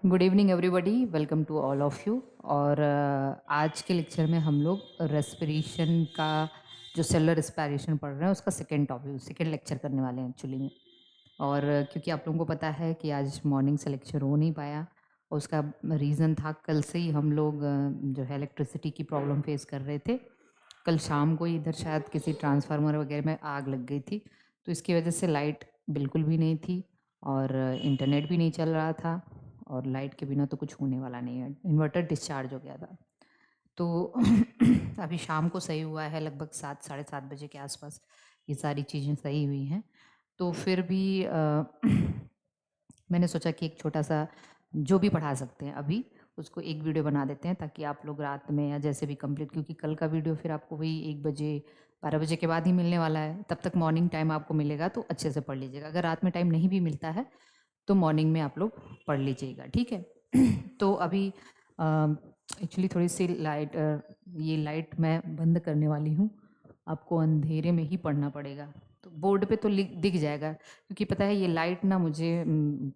Good evening everybody, welcome to all of you. और आज के लेक्चर में हम लोग रेस्पिरेशन का जो सेलुलर रेस्पिरेशन पढ़ रहे हैं उसका सेकेंड लेक्चर करने वाले हैं एक्चुअली में। और क्योंकि आप लोगों को पता है कि आज मॉर्निंग से लेक्चर हो नहीं पाया, और उसका रीज़न था कल से ही हम लोग जो है इलेक्ट्रिसिटी की प्रॉब्लम फेस कर रहे थे। कल शाम को इधर शायद किसी ट्रांसफार्मर वगैरह में आग लग गई थी, तो इसकी वजह से लाइट बिल्कुल भी नहीं थी और इंटरनेट भी नहीं चल रहा था, और लाइट के बिना तो कुछ होने वाला नहीं है। इन्वर्टर डिस्चार्ज हो गया था। तो अभी शाम को सही हुआ है, लगभग 7 साढ़े 7 बजे के आसपास ये सारी चीज़ें सही हुई हैं। तो फिर भी मैंने सोचा कि एक छोटा सा जो भी पढ़ा सकते हैं अभी उसको एक वीडियो बना देते हैं, ताकि आप लोग रात में या जैसे भी कंप्लीट, क्योंकि कल का वीडियो फिर आपको वही 1 बजे 12 बजे के बाद ही मिलने वाला है। तब तक मॉर्निंग टाइम आपको मिलेगा तो अच्छे से पढ़ लीजिएगा। अगर रात में टाइम नहीं भी मिलता है तो मॉर्निंग में आप लोग पढ़ लीजिएगा, ठीक है। तो अभी एक्चुअली थोड़ी सी लाइट, ये लाइट मैं बंद करने वाली हूँ। आपको अंधेरे में ही पढ़ना पड़ेगा, तो बोर्ड पे तो दिख जाएगा, क्योंकि पता है ये लाइट ना मुझे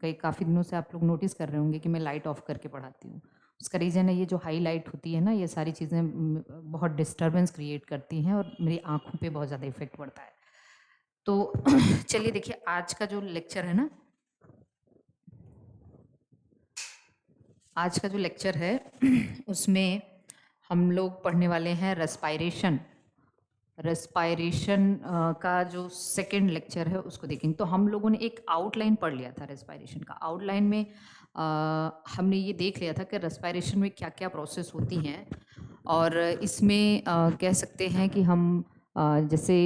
कई काफ़ी दिनों से आप लोग नोटिस कर रहे होंगे कि मैं लाइट ऑफ करके पढ़ाती हूँ। उसका रीज़न है ये जो हाई लाइट होती है ना, ये सारी चीज़ें बहुत डिस्टर्बेंस क्रिएट करती हैं और मेरी आँखों पे बहुत ज़्यादा इफेक्ट पड़ता है। तो चलिए देखिए, आज का जो लेक्चर है ना, आज का जो लेक्चर है उसमें हम लोग पढ़ने वाले हैं रेस्पायरेशन। रेस्पायरेशन का जो सेकंड लेक्चर है उसको देखेंगे। तो हम लोगों ने एक आउटलाइन पढ़ लिया था रेस्पायरेशन का। आउटलाइन में हमने ये देख लिया था कि रेस्पायरेशन में क्या क्या प्रोसेस होती हैं, और इसमें कह सकते हैं कि हम जैसे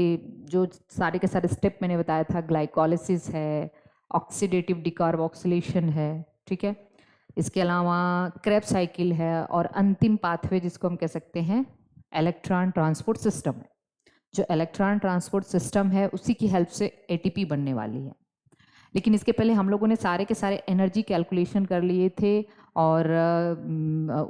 जो सारे के सारे स्टेप मैंने बताया था, ग्लाइकोलिसिस है, ऑक्सीडेटिव डिकार्बोक्सिलेशन है, ठीक है। इसके अलावा क्रेब साइकिल है, और अंतिम पाथवे जिसको हम कह सकते हैं इलेक्ट्रॉन ट्रांसपोर्ट सिस्टम है। जो इलेक्ट्रॉन ट्रांसपोर्ट सिस्टम है उसी की हेल्प से एटीपी बनने वाली है। लेकिन इसके पहले हम लोगों ने सारे के सारे एनर्जी कैलकुलेशन कर लिए थे, और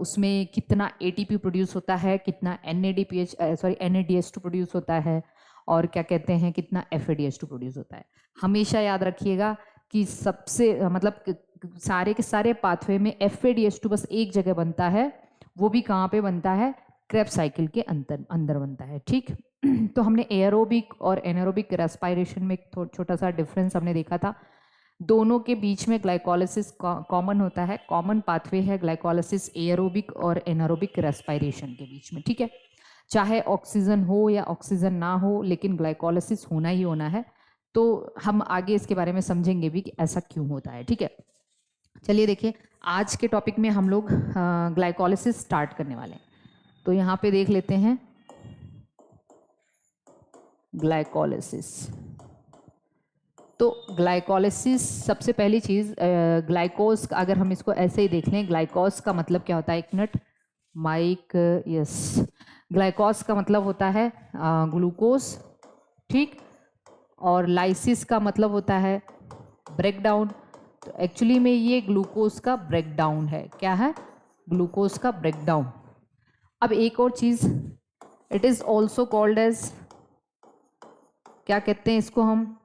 उसमें कितना एटीपी प्रोड्यूस होता है, कितना NADPH प्रोड्यूस होता है, और क्या कहते हैं कितना FADH2 प्रोड्यूस होता है। हमेशा याद रखिएगा कि सबसे मतलब सारे के सारे पाथवे में FADH2 बस एक जगह बनता है, वो भी कहाँ पे बनता है, क्रेब्स साइकिल के अंदर बनता है, ठीक। तो हमने एयरोबिक और एनारोबिक रेस्पायरेशन में एक छोटा सा डिफरेंस हमने देखा था। दोनों के बीच में ग्लाइकोलिसिस कॉमन होता है, कॉमन पाथवे है ग्लाइकोलिसिस एयरोबिक और एनारोबिक रेस्पायरेशन के बीच में, ठीक है। चाहे ऑक्सीजन हो या ऑक्सीजन ना हो, लेकिन ग्लाइकोलिसिस होना ही होना है। तो हम आगे इसके बारे में समझेंगे भी कि ऐसा क्यों होता है, ठीक है। चलिए देखिए, आज के टॉपिक में हम लोग ग्लाइकोलिसिस स्टार्ट करने वाले हैं। तो यहाँ पे देख लेते हैं ग्लाइकोलिसिस। तो ग्लाइकोलिसिस सबसे पहली चीज़, ग्लाइकोज, अगर हम इसको ऐसे ही देख लें, ग्लाइकोज का मतलब क्या होता है, एक मिनट माइक, यस। ग्लाइकोज का मतलब होता है ग्लूकोज, ठीक। और लाइसिस का मतलब होता है ब्रेकडाउन। तो एक्चुअली में ये ग्लूकोज का ब्रेकडाउन है। क्या है, ग्लूकोज का ब्रेकडाउन। अब एक और चीज़, it is also called as, क्या कहते हैं इसको हम,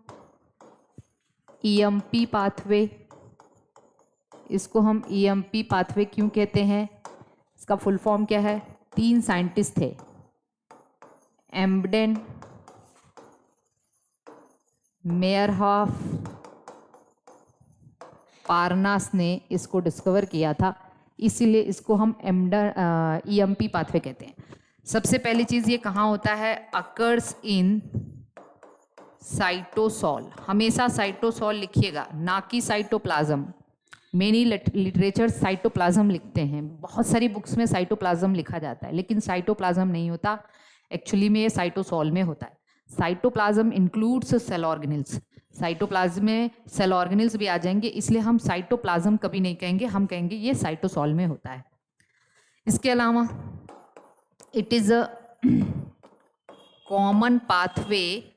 EMP पाथवे। इसको हम EMP पाथवे क्यों कहते हैं, इसका फुल फॉर्म क्या है। 3 साइंटिस्ट थे, एम्बडेन, मेयरहॉफ, पारनास ने इसको डिस्कवर किया था, इसीलिए इसको हम EMP पाथवे कहते हैं। सबसे पहली चीज़, ये कहाँ होता है, अकर्स इन साइटोसॉल। हमेशा साइटोसॉल लिखिएगा, ना कि साइटोप्लाज्म। मेनी लिटरेचर साइटोप्लाज्म लिखते हैं, बहुत सारी बुक्स में साइटोप्लाज्म लिखा जाता है, लेकिन साइटोप्लाज्म नहीं होता। एक्चुअली में ये साइटोसॉल में होता है। Cytoplasm includes cell organelles. Cytoplasm में सेल ऑर्गेनल्स भी आ जाएंगे, इसलिए हम साइटोप्लाज्म कभी नहीं कहेंगे, हम कहेंगे ये साइटोसॉल में होता है। इसके अलावा it is a common pathway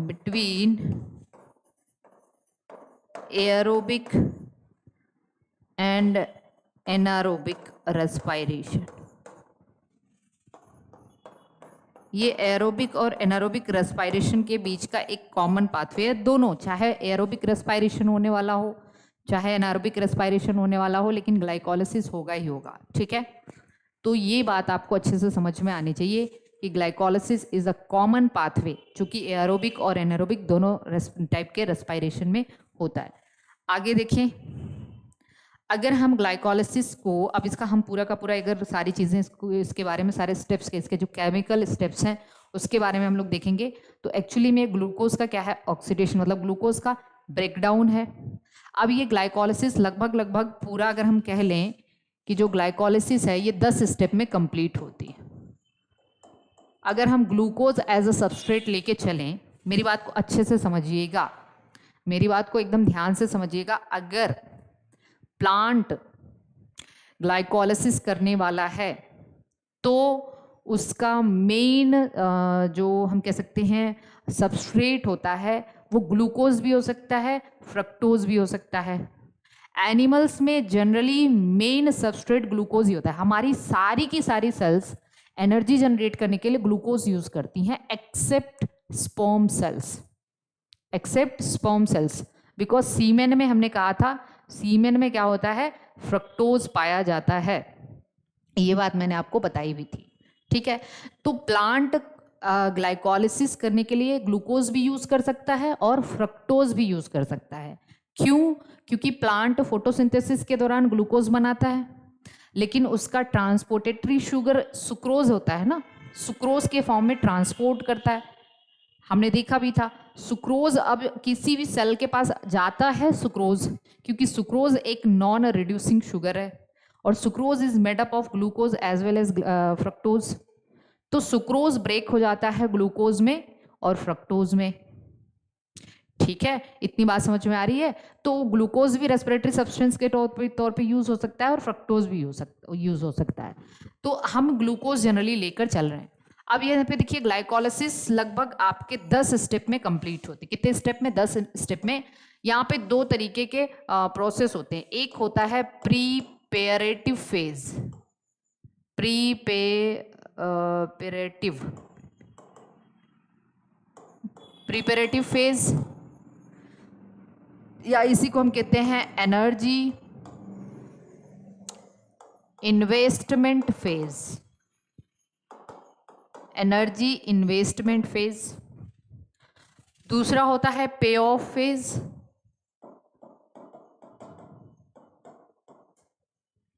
between aerobic and anaerobic respiration. ये एरोबिक और एनारोबिक रेस्पायरेशन के बीच का एक कॉमन पाथवे है। दोनों, चाहे एरोबिक रेस्पायरेशन होने वाला हो चाहे एनारोबिक रेस्पायरेशन होने वाला हो, लेकिन ग्लाइकोलिसिस होगा ही होगा। ठीक है, तो ये बात आपको अच्छे से समझ में आनी चाहिए कि glycolysis is a common pathway, चूंकि एरोबिक और एनारोबिक दोनों टाइप के रेस्पायरेशन में होता है। आगे देखें, अगर हम ग्लाइकोलिसिस को, अब इसका हम पूरा का पूरा अगर सारी चीज़ें इसके बारे में सारे स्टेप्स के, इसके जो केमिकल स्टेप्स हैं उसके बारे में हम लोग देखेंगे, तो एक्चुअली में ग्लूकोज का क्या है, ऑक्सीडेशन, मतलब ग्लूकोज का ब्रेकडाउन है। अब ये ग्लाइकोलिसिस लगभग पूरा अगर हम कह लें कि जो ग्लाइकोलिसिस है ये 10 स्टेप में कंप्लीट होती है। अगर हम ग्लूकोज एज अ सबस्ट्रेट लेके चलें, मेरी बात को अच्छे से समझिएगा, मेरी बात को एकदम ध्यान से समझिएगा, अगर प्लांट ग्लाइकोलिसिस करने वाला है तो उसका मेन जो हम कह सकते हैं सबस्ट्रेट होता है वो ग्लूकोज भी हो सकता है, फ्रक्टोज भी हो सकता है। एनिमल्स में जनरली मेन सबस्ट्रेट ग्लूकोज ही होता है। हमारी सारी की सारी सेल्स एनर्जी जनरेट करने के लिए ग्लूकोज यूज करती हैं एक्सेप्ट स्पर्म सेल्स, बिकॉज सीमेन में हमने कहा था, सीमेन में क्या होता है, फ्रक्टोज पाया जाता है, ये बात मैंने आपको बताई भी थी। ठीक है, तो प्लांट ग्लाइकोलिसिस करने के लिए ग्लूकोज भी यूज कर सकता है और फ्रक्टोज भी यूज कर सकता है। क्यों? क्योंकि प्लांट फोटोसिंथेसिस के दौरान ग्लूकोज बनाता है, लेकिन उसका ट्रांसपोर्टेटरी शुगर सुक्रोज होता है ना, सुक्रोज के फॉर्म में ट्रांसपोर्ट करता है। हमने देखा भी था सुक्रोज अब किसी भी सेल के पास जाता है सुक्रोज, क्योंकि सुक्रोज एक नॉन रिड्यूसिंग शुगर है और sucrose is made up of glucose as well as fructose. तो सुक्रोज ब्रेक हो जाता है ग्लूकोज में और फ्रक्टोज में। ठीक है, इतनी बात समझ में आ रही है। तो ग्लूकोज भी रेस्पिरेटरी सब्सटेंस के तौर पे यूज हो सकता है और फ्रक्टोज भी यूज हो सकता है। तो हम ग्लूकोज जनरली लेकर चल रहे हैं। अब यहाँ पे देखिए ग्लाइकोलिसिस लगभग आपके 10 स्टेप में कंप्लीट होती है। कितने स्टेप में? 10 स्टेप में। यहाँ पे 2 तरीके के प्रोसेस होते हैं। एक होता है प्रीपेरेटिव फेज, प्रीपेरेटिव फेज, या इसी को हम कहते हैं energy investment phase, energy investment phase. दूसरा होता है पे ऑफ फेज,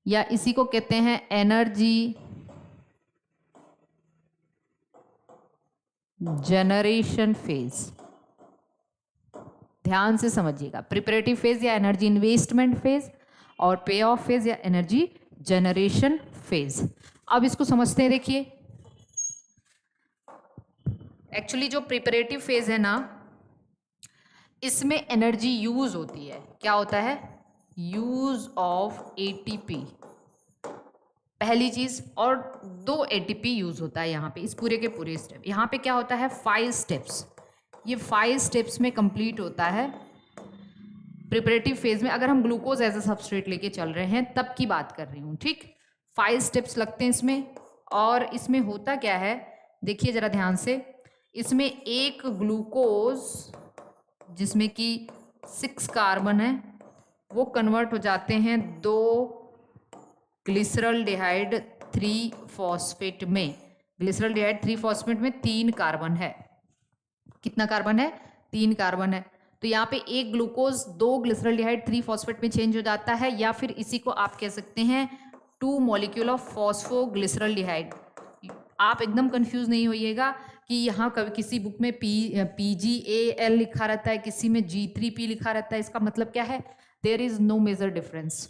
या इसी को कहते हैं एनर्जी जनरेशन फेज। ध्यान से समझिएगा, प्रिपरेटिव फेज या एनर्जी इन्वेस्टमेंट फेज और पे ऑफ फेज या एनर्जी जनरेशन फेज। अब इसको समझते हैं। देखिए एक्चुअली जो प्रिपरेटिव फेज है ना, इसमें एनर्जी यूज होती है। क्या होता है? यूज ऑफ एटीपी, पहली चीज, और 2 एटीपी यूज होता है यहाँ पे, इस पूरे के पूरे स्टेप। यहाँ पे क्या होता है? 5 स्टेप्स, ये 5 स्टेप्स में कंप्लीट होता है प्रिपरेटिव फेज में। अगर हम ग्लूकोज एज अ सबस्ट्रेट लेके चल रहे हैं तब की बात कर रही हूँ। ठीक, 5 स्टेप्स लगते हैं इसमें। और इसमें होता क्या है, देखिए जरा ध्यान से, इसमें एक ग्लूकोज जिसमें कि 6 कार्बन है वो कन्वर्ट हो जाते हैं 2 ग्लिसरॉल्डिहाइड 3 फॉस्फेट में। ग्लिसरॉल्डिहाइड 3 फॉस्फेट में 3 कार्बन है। कितना कार्बन है? 3 कार्बन है। तो यहाँ पे एक ग्लूकोज 2 ग्लिसरॉल्डिहाइड 3 फॉस्फेट में चेंज हो जाता है, या फिर इसी को आप कह सकते हैं 2 मॉलिक्यूल ऑफ फॉस्फोग्लिसरॉल्डिहाइड। आप एकदम कंफ्यूज नहीं होइएगा कि यहाँ कभी किसी बुक में PGAL लिखा रहता है, किसी में G3P लिखा रहता है। इसका मतलब क्या है? There is no major difference.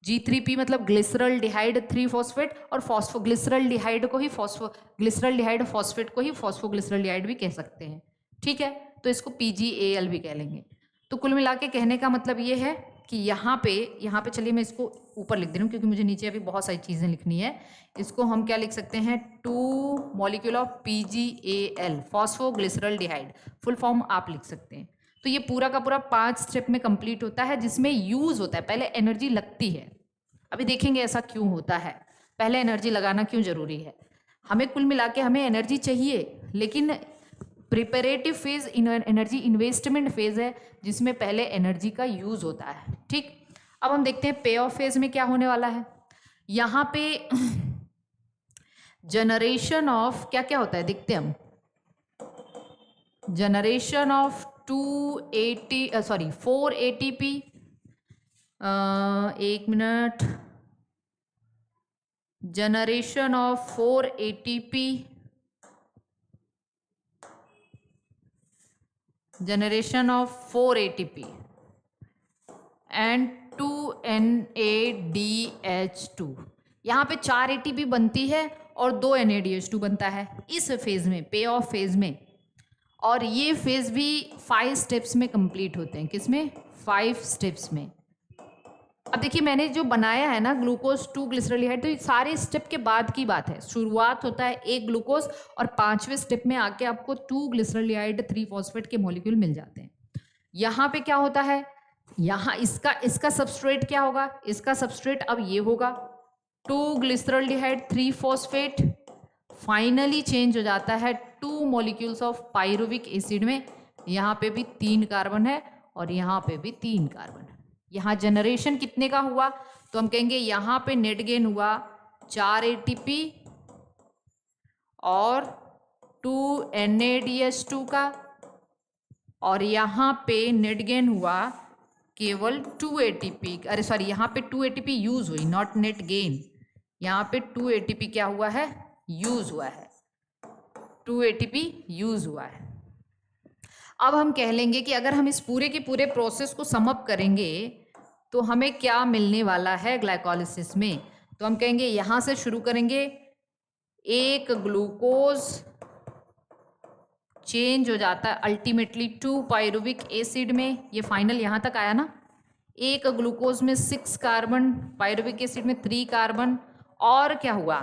G3P मतलब ग्लिसरॉल्डिहाइड 3 फॉस्फेट, और फॉस्फोग्लिसरॉल्डिहाइड को ही ग्लिसरॉल्डिहाइड फॉस्फेट को ही फॉस्फोग्लिसरॉल्डिहाइड भी कह सकते हैं। ठीक है, तो इसको PGAL भी कह लेंगे। तो कुल मिला के कहने का मतलब ये है कि यहाँ पे चलिए मैं इसको ऊपर लिख दे रही हूँ क्योंकि मुझे नीचे अभी बहुत सारी चीज़ें लिखनी है। इसको हम क्या लिख सकते हैं? 2 molecule of PGAL, phosphoglyceraldehyde, full form आप लिख सकते हैं। तो ये पूरा का पूरा 5 स्टेप में कंप्लीट होता है, जिसमें यूज होता है, पहले एनर्जी लगती है। अभी देखेंगे ऐसा क्यों होता है, पहले एनर्जी लगाना क्यों जरूरी है। हमें कुल मिला के हमें एनर्जी चाहिए, लेकिन preparative phase energy investment phase है जिसमें पहले एनर्जी का यूज होता है। ठीक, अब हम देखते हैं पे ऑफ फेज में क्या होने वाला है। यहाँ पे जनरेशन ऑफ क्या क्या होता है देखते हैं हम। जनरेशन ऑफ 4 ATP, एक minute, generation of 4 ATP, generation of 4 ATP and 2 NADH2। यहाँ पे 4 ATP बनती है और 2 NADH2 बनता है इस फेज में, पे ऑफ फेज में। और ये फेज भी 5 स्टेप्स में कंप्लीट होते हैं। किसमें? 5 स्टेप्स में। अब देखिए मैंने जो बनाया है ना ग्लूकोज 2 ग्लिसरॉल्डिहाइड, तो ये सारे स्टेप के बाद की बात है। शुरुआत होता है 1 ग्लूकोज और 5वें स्टेप में आके आपको 2 ग्लिसरॉल्डिहाइड 3 फॉस्फेट के मॉलिक्यूल मिल जाते हैं। यहाँ पे क्या होता है, यहाँ इसका सबस्ट्रेट क्या होगा, इसका सबस्ट्रेट अब ये होगा 2 ग्लिसरॉल्डिहाइड 3 फॉस्फेट, फाइनली चेंज हो जाता है 2 मॉलिक्यूल्स ऑफ पायरुविक एसिड में। यहाँ पे भी 3 कार्बन है और यहाँ पे भी 3 कार्बन है। यहाँ जनरेशन कितने का हुआ, तो हम कहेंगे यहाँ पे नेट गेन हुआ 4 ATP और 2 NADH2 का, और यहाँ पे नेट गेन हुआ केवल 2 ATP। अरे सॉरी, यहाँ पे 2 ATP यूज हुई, नॉट नेट गेन। यहाँ पे 2 ATP क्या हुआ है, यूज हुआ है, 2 ATP यूज हुआ है। अब हम कह लेंगे कि अगर हम इस पूरे के पूरे प्रोसेस को समअप करेंगे तो हमें क्या मिलने वाला है ग्लाइकोलिसिस में। तो हम कहेंगे यहाँ से शुरू करेंगे, 1 ग्लूकोज चेंज हो जाता है अल्टीमेटली 2 पायरुविक एसिड में। ये फाइनल यहाँ तक आया ना, 1 ग्लूकोज में 6 कार्बन, पायरुविक एसिड में 3 कार्बन, और क्या हुआ,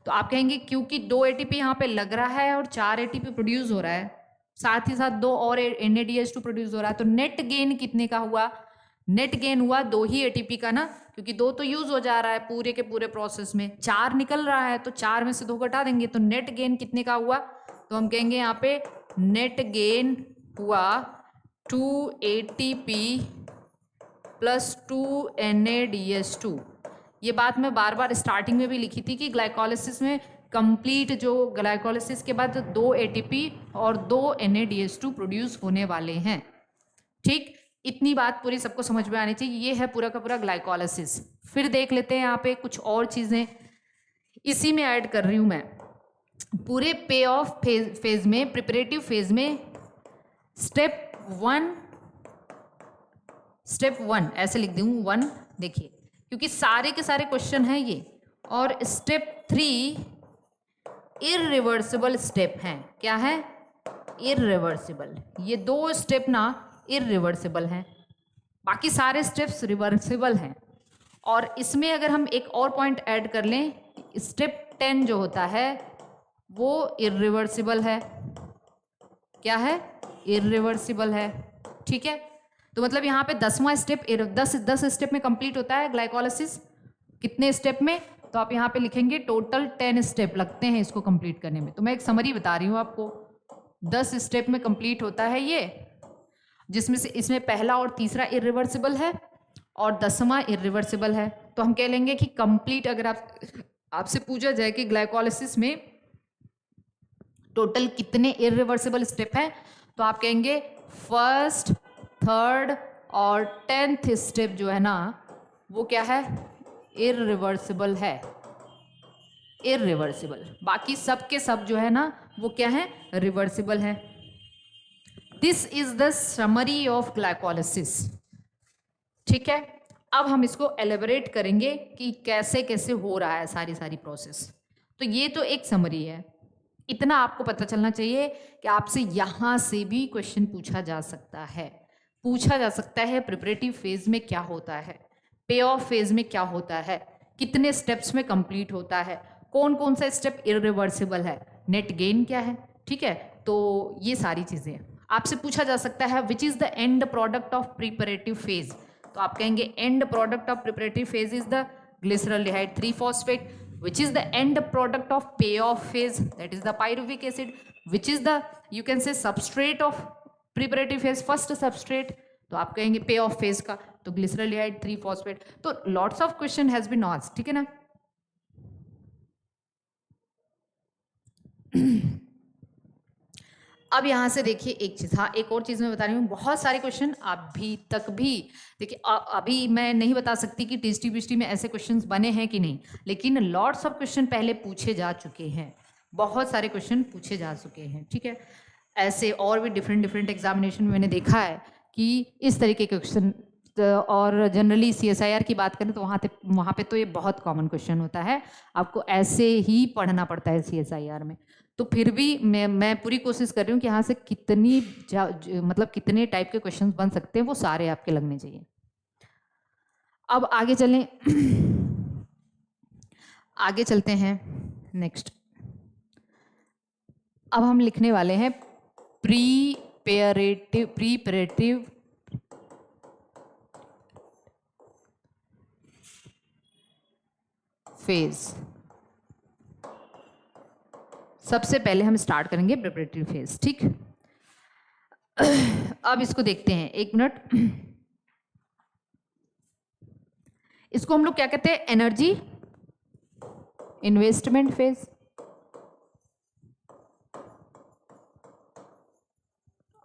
तो आप कहेंगे क्योंकि 2 ATP यहाँ पे लग रहा है और 4 ATP प्रोड्यूस हो रहा है, साथ ही साथ 2 और NADH2 प्रोड्यूस हो रहा है, तो नेट गेन कितने का हुआ, नेट गेन हुआ 2 ही ATP का ना, क्योंकि 2 तो यूज हो जा रहा है पूरे के पूरे प्रोसेस में, 4 निकल रहा है तो 4 में से 2 घटा देंगे, तो नेट गेन कितने का हुआ, तो हम कहेंगे यहाँ पे नेट गेन हुआ 2 ATP प्लस 2 NADH2। ये बात मैं बार बार स्टार्टिंग में भी लिखी थी कि ग्लाइकोलिसिस में कंप्लीट जो ग्लाइकोलिसिस के बाद 2 ATP और 2 NADH2 प्रोड्यूस होने वाले हैं। ठीक, इतनी बात पूरी सबको समझ में आनी चाहिए। ये है पूरा का पूरा ग्लाइकोलिसिस। फिर देख लेते हैं यहाँ पे कुछ और चीज़ें इसी में ऐड कर रही हूँ मैं। पूरे पे ऑफ फेज में, प्रिपरेटिव फेज में स्टेप 1 ऐसे लिख दूँ 1, देखिए क्योंकि सारे के सारे क्वेश्चन हैं ये। और स्टेप 3 इररिवर्सिबल स्टेप हैं। क्या है? इररिवर्सिबल। ये 2 स्टेप ना इररिवर्सिबल हैं, बाकी सारे स्टेप्स रिवर्सिबल हैं। और इसमें अगर हम एक और पॉइंट ऐड कर लें, स्टेप 10 जो होता है वो इररिवर्सिबल है। क्या है? इररिवर्सिबल है। ठीक है, तो मतलब यहाँ पे 10वां स्टेप 10 स्टेप में कंप्लीट होता है ग्लाइकोलिसिस। कितने स्टेप में? तो आप यहाँ पे लिखेंगे टोटल 10 स्टेप लगते हैं इसको कंप्लीट करने में। तो मैं एक समरी बता रही हूँ आपको, 10 स्टेप में कंप्लीट होता है ये, जिसमें से इसमें पहला और तीसरा इररिवर्सिबल है और 10वां इररिवर्सिबल है। तो हम कह लेंगे कि कंप्लीट, अगर आपसे पूछा जाए कि ग्लाइकोलिसिस में टोटल कितने इररिवर्सिबल स्टेप हैं, तो आप कहेंगे फर्स्ट, थर्ड और 10th स्टेप जो है ना वो क्या है? इररिवर्सिबल है, इररिवर्सिबल। बाकी सब के सब जो है ना वो क्या है? रिवर्सिबल है। This is the summary of glycolysis. ठीक है, अब हम इसको एलेबोरेट करेंगे कि कैसे कैसे हो रहा है सारी प्रोसेस। तो ये तो एक समरी है, इतना आपको पता चलना चाहिए कि आपसे यहाँ से भी क्वेश्चन पूछा जा सकता है। प्रिपरेटिव फेज में क्या होता है, पे ऑफ फेज में क्या होता है, कितने स्टेप्स में कंप्लीट होता है, कौन कौन सा स्टेप इररिवर्सिबल है, नेट गेन क्या है। ठीक है, तो ये सारी चीज़ें आपसे पूछा जा सकता है। Which is the end product of preparative phase, तो आप कहेंगे and product of preparative phase is the glyceraldehyde 3 phosphate. which is the end product of payoff phase, that is the pyruvic acid, which is the you can say substrate of preparative phase, first substrate, तो आप कहेंगे payoff phase का, तो glyceraldehyde 3 phosphate. तो lots of question has been asked, ठीक है ना. अब यहाँ से देखिए एक चीज़, हाँ एक और चीज़ मैं बता रही हूँ, बहुत सारे क्वेश्चन अभी तक भी देखिए, अभी मैं नहीं बता सकती कि टीएसटी बीएसटी में ऐसे क्वेश्चंस बने हैं कि नहीं, लेकिन लॉट्स ऑफ क्वेश्चन पहले पूछे जा चुके हैं, बहुत सारे क्वेश्चन पूछे जा चुके हैं, ठीक है. ऐसे और भी डिफरेंट एग्जामिनेशन में मैंने देखा है कि इस तरीके के क्वेश्चन, और जनरली CSIR की बात करें तो वहाँ पे तो ये बहुत कॉमन क्वेश्चन होता है, आपको ऐसे ही पढ़ना पड़ता है CSIR में. तो फिर भी मैं पूरी कोशिश कर रही हूँ कि यहाँ से कितनी मतलब कितने टाइप के क्वेश्चंस बन सकते हैं वो सारे आपके लगने चाहिए. अब आगे चलें, आगे चलते हैं नेक्स्ट. अब हम लिखने वाले हैं प्रीपरेटिव फेज. सबसे पहले हम स्टार्ट करेंगे प्रिपरेटरी फेज, ठीक. अब इसको देखते हैं, एक मिनट. इसको हम लोग क्या कहते हैं, एनर्जी इन्वेस्टमेंट फेज.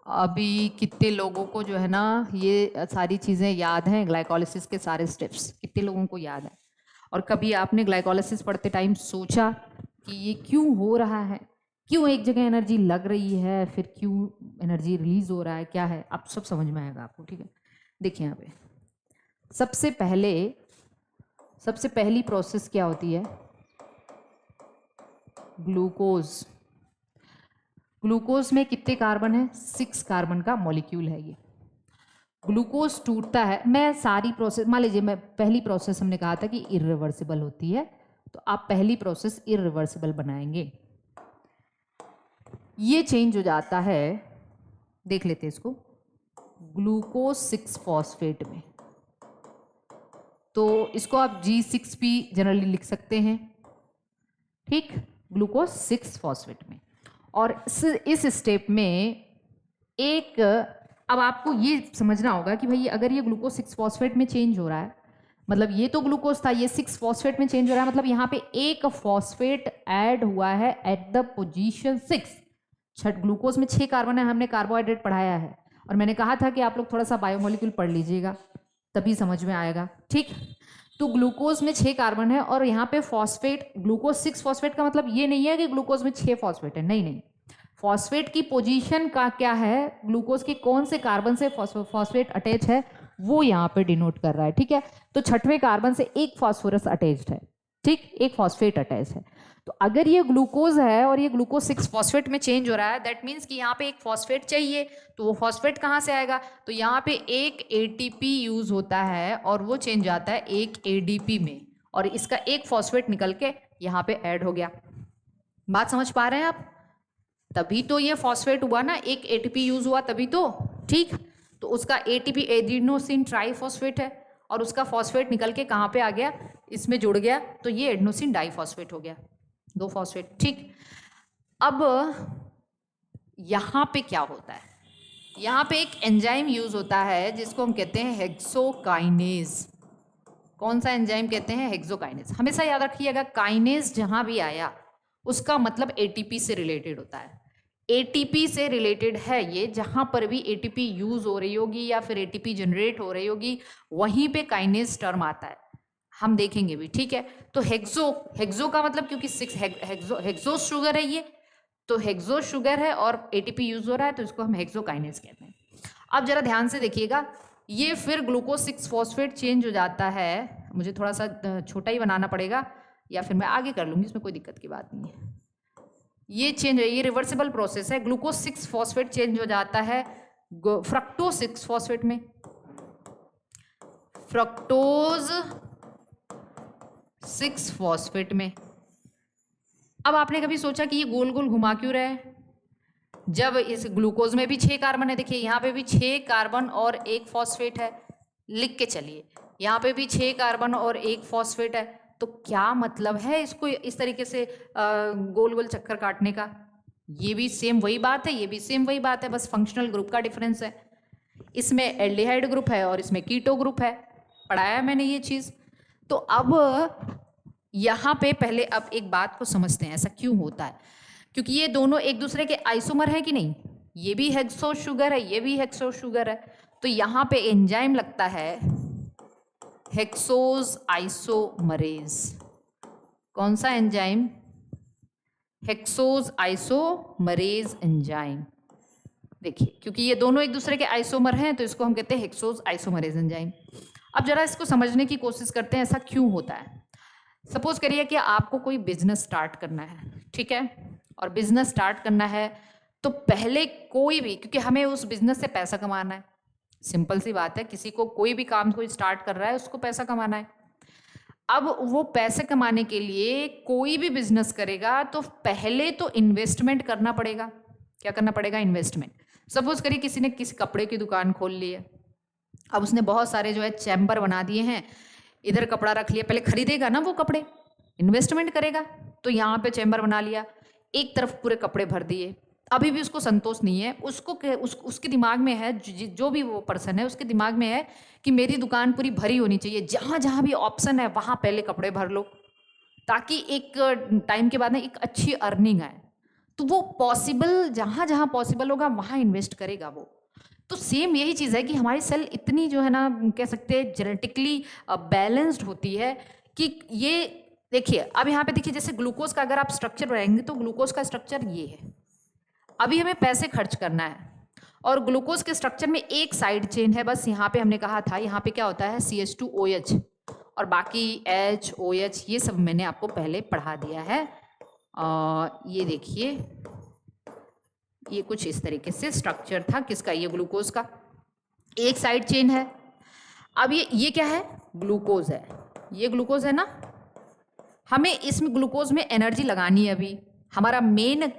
अभी कितने लोगों को जो है ना ये सारी चीजें याद हैं, ग्लाइकोलिसिस के सारे स्टेप्स कितने लोगों को याद है. और कभी आपने ग्लाइकोलिसिस पढ़ते टाइम सोचा कि ये क्यों हो रहा है, क्यों एक जगह एनर्जी लग रही है, फिर क्यों एनर्जी रिलीज हो रहा है, क्या है, आप सब समझ में आएगा आपको, ठीक है. देखिए यहाँ पे सबसे पहली प्रोसेस क्या होती है, ग्लूकोज. ग्लूकोज में कितने कार्बन है, 6 कार्बन का मॉलिक्यूल है ये. ग्लूकोज टूटता है, मैं सारी प्रोसेस मान लीजिए, मैं पहली प्रोसेस हमने कहा था कि इरिवर्सिबल होती है, तो आप पहली प्रोसेस इरिवर्सिबल बनाएंगे. ये चेंज हो जाता है, देख लेते हैं इसको, ग्लूकोज 6 फॉस्फेट में. तो इसको आप G6P जनरली लिख सकते हैं, ठीक, ग्लूकोज 6 फॉस्फेट में. और इस स्टेप में एक, अब आपको ये समझना होगा कि भाई अगर ये ग्लूकोज 6 फॉस्फेट में चेंज हो रहा है, मतलब ये तो ग्लूकोज था, ये 6 फॉस्फेट में चेंज हो रहा है, मतलब यहाँ पे एक फॉस्फेट ऐड हुआ है एट द पोजीशन 6. ग्लूकोज में 6 कार्बन है, हमने कार्बोहाइड्रेट पढ़ाया है, और मैंने कहा था कि आप लोग थोड़ा सा बायोमोलिक्यूल पढ़ लीजिएगा तभी समझ में आएगा, ठीक. तो ग्लूकोज में 6 कार्बन है और यहाँ पे फॉस्फेट, ग्लूकोज 6 फॉस्फेट का मतलब ये नहीं है कि ग्लूकोज में 6 फॉस्फेट है, नहीं, फॉस्फेट की पोजीशन का क्या है, ग्लूकोज के कौन से कार्बन से फॉस्फेट अटैच है वो यहाँ पे डिनोट कर रहा है, ठीक है. तो 6वें कार्बन से एक फॉस्फोरस अटैच्ड है, ठीक, एक फॉस्फेट अटैच है. तो अगर ये ग्लूकोज है और ये ग्लूकोज 6 फॉस्फेट में चेंज हो रहा है, दैट मीन्स कि यहाँ पे एक फॉस्फेट चाहिए, तो वो फॉस्फेट कहाँ से आएगा, तो यहाँ पे एक ATP यूज होता है और वो चेंज आता है एक ADP में, और इसका एक फॉस्फेट निकल के यहाँ पे ऐड हो गया. बात समझ पा रहे हैं आप, तभी तो ये फॉस्फेट हुआ ना, एक ATP यूज हुआ तभी तो, ठीक. तो उसका ATP एडिनोसिन ट्राइफॉस्फेट है और उसका फॉस्फेट निकल के कहाँ पे आ गया, इसमें जुड़ गया, तो ये एडिनोसिन डाइफॉस्फेट हो गया, 2 फॉस्फेट, ठीक. अब यहाँ पे क्या होता है, यहाँ पे एक एंजाइम यूज होता है जिसको हम कहते हैं हेक्सोकाइनेज. कौन सा एंजाइम कहते हैं, हेक्सोकाइनेज. हमेशा याद रखिएगा, काइनेज जहाँ भी आया उसका मतलब ATP से रिलेटेड होता है. ATP से रिलेटेड है ये, जहां पर भी ATP यूज हो रही होगी या फिर ATP जनरेट हो रही होगी वहीं पे काइनेज टर्म आता है, हम देखेंगे भी, ठीक है. तो हेक्सो का मतलब, क्योंकि 6 हेक्सो शुगर है ये, तो हेक्सो शुगर है और ATP यूज हो रहा है, तो इसको हम हेक्सोकाइनेज कहते हैं. अब जरा ध्यान से देखिएगा, ये फिर ग्लूकोज 6 फॉस्फेट चेंज हो जाता है, मुझे थोड़ा सा छोटा ही बनाना पड़ेगा या फिर मैं आगे कर लूंगी, इसमें कोई दिक्कत की बात नहीं है. ये चेंज है, ये रिवर्सिबल प्रोसेस है. ग्लूकोज 6 फॉस्फेट चेंज हो जाता है फ्रक्टोज 6 फॉस्फेट में, फ्रक्टोज 6 फॉस्फेट में. अब आपने कभी सोचा कि ये गोल गोल घुमा क्यों रहे, जब इस ग्लूकोज में भी 6 कार्बन है, देखिए यहाँ पे भी 6 कार्बन और एक फॉस्फेट है, लिख के चलिए, यहाँ पे भी 6 कार्बन और एक फॉस्फेट है, तो क्या मतलब है इसको इस तरीके से गोल गोल चक्कर काटने का? ये भी सेम वही बात है, ये भी सेम वही बात है, बस फंक्शनल ग्रुप का डिफरेंस है। इसमें एल्डिहाइड ग्रुप है और इसमें कीटो ग्रुप है, पढ़ाया है मैंने ये चीज़। तो अब यहाँ पे पहले अब एक बात को समझते हैं ऐसा क्यों होता है, क्योंकि ये दोनों एक दूसरे के आइसोमर है कि नहीं, ये भी हेक्सो शुगर है, ये भी हेक्सो शुगर है, तो यहाँ पे एंजाइम लगता है हेक्सोज आइसोमरेज। कौन सा एंजाइम? Hexose isomerase enzyme. देखिए, क्योंकि ये दोनों एक दूसरे के आइसोमर हैं तो इसको हम कहते हैं हेक्सोज आइसोमरेज एंजाइम। अब जरा इसको समझने की कोशिश करते हैं ऐसा क्यों होता है। सपोज करिए कि आपको कोई बिजनेस स्टार्ट करना है, ठीक है, और बिजनेस स्टार्ट करना है तो पहले कोई भी, क्योंकि हमें उस बिजनेस से पैसा कमाना है, सिंपल सी बात है, किसी को कोई भी काम कोई स्टार्ट कर रहा है उसको पैसा कमाना है। अब वो पैसे कमाने के लिए कोई भी बिजनेस करेगा तो पहले तो इन्वेस्टमेंट करना पड़ेगा। क्या करना पड़ेगा? इन्वेस्टमेंट। सपोज करिए किसी ने किसी कपड़े की दुकान खोल ली है, अब उसने बहुत सारे जो है चैम्बर बना दिए हैं, इधर कपड़ा रख लिया, पहले खरीदेगा ना वो कपड़े, इन्वेस्टमेंट करेगा, तो यहाँ पे चैम्बर बना लिया, एक तरफ पूरे कपड़े भर दिए, अभी भी उसको संतोष नहीं है, उसके दिमाग में है, जो भी वो पर्सन है उसके दिमाग में है कि मेरी दुकान पूरी भरी होनी चाहिए, जहाँ जहाँ भी ऑप्शन है वहाँ पहले कपड़े भर लो, ताकि एक टाइम के बाद ना एक अच्छी अर्निंग आए। तो वो पॉसिबल, जहाँ जहाँ पॉसिबल होगा वहाँ इन्वेस्ट करेगा वो। तो सेम यही चीज़ है कि हमारी सेल इतनी जो है ना, कह सकते हैं जेनेटिकली बैलेंस्ड होती है कि ये देखिए, अब यहाँ पे देखिए, जैसे ग्लूकोज का अगर आप स्ट्रक्चर बनाएंगे तो ग्लूकोज का स्ट्रक्चर ये है। अभी हमें पैसे खर्च करना है और ग्लूकोज के स्ट्रक्चर में एक साइड चेन है, बस यहाँ पे हमने कहा था, यहाँ पे क्या होता है CH2OH और बाकी HOH, ये सब मैंने आपको पहले पढ़ा दिया है। ये देखिए, ये कुछ इस तरीके से स्ट्रक्चर था किसका? ये ग्लूकोज का, एक साइड चेन है। अब ये क्या है? ग्लूकोज है, ये ग्लूकोज है ना, हमें इसमें ग्लूकोज में एनर्जी लगानी है। अभी हमारा मेन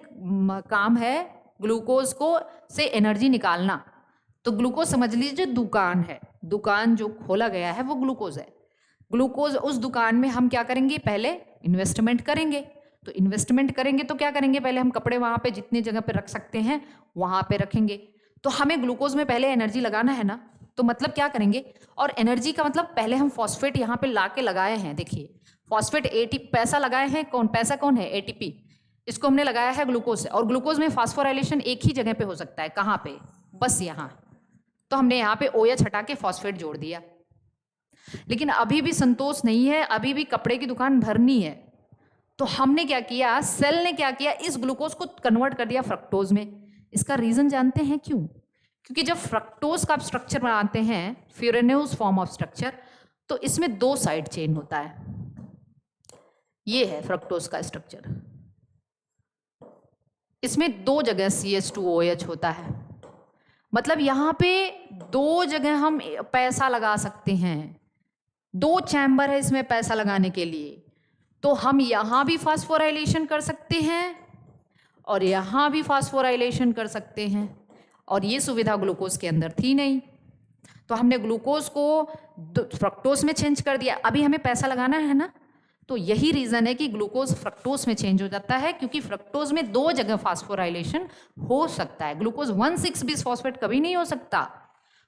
काम है ग्लूकोज को से एनर्जी निकालना। तो ग्लूकोज समझ लीजिए दुकान है, दुकान जो खोला गया है वो ग्लूकोज है। ग्लूकोज, उस दुकान में हम क्या करेंगे? पहले इन्वेस्टमेंट करेंगे। तो इन्वेस्टमेंट करेंगे तो क्या करेंगे? पहले हम कपड़े वहाँ पे जितनी जगह पे रख सकते हैं वहाँ पे रखेंगे। तो हमें ग्लूकोज में पहले एनर्जी लगाना है ना, तो मतलब क्या करेंगे? और एनर्जी का मतलब पहले हम फॉस्फेट यहाँ पे ला के लगाए हैं। देखिए, फॉस्फेट ATP पैसा लगाए हैं, कौन पैसा कौन है? ATP, इसको हमने लगाया है ग्लूकोज से। और ग्लूकोज में फास्फोराइलेशन एक ही जगह पे हो सकता है, कहाँ पे? बस यहाँ। तो हमने यहाँ पे OH हटा के फॉस्फेट जोड़ दिया। लेकिन अभी भी संतोष नहीं है, अभी भी कपड़े की दुकान भरनी है। तो हमने क्या किया, सेल ने क्या किया, इस ग्लूकोज को कन्वर्ट कर दिया फ्रक्टोज में। इसका रीजन जानते हैं क्यों? क्योंकि जब फ्रक्टोज का आप स्ट्रक्चर बनाते हैं, फ्यूरेनोज फॉर्म ऑफ स्ट्रक्चर, तो इसमें 2 साइड चेन होता है। ये है फ्रक्टोज का स्ट्रक्चर, इसमें 2 जगह CH2OH होता है। मतलब यहाँ पे 2 जगह हम पैसा लगा सकते हैं, 2 चैम्बर है इसमें पैसा लगाने के लिए। तो हम यहाँ भी फास्फोराइलेशन कर सकते हैं और यहाँ भी फास्फोराइलेशन कर सकते हैं, और ये सुविधा ग्लूकोज के अंदर थी नहीं। तो हमने ग्लूकोज को फ्रक्टोज में चेंज कर दिया। अभी हमें पैसा लगाना है ना, तो यही रीजन है कि ग्लूकोज फ्रक्टोज में चेंज हो जाता है, क्योंकि फ्रक्टोज में 2 जगह फास्फोराइलेशन हो सकता है। ग्लूकोज 1,6-bis फॉस्फेट कभी नहीं हो सकता,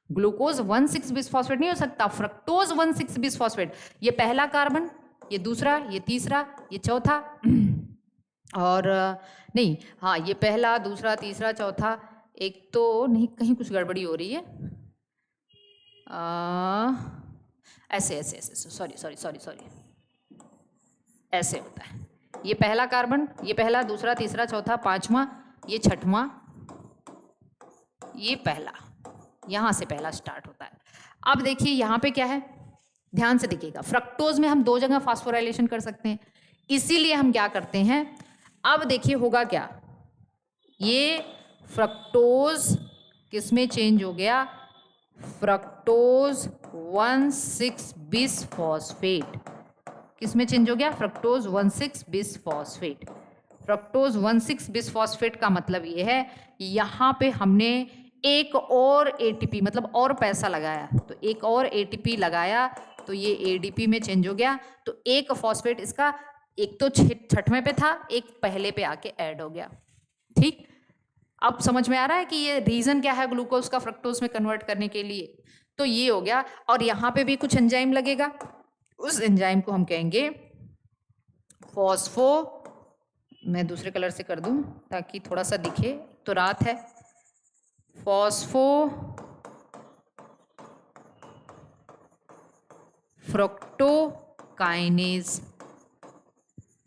ग्लूकोज 1,6-bis फॉस्फेट नहीं हो सकता, फ्रक्टोज 1,6-bis फॉस्फेट। ये पहला कार्बन, ये दूसरा, ये तीसरा, ये चौथा, और नहीं, हाँ, ये पहला, दूसरा, तीसरा, चौथा, एक तो नहीं, कहीं कुछ गड़बड़ी हो रही है, ऐसे ऐसे ऐसे, सॉरी, ऐसे होता है। ये पहला कार्बन, ये पहला, दूसरा, तीसरा, चौथा, पांचवा, ये छठवां, ये पहला, यहाँ से पहला स्टार्ट होता है। अब देखिए यहाँ पे क्या है, ध्यान से देखिएगा, फ्रक्टोज में हम 2 जगह फास्फोराइलेशन कर सकते हैं, इसीलिए हम क्या करते हैं, अब देखिए होगा क्या, ये फ्रक्टोज किस में चेंज हो गया? फ्रक्टोज 1,6-bis फॉस्फेट किस में चेंज हो गया? Fructose 1,6-bis phosphate. Fructose 1,6-bis phosphate का मतलब ये है, यहाँ पे हमने एक और ATP मतलब और पैसा लगाया, तो एक और ATP लगाया तो ये एडीपी में चेंज हो गया। तो एक फॉस्फेट इसका एक तो छठवें पे था, एक पहले पे आके ऐड हो गया। ठीक, अब समझ में आ रहा है कि ये रीजन क्या है ग्लूकोज का फ्रक्टोज में कन्वर्ट करने के लिए। तो ये हो गया। और यहाँ पे भी कुछ एंजाइम लगेगा, उस एंजाइम को हम कहेंगे फॉस्फो, मैं दूसरे कलर से कर दूं ताकि थोड़ा सा दिखे, तो रात है, फॉस्फो फ्रक्टोकाइनेज।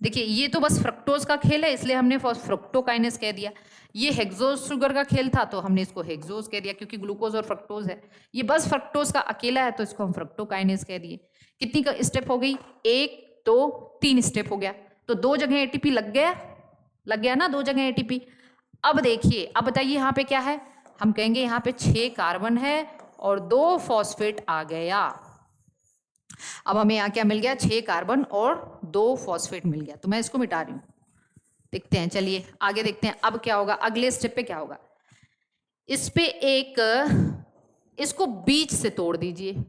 देखिए ये तो बस फ्रक्टोज का खेल है, इसलिए हमने फ्रक्टोकाइनेज कह दिया। ये हेक्सोज शुगर का खेल था तो हमने इसको हेक्सोज कह दिया, क्योंकि ग्लूकोज और फ्रक्टोज है। ये बस फ्रक्टोज का अकेला है तो इसको हम फ्रक्टोकाइनेज कह दिए। कितनी का स्टेप हो गई, 1 2 3 स्टेप हो गया। तो 2 जगह एटीपी लग गया ना, 2 जगह एटीपी। अब देखिए, अब बताइए यहाँ पे क्या है, हम कहेंगे यहाँ पे 6 कार्बन है और 2 फॉस्फेट आ गया। अब हमें यहाँ क्या मिल गया, 6 कार्बन और 2 फॉस्फेट मिल गया। तो मैं इसको मिटा रही हूँ, देखते हैं, चलिए आगे देखते हैं। अब क्या होगा, अगले स्टेप पे क्या होगा, इस पे इसको बीच से तोड़ दीजिए।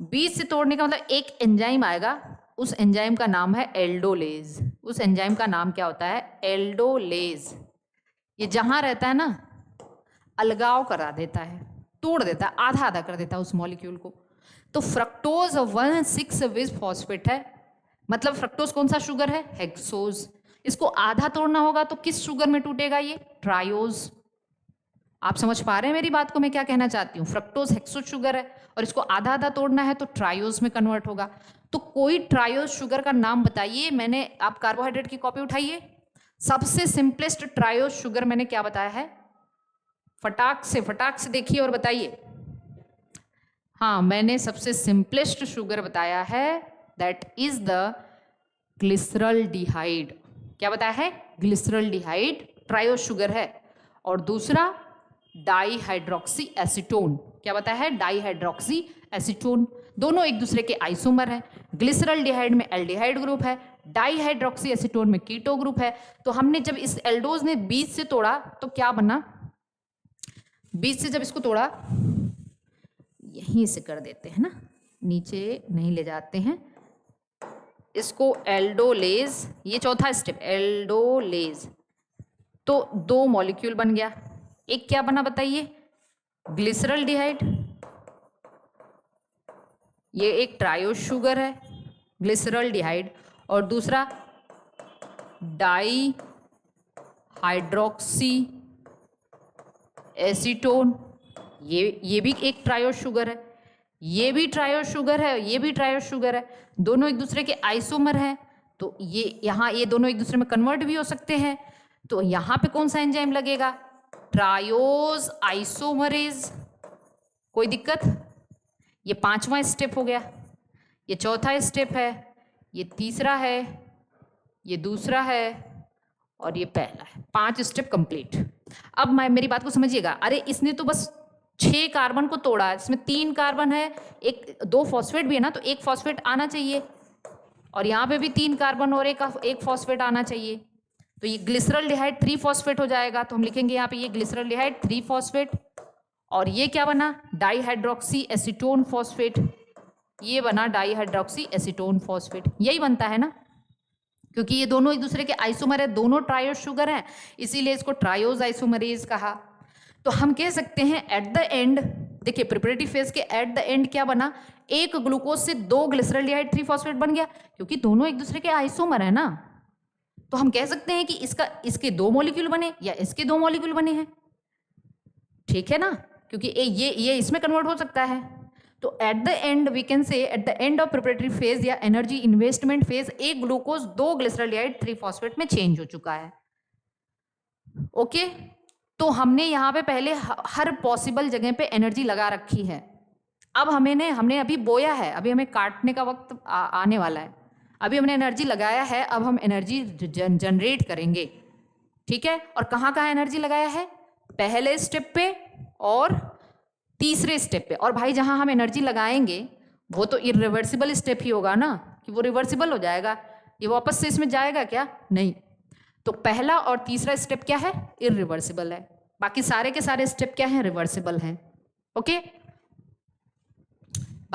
बीच से तोड़ने का मतलब एक एंजाइम आएगा, उस एंजाइम का नाम है एल्डोलेज। उस एंजाइम का नाम क्या होता है, एल्डोलेज। ये जहां रहता है ना, अलगाव करा देता है, तोड़ देता है, आधा आधा कर देता है उस मॉलिक्यूल को। तो फ्रक्टोज 1,6 विज फॉस्फेट है, मतलब फ्रक्टोज कौन सा शुगर है, हेक्सोज। इसको आधा तोड़ना होगा तो किस शुगर में टूटेगा, ये ट्रायोज। आप समझ पा रहे हैं मेरी बात को, मैं क्या कहना चाहती हूँ। फ्रक्टोज हेक्सोज शुगर है और इसको आधा आधा तोड़ना है तो ट्रायोज में कन्वर्ट होगा। तो कोई ट्रायोज शुगर का नाम बताइए। मैंने, आप कार्बोहाइड्रेट की कॉपी उठाइए, सबसे सिंपलेस्ट ट्रायोज शुगर मैंने क्या बताया है, फटाक से देखिए और बताइए। हाँ, मैंने सबसे सिंपलेस्ट शुगर बताया है, दैट इज द ग्लिसरॉल्डिहाइड। क्या बताया है, ग्लिसरॉल्डिहाइड ट्रायोज शुगर है। और दूसरा डाईहाइड्रोक्सी एसीटोन, क्या बताया है, डाईहाइड्रोक्सी एसीटोन। दोनों एक दूसरे के आइसोमर हैं। ग्लिसरॉल्डिहाइड में एल्डिहाइड ग्रुप है, डाईहाइड्रोक्सी एसीटोन में कीटो ग्रुप है। तो हमने जब इस एल्डोज ने बीच से तोड़ा तो क्या बना, बीच से जब इसको तोड़ा, यहीं से कर देते हैं ना, नीचे नहीं ले जाते हैं इसको, एल्डोलेज, ये चौथा स्टेप एल्डोलेज। तो 2 मॉलिक्यूल बन गया। एक क्या बना बताइए, ग्लिसरॉल्डिहाइड, ये एक ट्रायोज शुगर है ग्लिसरॉल्डिहाइड, और दूसरा डाई हाइड्रोक्सी एसीटोन, ये भी एक ट्रायोज शुगर है, ये भी ट्रायोज शुगर है, ये भी ट्रायोज शुगर है। दोनों एक दूसरे के आइसोमर हैं, तो ये यहाँ ये दोनों एक दूसरे में कन्वर्ट भी हो सकते हैं। तो यहाँ पे कौन सा एंजाइम लगेगा, ट्रायोज आइसोमरेज। कोई दिक्कत, ये 5वां स्टेप हो गया, ये चौथा स्टेप है, ये तीसरा है, ये दूसरा है और ये पहला है। 5 स्टेप कंप्लीट। अब मेरी बात को समझिएगा। अरे इसने तो बस 6 कार्बन को तोड़ा, इसमें 3 कार्बन है, 2 फॉस्फेट भी है ना, तो 1 फॉस्फेट आना चाहिए, और यहाँ पे भी 3 कार्बन और एक फॉस्फेट आना चाहिए। तो ये ग्लिसरॉल्डिहाइड 3 फॉस्फेट हो जाएगा। तो हम लिखेंगे यहाँ पे ये ग्लिसरॉल्डिहाइड 3 फॉस्फेट, और ये क्या बना, डाईहाइड्रोक्सी एसीटोन फॉस्फेट, ये बना डाईहाइड्रोक्सी एसीटोन फॉस्फेट। यही बनता है ना, क्योंकि ये दोनों एक दूसरे के आइसोमर है, दोनों ट्रायोज शुगर हैं, इसीलिए इसको ट्रायोज आइसोमरेज कहा। तो हम कह सकते हैं एट द एंड, देखिए प्रिपरेटिव फेज के एट द एंड क्या बना, एक ग्लूकोज से 2 ग्लिसरॉल्डिहाइड 3 फॉस्फेट बन गया, क्योंकि दोनों एक दूसरे के आइसोमर है ना। तो हम कह सकते हैं कि इसके 2 मॉलिक्यूल बने या इसके 2 मॉलिक्यूल बने हैं, ठीक है ना, क्योंकि ये इसमें कन्वर्ट हो सकता है। तो at the end we can say, at the end of preparatory phase या एनर्जी इन्वेस्टमेंट फेज, एक ग्लूकोज 2 ग्लिसरॉल्डिहाइड 3 फॉस्फेट में चेंज हो चुका है। ओके, तो हमने यहाँ पे पहले हर पॉसिबल जगह पे एनर्जी लगा रखी है। अब हमने अभी बोया है, अभी हमें काटने का वक्त आने वाला है। अभी हमने एनर्जी लगाया है, अब हम एनर्जी जनरेट करेंगे, ठीक है। और कहाँ कहाँ एनर्जी लगाया है, पहले स्टेप पे और तीसरे स्टेप पे। और भाई जहाँ हम एनर्जी लगाएंगे वो तो इरिवर्सिबल स्टेप ही होगा ना, कि वो रिवर्सिबल हो जाएगा, ये वापस से इसमें जाएगा क्या, नहीं। तो पहला और तीसरा स्टेप क्या है, इरिवर्सिबल है, बाकी सारे के सारे स्टेप क्या हैं, रिवर्सिबल हैं। ओके,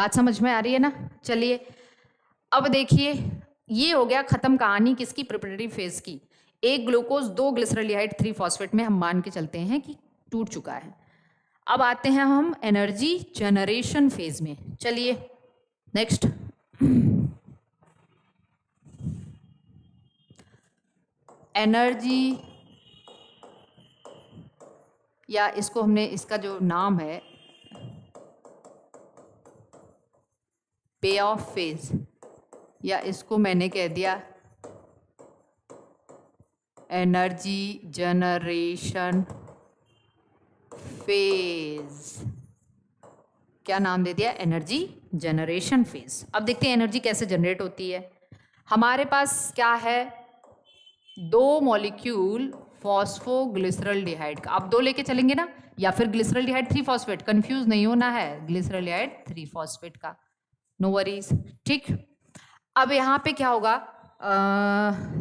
बात समझ में आ रही है ना? चलिए अब देखिए, ये हो गया खत्म कहानी किसकी, प्रिपरेटरी फेज की। एक ग्लूकोज, 2 ग्लिसरॉल्डिहाइड, 3 फॉस्फेट में हम मान के चलते हैं कि टूट चुका है। अब आते हैं हम एनर्जी जनरेशन फेज में। चलिए नेक्स्ट, एनर्जी, या इसको हमने, इसका जो नाम है पे ऑफ फेज, या इसको मैंने कह दिया एनर्जी जनरेशन फेज। क्या नाम दे दिया? Energy generation phase. अब देखते हैं एनर्जी कैसे जनरेट होती है। हमारे पास क्या है, 2 मॉलिक्यूल फॉस्फोग्लिसरॉल्डिहाइड का, आप 2 लेके चलेंगे ना, या फिर ग्लिसरॉल्डिहाइड 3 फॉस्फेट, कंफ्यूज नहीं होना है, ग्लिसरॉल्डिहाइड 3 फॉस्फेट का, नो वरीज, ठीक। अब यहाँ पे क्या होगा,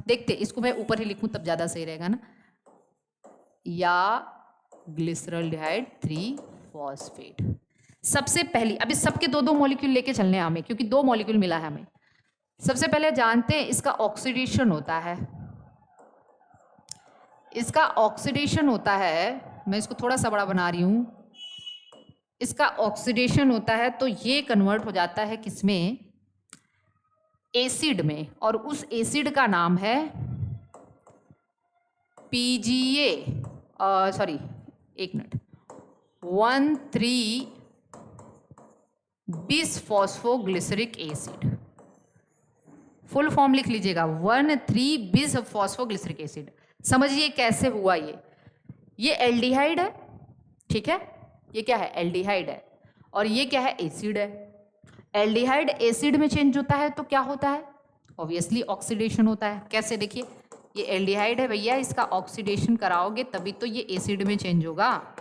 देखते, इसको मैं ऊपर ही लिखूं तब ज्यादा सही रहेगा ना, या ग्लिसरॉल्डिहाइड 3 फॉस्फेट। सबसे पहली, अभी सबके 2-2 मॉलिक्यूल लेके चलने हैं हमें, क्योंकि 2 मॉलिक्यूल मिला है हमें। सबसे पहले जानते हैं इसका ऑक्सीडेशन होता है, इसका ऑक्सीडेशन होता है, मैं इसको थोड़ा सा बड़ा बना रही हूं, इसका ऑक्सीडेशन होता है तो ये कन्वर्ट हो जाता है किसमें, एसिड में, और उस एसिड का नाम है PGA, सॉरी एक मिनट, 1,3-बिसफॉस्फोग्लिसरिक एसिड। फुल फॉर्म लिख लीजिएगा, 1,3-बिसफॉस्फोग्लिसरिक एसिड। समझिए कैसे हुआ ये एल्डिहाइड है, ठीक है, ये क्या है, एल्डिहाइड है, और ये क्या है, एसिड है। एल्डिहाइड एसिड में चेंज होता है तो क्या होता है, ऑब्वियसली ऑक्सीडेशन होता है। कैसे, देखिए ये एल्डिहाइड है भैया, इसका ऑक्सीडेशन कराओगे तभी तो ये एसिड में चेंज होगा,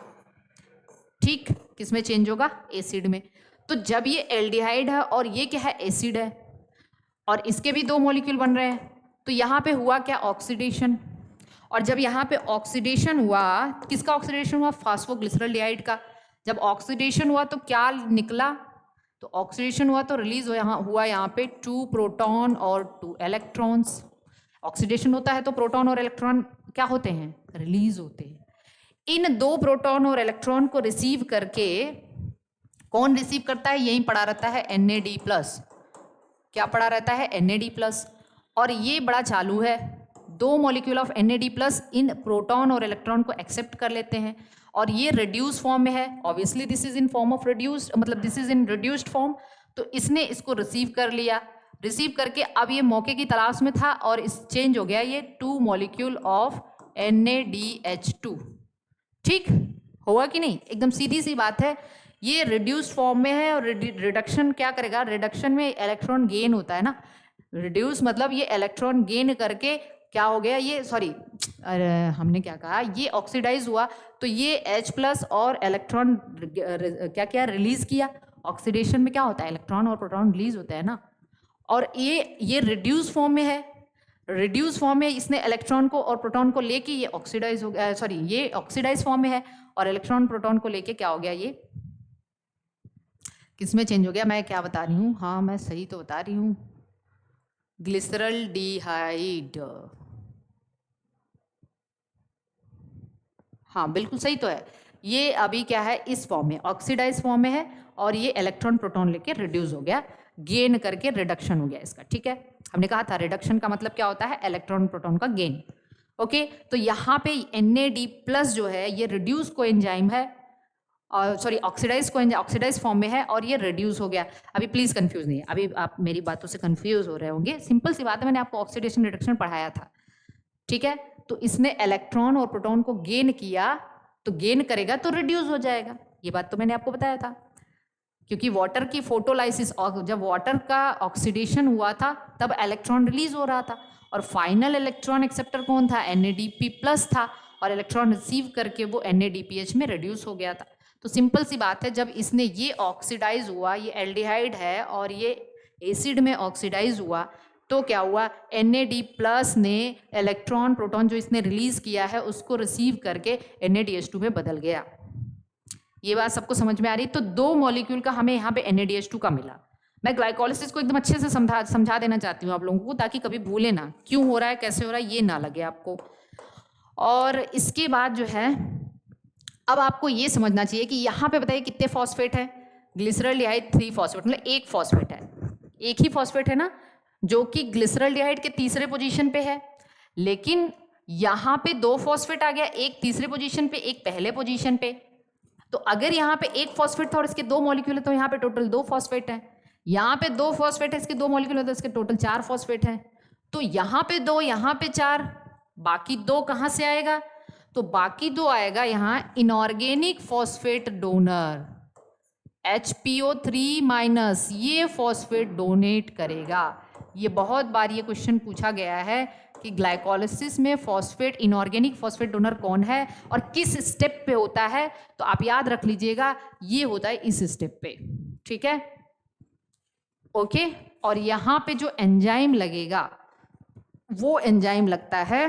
ठीक, किस में चेंज होगा, एसिड में। तो जब ये एल्डिहाइड है और ये क्या है, एसिड है, और इसके भी 2 मॉलिक्यूल बन रहे हैं, तो यहाँ पे हुआ क्या, ऑक्सीडेशन। और जब यहाँ पे ऑक्सीडेशन हुआ, किसका ऑक्सीडेशन हुआ, फॉस्फोग्लिसरॉल्डिहाइड का। जब ऑक्सीडेशन हुआ तो क्या निकला, तो ऑक्सीडेशन हुआ तो रिलीज हुआ यहाँ पे 2 प्रोटॉन और 2 इलेक्ट्रॉन्स। ऑक्सीडेशन होता है तो प्रोटॉन और इलेक्ट्रॉन क्या होते हैं, रिलीज होते हैं। इन 2 प्रोटॉन और इलेक्ट्रॉन को रिसीव करके, कौन रिसीव करता है, यही पड़ा रहता है NAD+। क्या पड़ा रहता है, NAD+, और ये बड़ा चालू है, 2 मॉलिक्यूल ऑफ NAD+ इन प्रोटॉन और इलेक्ट्रॉन को एक्सेप्ट कर लेते हैं, और ये रिड्यूस फॉर्म में है, obviously this is in form of reduced, मतलब this is in reduced form. तो इसने इसको रिसीव कर लिया, रिसीव करके अब ये मौके की तलाश में था और इस चेंज हो गया ये 2 मॉलिक्यूल ऑफ NADH2, ठीक हुआ कि नहीं, एकदम सीधी सी बात है। ये रिड्यूस्ड फॉर्म में है, और रिडक्शन क्या करेगा, रिडक्शन में इलेक्ट्रॉन गेन होता है ना, रिड्यूस मतलब ये इलेक्ट्रॉन गेन करके क्या हो गया, ये सॉरी, अरे हमने क्या कहा, ये ऑक्सीडाइज हुआ तो ये H+ और इलेक्ट्रॉन क्या क्या रिलीज किया। ऑक्सीडेशन में क्या होता है, इलेक्ट्रॉन और प्रोटॉन रिलीज होता है ना, और ये रिड्यूस फॉर्म में है, रिड्यूस फॉर्म में इसने इलेक्ट्रॉन को और प्रोटॉन को लेके ये ऑक्सीडाइज हो गया, सॉरी ये ऑक्सीडाइज फॉर्म में है, और इलेक्ट्रॉन प्रोटॉन को लेके क्या हो गया, ये किसमें चेंज हो गया, मैं क्या बता रही हूँ, हाँ मैं सही तो बता रही हूँ, ग्लिसरॉल्डिहाइड, हाँ बिल्कुल सही तो है। ये अभी क्या है, इस फॉर्म में ऑक्सीडाइज फॉर्म में है, और ये इलेक्ट्रॉन प्रोटॉन लेके रिड्यूस हो गया, गेन करके रिडक्शन हो गया इसका, ठीक है। हमने कहा था रिडक्शन का मतलब क्या होता है, इलेक्ट्रॉन प्रोटॉन का गेन, ओके। तो यहाँ पे NAD+ जो है ये रिड्यूस कोएंजाइम है, और सॉरी ऑक्सीडाइज फॉर्म में है, और ये रिड्यूस हो गया। अभी प्लीज कंफ्यूज नहीं है, अभी आप मेरी बातों से कंफ्यूज हो रहे होंगे, सिंपल सी बात है, मैंने आपको ऑक्सीडेशन रिडक्शन पढ़ाया था, ठीक है। तो इसने इलेक्ट्रॉन और प्रोटॉन को गेन किया, तो गेन करेगा तो रिड्यूस हो जाएगा, ये बात तो मैंने आपको बताया था। क्योंकि वाटर की फोटोलाइसिस, जब वाटर का ऑक्सीडेशन हुआ था तब इलेक्ट्रॉन रिलीज हो रहा था, और फाइनल इलेक्ट्रॉन एक्सेप्टर कौन था, NADP+ था, और इलेक्ट्रॉन रिसीव करके वो NADPH में रिड्यूस हो गया था। तो सिंपल सी बात है, जब इसने ये ऑक्सीडाइज हुआ, ये एल्डिहाइड है और ये एसिड में ऑक्सीडाइज हुआ, तो क्या हुआ, NAD+ ने इलेक्ट्रॉन प्रोटॉन जो इसने रिलीज किया है उसको रिसीव करके NADH2 में बदल गया। ये बात सबको समझ में आ रही है? तो 2 मॉलिक्यूल का हमें यहाँ पे NADH2 का मिला। मैं ग्लाइकोलिसिस को एकदम अच्छे से समझा देना चाहती हूँ आप लोगों को, ताकि कभी भूले ना क्यों हो रहा है, कैसे हो रहा है, ये ना लगे आपको। और इसके बाद जो है, अब आपको ये समझना चाहिए कि यहाँ पे बताइए कितने फॉस्फेट है। ग्लिसरॉल्डिहाइड 3 फॉस्फेट, मतलब एक फॉस्फेट है, एक ही फॉस्फेट है ना, जो कि ग्लिसरॉल्डिहाइड के तीसरे पोजीशन पे है। लेकिन यहाँ पे 2 फॉस्फेट आ गया, एक तीसरे पोजीशन पे, एक पहले पोजीशन पे। तो अगर यहाँ पे एक फॉस्फेट था और इसके 2 मॉलिक्यूल है, तो यहाँ पे टोटल 2 फॉस्फेट है। यहाँ पे 2 फॉस्फेट है, इसके 2 मॉलिक्यूल है, तो इसके टोटल 4 फॉस्फेट है। तो यहाँ पे 2, यहाँ पे 4, बाकी 2 कहाँ से आएगा? तो बाकी 2 आएगा यहाँ inorganic phosphate donor, HPO3 minus, ये फॉस्फेट डोनेट करेगा। ये बहुत बार ये क्वेश्चन पूछा गया है कि ग्लाइकोलिसिस में फॉस्फेट, इनऑर्गेनिक फॉस्फेट डोनर कौन है और किस स्टेप पे होता है। तो आप याद रख लीजिएगा, ये होता है इस स्टेप पे, ठीक है, ओके। और यहाँ पे जो एंजाइम लगेगा वो एंजाइम लगता है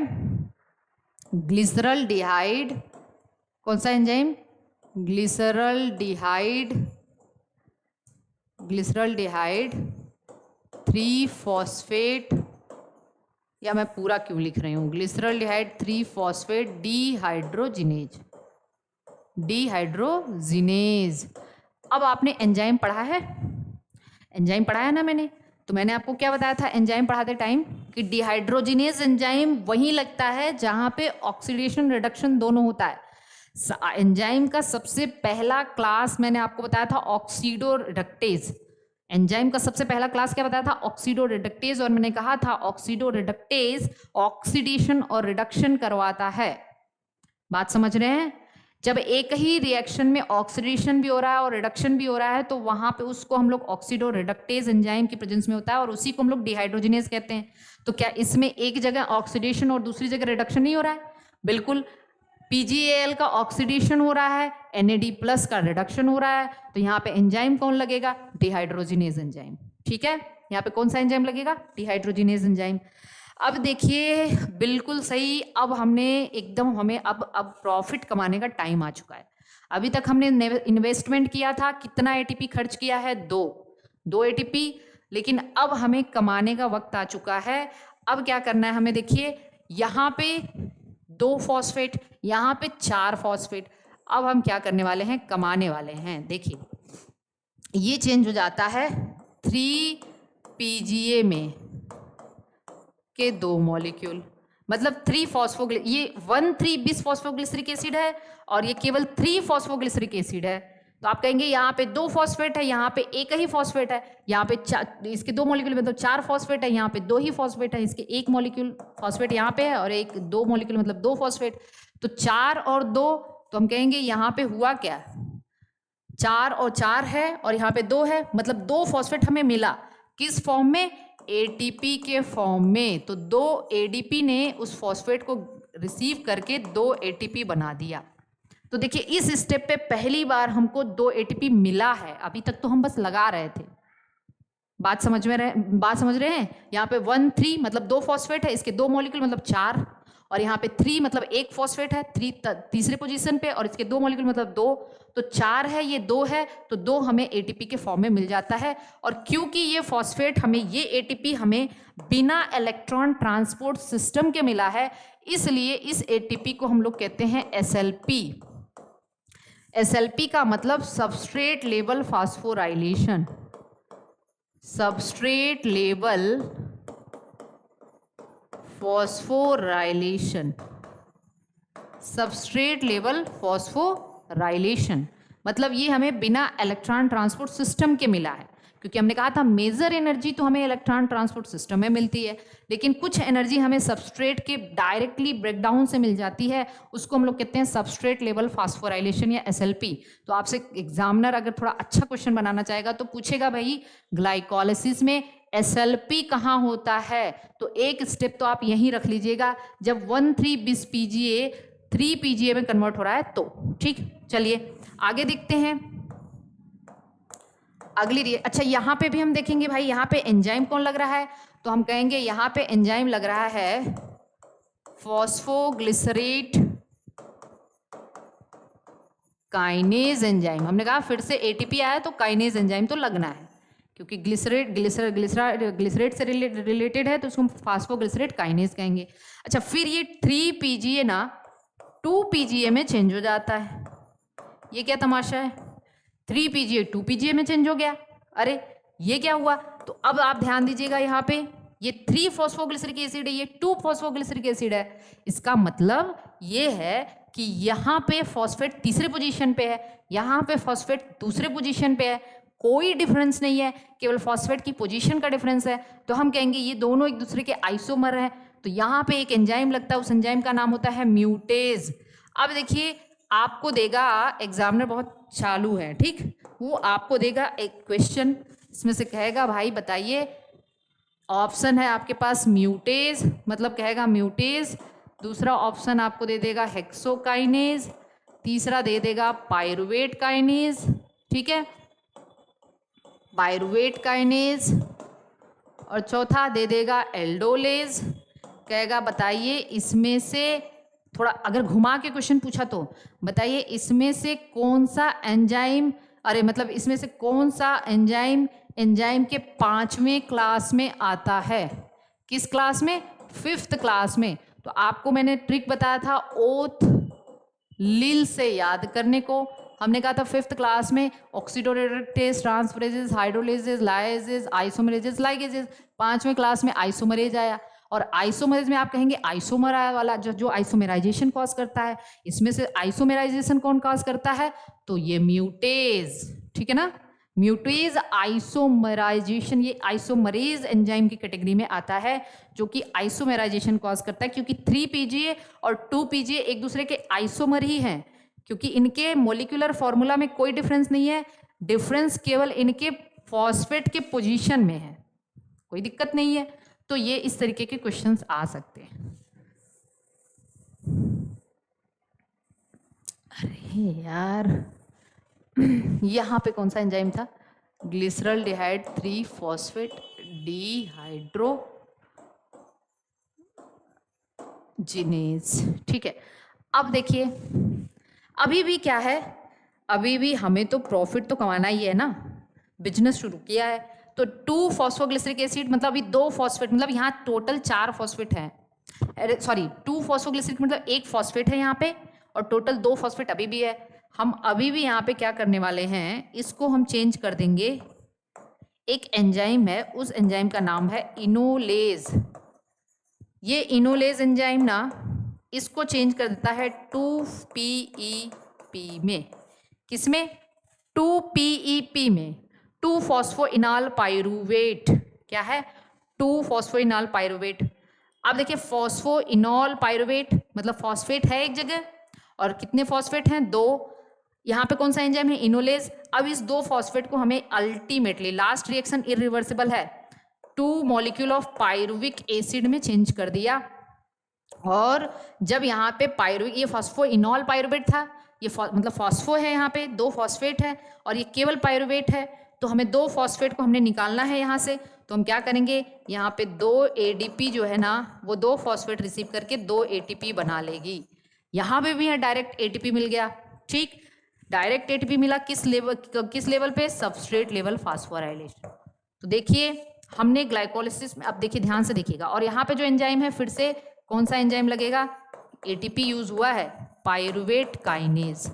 ग्लिसरॉल्डिहाइड, कौन सा एंजाइम? ग्लिसरॉल्डिहाइड 3 फॉस्फेट, या मैं पूरा क्यों लिख रही हूँ, ग्लिसरॉल्डिहाइड 3 फॉस्फेट डिहाइड्रोजिनेज। अब आपने एंजाइम पढ़ा है, एंजाइम पढ़ा है ना मैंने, तो मैंने आपको क्या बताया था एंजाइम पढ़ाते टाइम, कि डिहाइड्रोजिनेज एंजाइम वहीं लगता है जहाँ पे ऑक्सीडेशन रिडक्शन दोनों होता है। एंजाइम का सबसे पहला क्लास मैंने आपको बताया था ऑक्सीडो रिडक्टेज। एंजाइम का सबसे पहला क्लास क्या बताया था? Oxido reductase. और मैंने कहा था ऑक्सीडो रिडक्टेज ऑक्सीडेशन और रिडक्शन करवाता है। बात समझ रहे हैं? जब एक ही रिएक्शन में ऑक्सीडेशन भी हो रहा है और रिडक्शन भी हो रहा है, तो वहां पे उसको हम लोग ऑक्सीडो रिडक्टेज एंजाइम की प्रेजेंस में होता है, और उसी को हम लोग डिहाइड्रोजिनेज कहते हैं। तो क्या इसमें एक जगह ऑक्सीडेशन और दूसरी जगह रिडक्शन नहीं हो रहा है? बिल्कुल। PgAl का ऑक्सीडेशन हो रहा है, NAD+ का रिडक्शन हो रहा है, तो यहाँ पे एंजाइम कौन लगेगा? डिहाइड्रोजिनेज एंजाइम, ठीक है। यहाँ पे कौन सा एंजाइम लगेगा? Dehydrogenase enzyme. अब देखिए, बिल्कुल सही। अब हमने एकदम, हमें अब प्रॉफिट कमाने का टाइम आ चुका है। अभी तक हमने इन्वेस्टमेंट किया था, कितना ATP खर्च किया है? 2 ATP। लेकिन अब हमें कमाने का वक्त आ चुका है। अब क्या करना है हमें? देखिए, यहाँ पे 2 फॉस्फेट, यहाँ पे 4 फॉस्फेट। अब हम क्या करने वाले हैं? कमाने वाले हैं। देखिए, ये चेंज हो जाता है 3 PGA में के 2 मॉलिक्यूल, मतलब 3 फॉस्फोग्लिस, ये 1,3 बिस फॉस्फोग्लिसरिक एसिड है और ये केवल 3 फॉस्फोग्लिसरिक एसिड है। तो आप कहेंगे यहाँ पे 2 फॉस्फेट है, यहाँ पे एक ही फॉस्फेट है, यहाँ पे इसके 2 मॉलिक्यूल में तो 4 फॉस्फेट है, यहाँ पे 2 ही फॉस्फेट है, इसके 1 मॉलिक्यूल फॉस्फेट यहाँ पे है और 2 मॉलिक्यूल मतलब 2 फॉस्फेट। तो 4 और 2, तो हम कहेंगे यहाँ पे हुआ क्या? 4 और 4 है और यहाँ पे 2 है, मतलब 2 फॉस्फेट हमें मिला। किस फॉर्म में? ATP के फॉर्म में। तो 2 ADP ने उस फॉस्फेट को रिसीव करके 2 ATP बना दिया। तो देखिए, इस स्टेप पे पहली बार हमको 2 ATP मिला है। अभी तक तो हम बस लगा रहे थे। बात समझ रहे हैं? यहाँ पे 1,3 मतलब 2 फॉस्फेट है, इसके 2 मॉलिक्यूल मतलब 4, और यहाँ पे 3 मतलब 1 फॉस्फेट है, 3 तीसरे पोजीशन पे, और इसके 2 मॉलिक्यूल मतलब 2, तो 4 है, ये 2 है, तो 2 हमें ATP के फॉर्म में मिल जाता है। और क्योंकि ये फॉस्फेट हमें, ये ATP हमें बिना इलेक्ट्रॉन ट्रांसपोर्ट सिस्टम के मिला है, इसलिए इस ATP को हम लोग कहते हैं SLP। SLP का मतलब substrate level phosphorylation, substrate level phosphorylation, substrate level phosphorylation, मतलब ये हमें बिना इलेक्ट्रॉन ट्रांसपोर्ट सिस्टम के मिला है। क्योंकि हमने कहा था मेजर एनर्जी तो हमें इलेक्ट्रॉन ट्रांसपोर्ट सिस्टम में मिलती है, लेकिन कुछ एनर्जी हमें सबस्ट्रेट के डायरेक्टली ब्रेकडाउन से मिल जाती है, उसको हम लोग कहते हैं सबस्ट्रेट लेवल फास्फोराइलेशन या SLP। तो आपसे एग्जामिनर अगर थोड़ा अच्छा क्वेश्चन बनाना चाहेगा तो पूछेगा, भाई ग्लाइकोलिसिस में SLP कहाँ होता है? तो एक स्टेप तो आप यहीं रख लीजिएगा, जब 1,3 बिस PGA 3 PGA में कन्वर्ट हो रहा है तो। ठीक, चलिए आगे देखते हैं अगली अच्छा, यहाँ पे भी हम देखेंगे भाई, यहाँ पे एंजाइम कौन लग रहा है? तो हम कहेंगे यहाँ पे एंजाइम लग रहा है फॉस्फोग्लिसरेट काइनेज एंजाइम। हमने कहा फिर से एटीपी आया तो काइनेज एंजाइम तो लगना है, क्योंकि ग्लिसरेट से रिलेटेड है तो उसको हम फास्फोग्लिसरेट काइनेज कहेंगे। अच्छा, फिर ये 3PGA ना 2PGA में चेंज हो जाता है। ये क्या तमाशा है, 3PGA 2PGA में चेंज हो गया, अरे ये क्या हुआ? तो अब आप ध्यान दीजिएगा, यहाँ पे ये 3 फॉस्फोग्लिसरिक एसिड है, ये 2 फॉस्फोग्लिसरिक एसिड है। इसका मतलब ये है कि यहाँ पे फॉस्फेट तीसरे पोजीशन पे है, यहाँ पे फॉस्फेट दूसरे पोजीशन पे है, कोई डिफरेंस नहीं है, केवल फॉस्फेट की पोजीशन का डिफरेंस है। तो हम कहेंगे ये दोनों एक दूसरे के आइसोमर हैं। तो यहाँ पे एक एंजाइम लगता है, उस एंजाइम का नाम होता है म्यूटेज। अब देखिए, आपको देगा, एग्जामिनर बहुत चालू है, ठीक, वो आपको देगा एक क्वेश्चन, इसमें से कहेगा भाई बताइए, ऑप्शन है आपके पास म्यूटेज, मतलब कहेगा म्यूटेज, दूसरा ऑप्शन आपको दे देगा हेक्सोकाइनेज, तीसरा दे देगा पायरुवेट काइनेज, ठीक है, पायरुवेट काइनेज, और चौथा दे देगा एल्डोलेज। कहेगा बताइए इसमें से, थोड़ा अगर घुमा के क्वेश्चन पूछा तो बताइए इसमें से कौन सा एंजाइम, अरे मतलब इसमें से कौन सा एंजाइम एंजाइम के 5वें क्लास में आता है? किस क्लास में? 5th क्लास में। तो आपको मैंने ट्रिक बताया था ओथ लील से याद करने को। हमने कहा था 5th क्लास में ऑक्सीडोरेडेज, ट्रांसफरेजेस, हाइड्रोलेजेस, लाइजेस, आइसोमरेजेस, लाइगेजेस। 5वें क्लास में आइसोमरेज आया, और आइसोमरेज में आप कहेंगे आइसोमर वाला जो आइसोमेराइजेशन कॉज करता है, इसमें से आइसोमेराइजेशन कौन कॉज करता है? तो ये म्यूटेज, ठीक है ना, म्यूटेज आइसोमराइजेशन, ये आइसोमरेज एंजाइम की कैटेगरी में आता है, जो कि आइसोमेराइजेशन कॉज करता है, क्योंकि 3PGA और 2PGA एक दूसरे के आइसोमर ही हैं, क्योंकि इनके मोलिकुलर फॉर्मूला में कोई डिफरेंस नहीं है, डिफरेंस केवल इनके फॉस्फेट के पोजीशन में है, कोई दिक्कत नहीं है। तो ये इस तरीके के क्वेश्चंस आ सकते हैं। अरे यार, यहाँ पे कौन सा एंजाइम था? ग्लिसरल्डिहाइड 3 फॉस्फेट डिहाइड्रो जिनेज, ठीक है। अब देखिए, अभी भी क्या है, अभी भी हमें तो प्रॉफिट तो कमाना ही है ना, बिजनेस शुरू किया है। तो 2 फॉस्फोग्लिसरिक एसिड मतलब अभी 2 फॉस्फेट, मतलब यहाँ टोटल 4 फॉस्फेट हैं, अरे सॉरी 2 फॉस्फोग्लिसरिक मतलब 1 फॉस्फेट है यहाँ पे, और टोटल 2 फॉस्फेट अभी भी है। हम अभी भी यहाँ पे क्या करने वाले हैं, इसको हम चेंज कर देंगे, एक एंजाइम है, उस एंजाइम का नाम है इनोलेज। ये इनोलेज एंजाइम ना, इसको चेंज कर देता है 2PEP में। किसमें? 2PEP में, 2 फॉस्फोइनॉल पायरुवेट। क्या है? 2 फॉस्फोइनॉल पायरुवेट। अब देखिए, फॉस्फोइनॉल पायरुवेट मतलब फॉस्फेट है एक जगह, और कितने फॉस्फेट हैं? 2। यहाँ पे कौन सा एंजाइम है? इनोलेज। अब इस 2 फॉस्फेट को हमें अल्टीमेटली, लास्ट रिएक्शन इरिवर्सिबल है, 2 मॉलिक्यूल ऑफ पायरुविक एसिड में चेंज कर दिया। और जब यहाँ पे पायरुविक, ये फॉस्फोइनॉल पायरुवेट था, ये मतलब फॉस्फो है, यहाँ पे 2 फॉस्फेट है, और ये केवल पायरुवेट है। तो हमें 2 फॉस्फेट को हमने निकालना है यहाँ से। तो हम क्या करेंगे, यहाँ पे 2 ADP जो है ना, वो 2 फॉस्फेट रिसीव करके 2 ATP बना लेगी। यहाँ पे भी है डायरेक्ट ATP मिल गया, ठीक, डायरेक्ट ATP मिला। किस लेवल पे? Substrate level phosphorylation. तो देखिए, हमने ग्लाइकोलिसिस में, अब देखिए ध्यान से देखिएगा, और यहाँ पे जो एंजाइम है, फिर से कौन सा एंजाइम लगेगा? ATP यूज हुआ है, पायरुवेट काइनेज।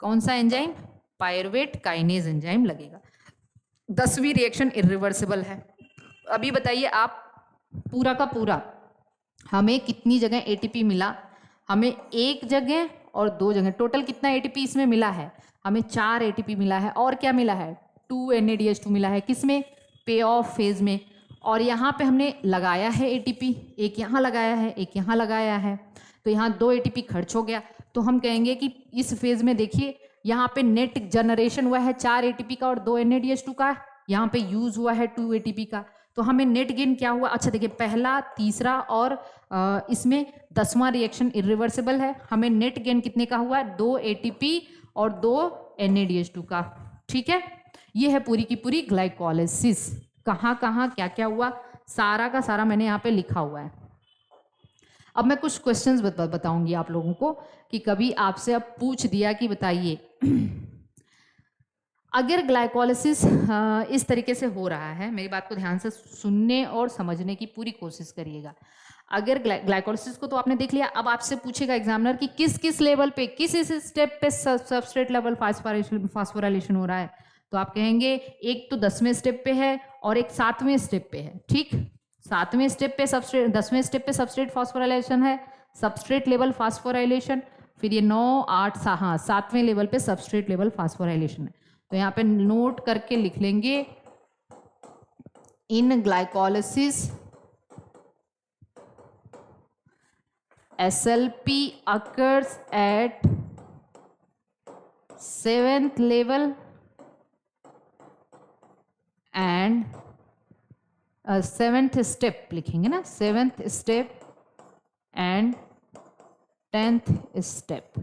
कौन सा एंजाइम? पायरुवेट काइनेज एंजाइम लगेगा। 10वीं रिएक्शन इरिवर्सिबल है। अभी बताइए आप, पूरा का पूरा हमें कितनी जगह ATP मिला? हमें 1 जगह और 2 जगह, टोटल कितना ATP इसमें मिला है? हमें 4 ATP मिला है। और क्या मिला है? 2 NADH2 मिला है। किसमें? पे ऑफ फेज में। और यहाँ पे हमने लगाया है ATP, एक यहाँ लगाया है, एक यहाँ लगाया है, तो यहाँ 2 ATP खर्च हो गया। तो हम कहेंगे कि इस फेज में देखिए, यहाँ पे नेट जनरेशन हुआ है 4 ATP का और 2 NADH2 का, यहाँ पे यूज हुआ है 2 ATP का। तो हमें नेट गेन क्या हुआ? अच्छा देखिए, पहला, तीसरा और इसमें 10वां रिएक्शन इरिवर्सिबल है। हमें नेट गेन कितने का हुआ? 2 ATP और 2 NADH2 का, ठीक है। ये है पूरी की पूरी ग्लाइकोलिसिस। कहाँ कहाँ क्या क्या हुआ, सारा का सारा मैंने यहाँ पे लिखा हुआ है। अब मैं कुछ क्वेश्चंस बताऊंगी आप लोगों को कि कभी आपसे अब पूछ दिया कि बताइए अगर ग्लाइकोलिसिस इस तरीके से हो रहा है, मेरी बात को ध्यान से सुनने और समझने की पूरी कोशिश करिएगा। अगर ग्लाइकोलिसिस को तो आपने देख लिया, अब आपसे पूछेगा एग्जामिनर कि किस किस लेवल पे, किस इस स्टेप पे सबस्ट्रेट लेवल फास्फोराइलेशन हो रहा है, तो आप कहेंगे एक तो 10वें स्टेप पे है और एक 7वें स्टेप पे है। ठीक, 7वें स्टेप पे सबस्ट्रेट, 10वें स्टेप पे सबस्ट्रेट फास्फोराइलेशन है, सबस्ट्रेट लेवल फास्फोराइलेशन, फिर ये 9 8 हाँ 7वें लेवल पे सबस्ट्रेट लेवल फास्फोराइलेशन है। तो यहाँ पे नोट करके लिख लेंगे, in glycolysis SLP occurs at 7th level and 7th step लिखेंगे ना, 7th step and 10th step।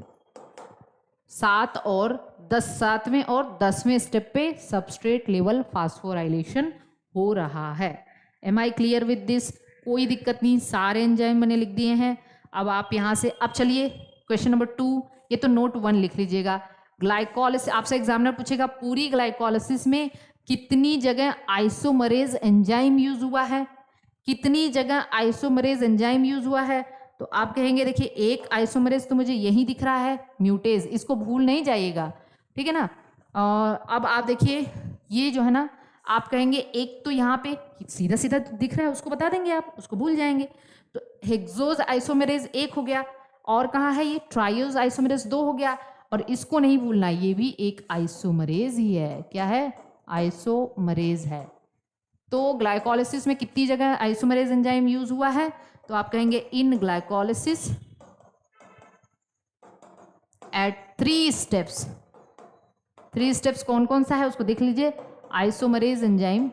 7वें और 10वें स्टेप पे सबस्ट्रेट लेवल फास्फोराइलेशन हो रहा है। Am I clear with this? कोई दिक्कत नहीं, सारे एंजाइम मैंने लिख दिए हैं। अब आप यहाँ से, अब चलिए क्वेश्चन नंबर 2, ये तो नोट 1 लिख लीजिएगा। ग्लाइकोलिसिस, आपसे एग्जामिनर पूछेगा पूरी ग्लाइकोलिसिस में कितनी जगह आइसोमरेज एंजाइम यूज हुआ है, कितनी जगह आइसोमरेज एंजाइम यूज हुआ है। तो आप कहेंगे देखिए एक आइसोमरेज तो मुझे यही दिख रहा है, म्यूटेज, इसको भूल नहीं जाइएगा, ठीक है ना। और अब आप देखिए ये जो है ना, आप कहेंगे एक तो यहाँ पे सीधा सीधा दिख रहा है, उसको बता देंगे आप, उसको भूल जाएंगे। तो हेक्सोज आइसोमेरेज 1 हो गया, और कहाँ है ये ट्रायोज आइसोमेरेज 2 हो गया, और इसको नहीं भूलना, ये भी एक आइसोमरेज ही है। क्या है? आइसोमरेज है। तो ग्लाइकोलिसिस में कितनी जगह आइसोमरेज एंजाइम यूज हुआ है? तो आप कहेंगे in glycolysis eight 3 steps. 3 steps कौन कौन सा है उसको देख लीजिए। आइसोमरेज एंजाइम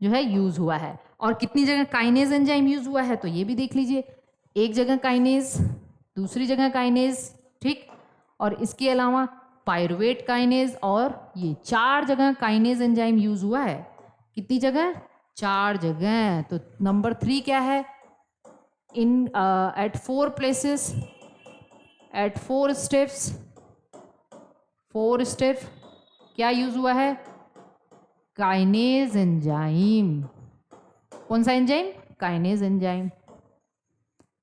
जो है यूज हुआ है, और कितनी जगह काइनेज एंजाइम यूज हुआ है तो ये भी देख लीजिए। एक जगह काइनेज, दूसरी जगह काइनेज, ठीक, और इसके अलावा पायरुवेट काइनेज, और ये 4 जगह काइनेज एंजाइम यूज हुआ है। कितनी जगह? 4 जगह। तो नंबर 3 क्या है? इन at 4 places, at 4 steps, 4 step क्या यूज हुआ है? Kinase enzyme. कौन सा एंजाइम? Kinase enzyme.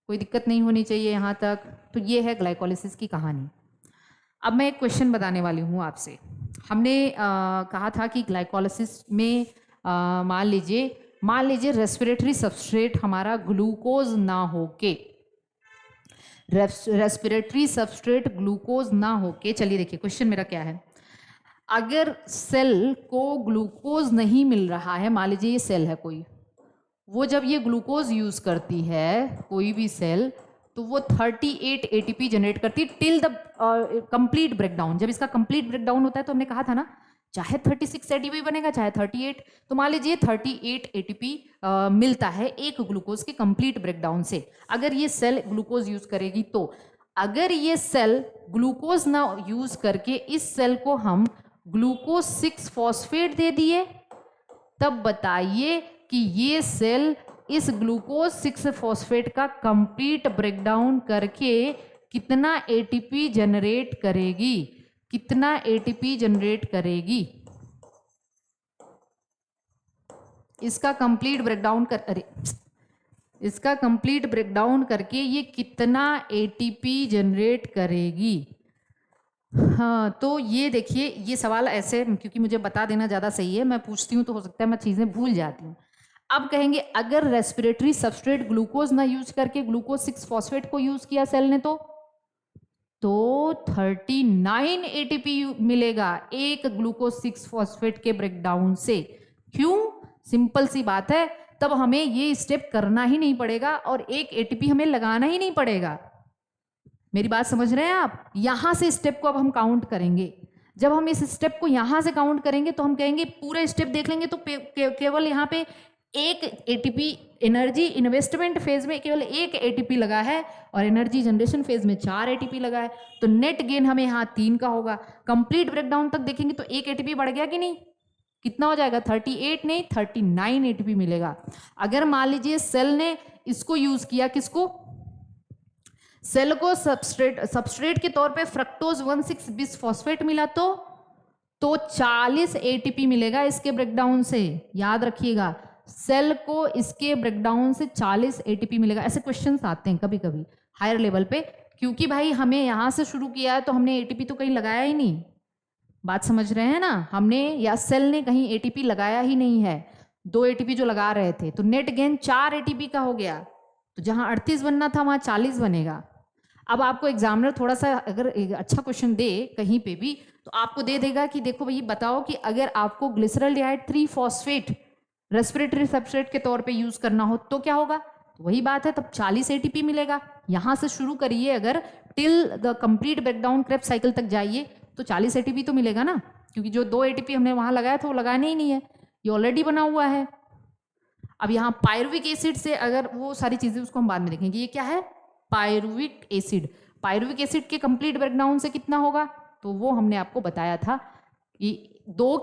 कोई दिक्कत नहीं होनी चाहिए यहाँ तक। तो ये है ग्लाइकोलिसिस की कहानी। अब मैं एक क्वेश्चन बताने वाली हूँ आपसे। हमने कहा था कि ग्लाइकोलिसिस में मान लीजिए रेस्पिरेटरी सबस्ट्रेट हमारा ग्लूकोज ना होके, रेस्पिरेटरी सबस्ट्रेट ग्लूकोज ना होके, चलिए देखिए क्वेश्चन मेरा क्या है। अगर सेल को ग्लूकोज नहीं मिल रहा है, मान लीजिए ये सेल है कोई, वो जब ये ग्लूकोज यूज करती है कोई भी सेल, तो वो 38 ATP जनरेट करती है टिल द कंप्लीट ब्रेकडाउन। जब इसका कंप्लीट ब्रेकडाउन होता है तो हमने कहा था ना, चाहे 36 ATP बनेगा चाहे 38, तो मान लीजिए 38 ATP मिलता है एक ग्लूकोज के कंप्लीट ब्रेकडाउन से। अगर ये सेल ग्लूकोज यूज करेगी तो, अगर ये सेल ग्लूकोज ना यूज करके इस सेल को हम ग्लूकोज 6 फॉस्फेट दे दिए, तब बताइए कि ये सेल इस ग्लूकोज 6 फॉस्फेट का कंप्लीट ब्रेकडाउन करके कितना ATP जनरेट करेगी, कितना ATP जनरेट करेगी। इसका कंप्लीट ब्रेकडाउन इसका कंप्लीट ब्रेकडाउन करके ये कितना ATP जनरेट करेगी। हाँ, तो ये देखिए, ये सवाल ऐसे, क्योंकि मुझे बता देना ज़्यादा सही है, मैं पूछती हूँ तो हो सकता है मैं चीज़ें भूल जाती हूँ। अब कहेंगे अगर रेस्पिरेटरी सबस्ट्रेट ग्लूकोज ना यूज करके ग्लूकोज 6 फॉस्फेट को यूज किया सेल ने, तो 39 ATP मिलेगा एक ग्लूकोज 6 फॉस्फेट के ब्रेकडाउन से। क्यों? सिंपल सी बात है, तब हमें ये स्टेप करना ही नहीं पड़ेगा और एक ATP हमें लगाना ही नहीं पड़ेगा। मेरी बात समझ रहे हैं आप? यहां से स्टेप को अब हम काउंट करेंगे। जब हम इस स्टेप को यहां से काउंट करेंगे तो हम कहेंगे पूरा स्टेप देख लेंगे तो केवल यहाँ पे एक ATP एनर्जी इन्वेस्टमेंट फेज में केवल एक ATP लगा है और एनर्जी जनरेशन फेज में 4 ATP लगा है, तो नेट गेन हमें यहाँ 3 का होगा। कंप्लीट ब्रेकडाउन तक देखेंगे तो एक ATP बढ़ गया कि नहीं? कितना हो जाएगा 38 नहीं 39 एटीपी मिलेगा। अगर मान लीजिए सेल ने इसको यूज किया, किसको, सेल को सबस्ट्रेट के तौर पे फ्रक्टोज 1,6 बिसफॉस्फेट मिला तो 40 एटीपी मिलेगा इसके ब्रेकडाउन से। याद रखिएगा, सेल को इसके ब्रेकडाउन से 40 एटीपी मिलेगा। ऐसे क्वेश्चंस आते हैं कभी कभी हायर लेवल पे, क्योंकि भाई हमें यहां से शुरू किया है तो हमने एटीपी तो कहीं लगाया ही नहीं। बात समझ रहे हैं ना, हमने या सेल ने कहीं एटीपी लगाया ही नहीं है। 2 एटीपी जो लगा रहे थे तो नेट गेन 4 एटीपी का हो गया। तो जहां 38 बनना था वहां 40 बनेगा। अब आपको एग्जामिनर थोड़ा सा अगर एक अच्छा क्वेश्चन दे कहीं पे भी तो आपको दे देगा कि देखो भाई बताओ कि अगर आपको ग्लिसरॉल्डिहाइड 3 फॉस्फेट रेस्पिरेटरी सबस्ट्रेट के तौर पे यूज करना हो तो क्या होगा। तो वही बात है, तब 40 एटीपी मिलेगा। यहां से शुरू करिए, अगर till the complete breakdown Krebs cycle तक जाइए तो 40 एटीपी तो मिलेगा ना, क्योंकि जो 2 एटीपी हमने वहां लगाया था वो लगाने ही नहीं है, ये ऑलरेडी बना हुआ है। अब यहाँ पायरुविक एसिड से अगर वो सारी चीजें उसको हम बाद में देखेंगे। ये क्या है, पायरुविक एसिड। पायरुविक एसिड के कंप्लीट ब्रेकडाउन से कितना होगा, तो वो हमने आपको बताया था कि 2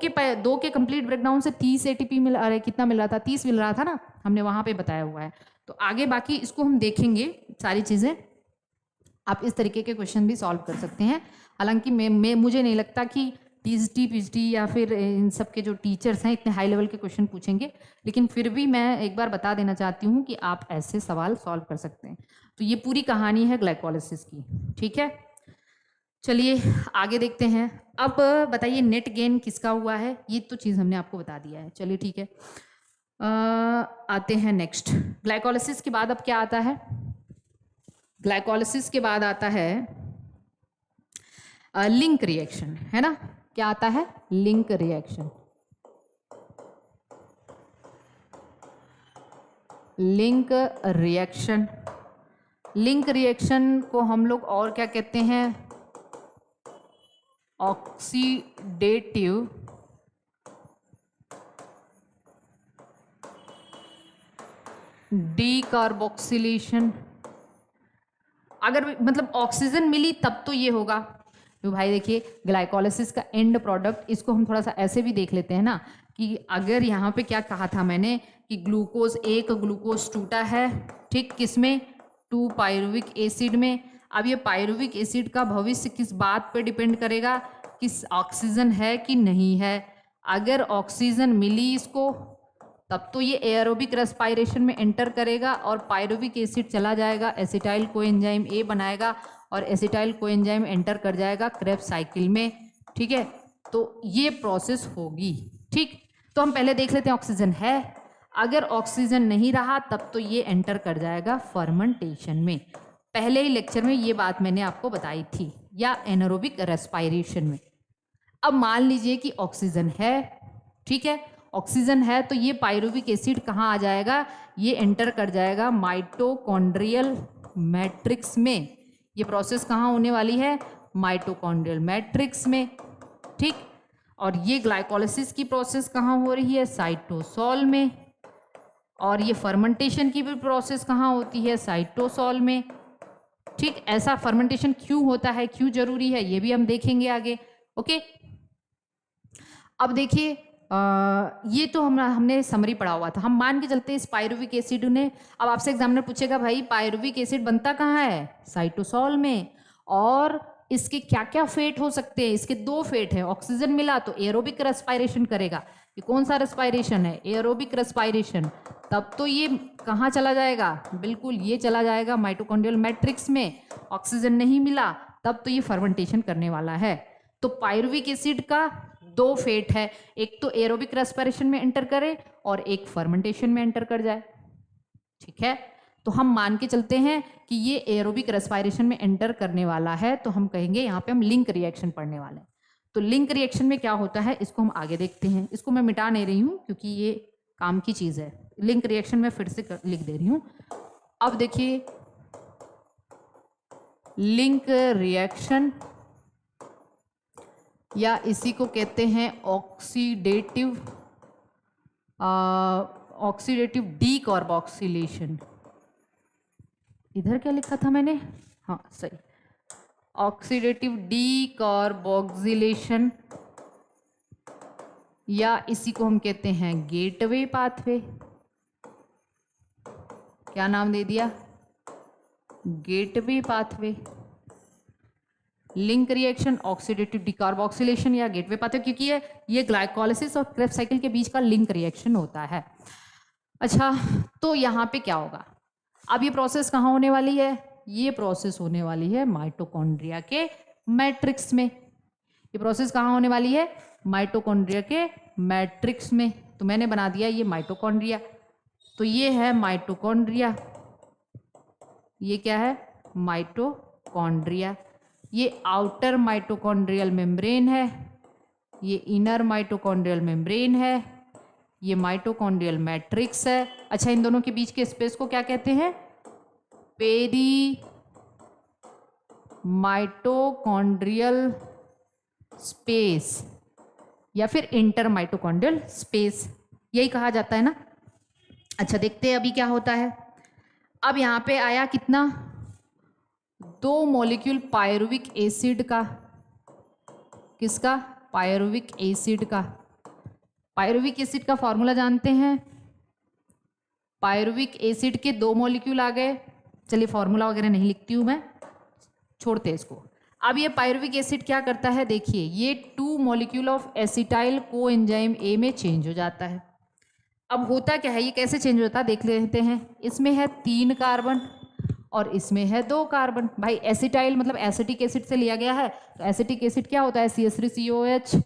के कंप्लीट ब्रेकडाउन से 30 एटीपी मिल, अरे कितना मिल रहा था, 30 मिल रहा था ना, हमने वहां पे बताया हुआ है। तो आगे बाकी इसको हम देखेंगे सारी चीजें। आप इस तरीके के क्वेश्चन भी सॉल्व कर सकते हैं। हालांकि मुझे नहीं लगता कि टीएसटी पीएचडी या फिर इन सब के जो टीचर्स हैं इतने हाई लेवल के क्वेश्चन पूछेंगे, लेकिन फिर भी मैं एक बार बता देना चाहती हूँ कि आप ऐसे सवाल सॉल्व कर सकते हैं। तो ये पूरी कहानी है ग्लाइकोलाइसिस की, ठीक है। चलिए आगे देखते हैं। अब बताइए नेट गेन किसका हुआ है, ये तो चीज़ हमने आपको बता दिया है। चलिए ठीक है, आते हैं नेक्स्ट। ग्लाइकोलाइसिस के बाद अब क्या आता है, ग्लाइकोलाइसिस के बाद आता है लिंक रिएक्शन, है ना। क्या आता है, link reaction. Link reaction, link reaction को हम लोग और क्या कहते हैं, ऑक्सीडेटिव डीकार्बोक्सिलेशन। अगर मतलब ऑक्सीजन मिली तब तो ये होगा। तो भाई देखिए ग्लाइकोलाइसिस का एंड प्रोडक्ट, इसको हम थोड़ा सा ऐसे भी देख लेते हैं ना, कि अगर यहाँ पे क्या कहा था मैंने कि ग्लूकोज 1 ग्लूकोज टूटा है, ठीक, किसमें, 2 पायरुविक एसिड में। अब ये पायरुविक एसिड का भविष्य किस बात पे डिपेंड करेगा, किस ऑक्सीजन है कि नहीं है। अगर ऑक्सीजन मिली इसको तब तो ये एयरोबिक रेस्पायरेशन में एंटर करेगा और पायरुविक एसिड चला जाएगा, एसिटाइल कोएंजाइम ए बनाएगा और एसिटाइल कोएंजाइम एंटर कर जाएगा क्रेब्स साइकिल में, ठीक है। तो ये प्रोसेस होगी, ठीक। तो हम पहले देख लेते हैं ऑक्सीजन है। अगर ऑक्सीजन नहीं रहा तब तो ये एंटर कर जाएगा फर्मेंटेशन में। पहले ही लेक्चर में ये बात मैंने आपको बताई थी, या एनारोबिक रेस्पायरेशन में। अब मान लीजिए कि ऑक्सीजन है, ठीक है, ऑक्सीजन है तो ये पायरुविक एसिड कहाँ आ जाएगा, ये एंटर कर जाएगा माइटोकॉन्ड्रियल मैट्रिक्स में। ये प्रोसेस कहाँ होने वाली है, माइटोकॉन्ड्रियल मैट्रिक्स में, ठीक। और ये ग्लाइकोलाइसिस की प्रोसेस कहाँ हो रही है, साइटोसोल में। और ये फर्मेंटेशन की भी प्रोसेस कहाँ होती है, साइटोसोल में, ठीक। ऐसा फर्मेंटेशन क्यों होता है, क्यों जरूरी है, ये भी हम देखेंगे आगे, ओके। अब देखिए ये तो हमने समरी पढ़ा हुआ था। हम मान के चलते इस पायरुविक एसिड ने, अब आपसे एग्जामिनर पूछेगा भाई पायरुविक एसिड बनता कहाँ है, साइटोसोल में। और इसके क्या क्या फेट हो सकते हैं, इसके 2 फेट है। ऑक्सीजन मिला तो एरोबिक रेस्पायरेशन करेगा। ये कौन सा रेस्पायरेशन है, एरोबिक रेस्पायरेशन। तब तो ये कहाँ चला जाएगा, बिल्कुल ये चला जाएगा माइटोकॉन्ड्रियल मैट्रिक्स में। ऑक्सीजन नहीं मिला तब तो ये फर्मेंटेशन करने वाला है। तो पायरुविक एसिड का 2 फेट है, एक तो एरोबिक रेस्पिरेशन में एंटर करे और एक फर्मेंटेशन में एंटर कर जाए, ठीक है। तो हम मान के चलते हैं कि ये एरोबिक रेस्पिरेशन में एंटर करने वाला है, तो हम कहेंगे यहाँ पे हम लिंक रिएक्शन पढ़ने वाले हैं। तो लिंक रिएक्शन में क्या होता है इसको हम आगे देखते हैं। इसको मैं मिटा नहीं रही हूँ क्योंकि ये काम की चीज है। लिंक रिएक्शन में फिर से लिख दे रही हूँ। अब देखिए लिंक रिएक्शन, या इसी को कहते हैं ऑक्सीडेटिव डीकार्बोक्सिलेशन। इधर क्या लिखा था मैंने, हाँ सही, ऑक्सीडेटिव डीकार्बोक्सिलेशन या इसी को हम कहते हैं गेटवे पाथवे। क्या नाम दे दिया? Gateway pathway. Link reaction, oxidative decarboxylation या गेटवे पाथवे, क्योंकि ये ग्लाइकोलाइसिस और क्रेब्स साइकिल के बीच का लिंक रिएक्शन होता है। अच्छा, तो यहाँ पे क्या होगा? अब ये प्रोसेस कहाँ होने वाली है? ये प्रोसेस होने वाली है माइटोकॉन्ड्रिया के मैट्रिक्स में। ये प्रोसेस कहाँ होने वाली है? माइटोकॉन्ड्रिया के मैट्रिक्स में। तो मैंने बना दिया ये माइटोकॉन्ड्रिया। तो ये है माइटोकॉन्ड्रिया, ये क्या है? माइटोकॉन्ड्रिया। ये आउटर माइटोकॉन्ड्रियल मेम्ब्रेन है, ये इनर माइटोकॉन्ड्रियल मेम्ब्रेन है, ये माइटोकॉन्ड्रियल मैट्रिक्स है। अच्छा, इन दोनों के बीच के स्पेस को क्या कहते हैं? पेरी माइटोकॉन्ड्रियल स्पेस या फिर इंटर माइटोकॉन्ड्रियल स्पेस, यही कहा जाता है ना। अच्छा, देखते हैं अभी क्या होता है। अब यहाँ पे आया कितना? 2 मॉलिक्यूल पायरुविक एसिड का। किसका? पायरुविक एसिड का। पायरुविक एसिड का फॉर्मूला जानते हैं? पायरुविक एसिड के 2 मॉलिक्यूल आ गए। चलिए, फॉर्मूला वगैरह नहीं लिखती हूँ मैं, छोड़ते हैं इसको। अब ये पायरुविक एसिड क्या करता है? देखिए, ये 2 molecule of acetyl co enzyme A में चेंज हो जाता है। अब होता क्या है, ये कैसे चेंज होता है देख लेते हैं। इसमें है 3 कार्बन और इसमें है 2 कार्बन। भाई एसिटाइल मतलब एसिटिक एसिड से लिया गया है, तो एसिटिक एसिड क्या होता है? CH3COH,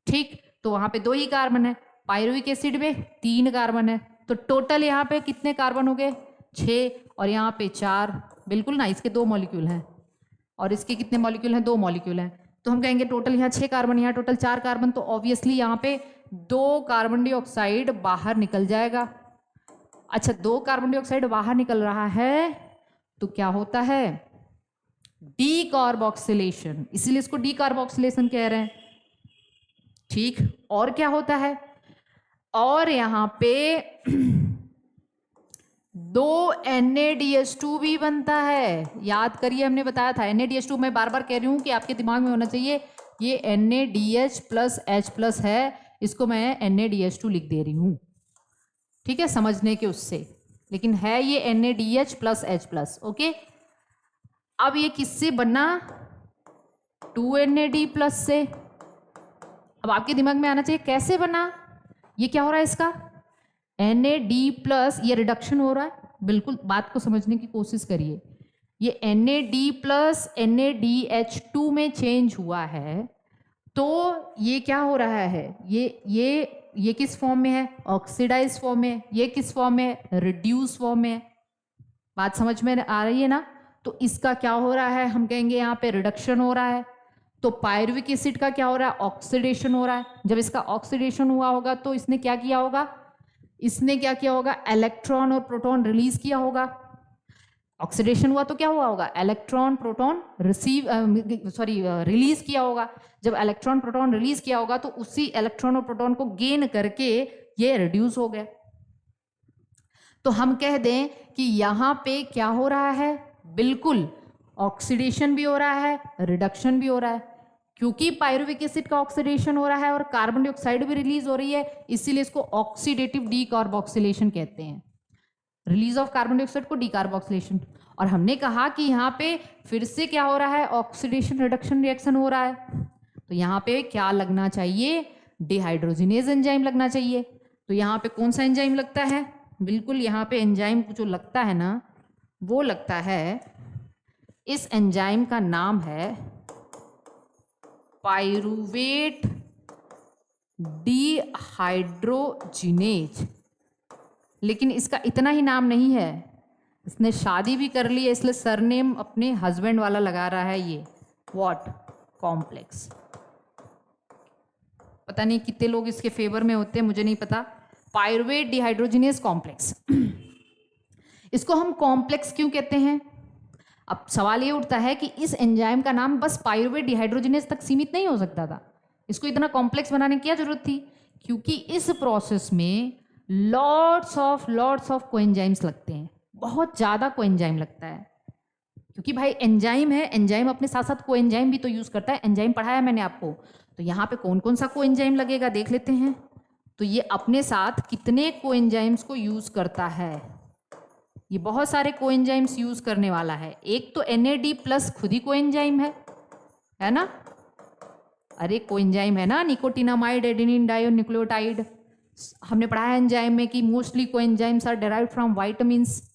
ठीक। तो वहाँ पे 2 ही कार्बन है। पायरुविक एसिड में 3 कार्बन है, तो टोटल यहाँ पे कितने कार्बन हो गए? 6, और यहाँ पे 4। बिल्कुल ना, इसके 2 मॉलिक्यूल हैं और इसके कितने मॉलिक्यूल हैं? 2 मॉलिक्यूल हैं। तो हम कहेंगे टोटल यहाँ 6 कार्बन, यहाँ टोटल 4 कार्बन, तो ऑब्वियसली यहाँ पे 2 कार्बन डाइऑक्साइड बाहर निकल जाएगा। अच्छा, 2 कार्बन डाइऑक्साइड बाहर निकल रहा है तो क्या होता है? डीकार्बोक्सिलेशन, इसीलिए इसको डीकार्बोक्सिलेशन कह रहे हैं, ठीक। और क्या होता है? और यहाँ पे 2 NaDH2 भी बनता है। याद करिए, हमने बताया था NaDH2, मैं बार बार कह रही हूँ कि आपके दिमाग में होना चाहिए ये NaDH+H+ है, इसको मैं NaDH2 लिख दे रही हूँ, ठीक है, समझने के उससे, लेकिन है ये NaDH+H+, ओके। अब ये किससे बना? 2NAD+ से। अब आपके दिमाग में आना चाहिए कैसे बना, ये क्या हो रहा है इसका? NAD+, ये रिडक्शन हो रहा है। बिल्कुल, बात को समझने की कोशिश करिए। ये NAD+ NADH2 में चेंज हुआ है, तो ये क्या हो रहा है? ये किस फॉर्म में है? ऑक्सीडाइज फॉर्म में। ये किस फॉर्म में? रिड्यूस फॉर्म में। बात समझ में आ रही है ना? तो इसका क्या हो रहा है? हम कहेंगे यहाँ पे रिडक्शन हो रहा है। तो पायरुविक एसिड का क्या हो रहा है? ऑक्सीडेशन हो रहा है। जब इसका ऑक्सीडेशन हुआ होगा तो इसने क्या किया होगा? इलेक्ट्रॉन और प्रोटॉन रिलीज किया होगा। ऑक्सीडेशन हुआ तो क्या हुआ होगा? इलेक्ट्रॉन प्रोटॉन रिलीज किया होगा। जब इलेक्ट्रॉन प्रोटॉन रिलीज किया होगा तो उसी इलेक्ट्रॉन और प्रोटॉन को गेन करके ये रिड्यूस हो गए। तो हम कह दें कि यहाँ पे क्या हो रहा है? बिल्कुल, ऑक्सीडेशन भी हो रहा है, रिडक्शन भी हो रहा है, क्योंकि पायरुविक एसिड का ऑक्सीडेशन हो रहा है और कार्बन डाइऑक्साइड भी रिलीज हो रही है, इसीलिए इसको ऑक्सीडेटिव डीकार्बोक्सिलेशन कहते हैं। रिलीज ऑफ कार्बन डाइऑक्साइड को डीकार्बोक्सिलेशन। और हमने कहा कि यहाँ पे फिर से क्या हो रहा है? ऑक्सीडेशन रिडक्शन रिएक्शन हो रहा है, तो यहाँ पे क्या लगना चाहिए? डिहाइड्रोजिनेज एंजाइम लगना चाहिए। तो यहाँ पे कौन सा एंजाइम लगता है? बिल्कुल, यहाँ पे एंजाइम जो लगता है ना, वो लगता है, इस एंजाइम का नाम है पायरुवेट डिहाइड्रोजिनेज। लेकिन इसका इतना ही नाम नहीं है, इसने शादी भी कर ली है, इसलिए सरनेम अपने हस्बैंड वाला लगा रहा है, ये व्हाट? कॉम्प्लेक्स। पता नहीं कितने लोग इसके फेवर में होते हैं, मुझे नहीं पता। Pyruvate dehydrogenase complex. इसको हम कॉम्प्लेक्स क्यों कहते हैं? अब सवाल ये उठता है कि इस एंजाइम का नाम बस पायरुवेट डिहाइड्रोजिनेज तक सीमित नहीं हो सकता था, इसको इतना कॉम्प्लेक्स बनाने की क्या जरूरत थी? क्योंकि इस प्रोसेस में लॉट्स ऑफ कोएंजाइम्स लगते हैं, बहुत ज़्यादा कोएंजाइम लगता है, क्योंकि भाई एंजाइम है, एंजाइम अपने साथ साथ कोएंजाइम भी तो यूज़ करता है। एंजाइम पढ़ाया मैंने आपको, तो यहाँ पे कौन कौन सा कोएंजाइम लगेगा देख लेते हैं। तो ये अपने साथ कितने कोएंजाइम्स को यूज करता है? ये बहुत सारे कोएंजाइम्स यूज करने वाला है। एक तो NAD प्लस खुद ही कोएंजाइम है ना? अरे कोएंजाइम है ना, निकोटिनामाइड एडेनिन डाइन्यूक्लियोटाइड। हमने पढ़ा है एंजाइम में कि mostly coenzymes are derived from vitamins.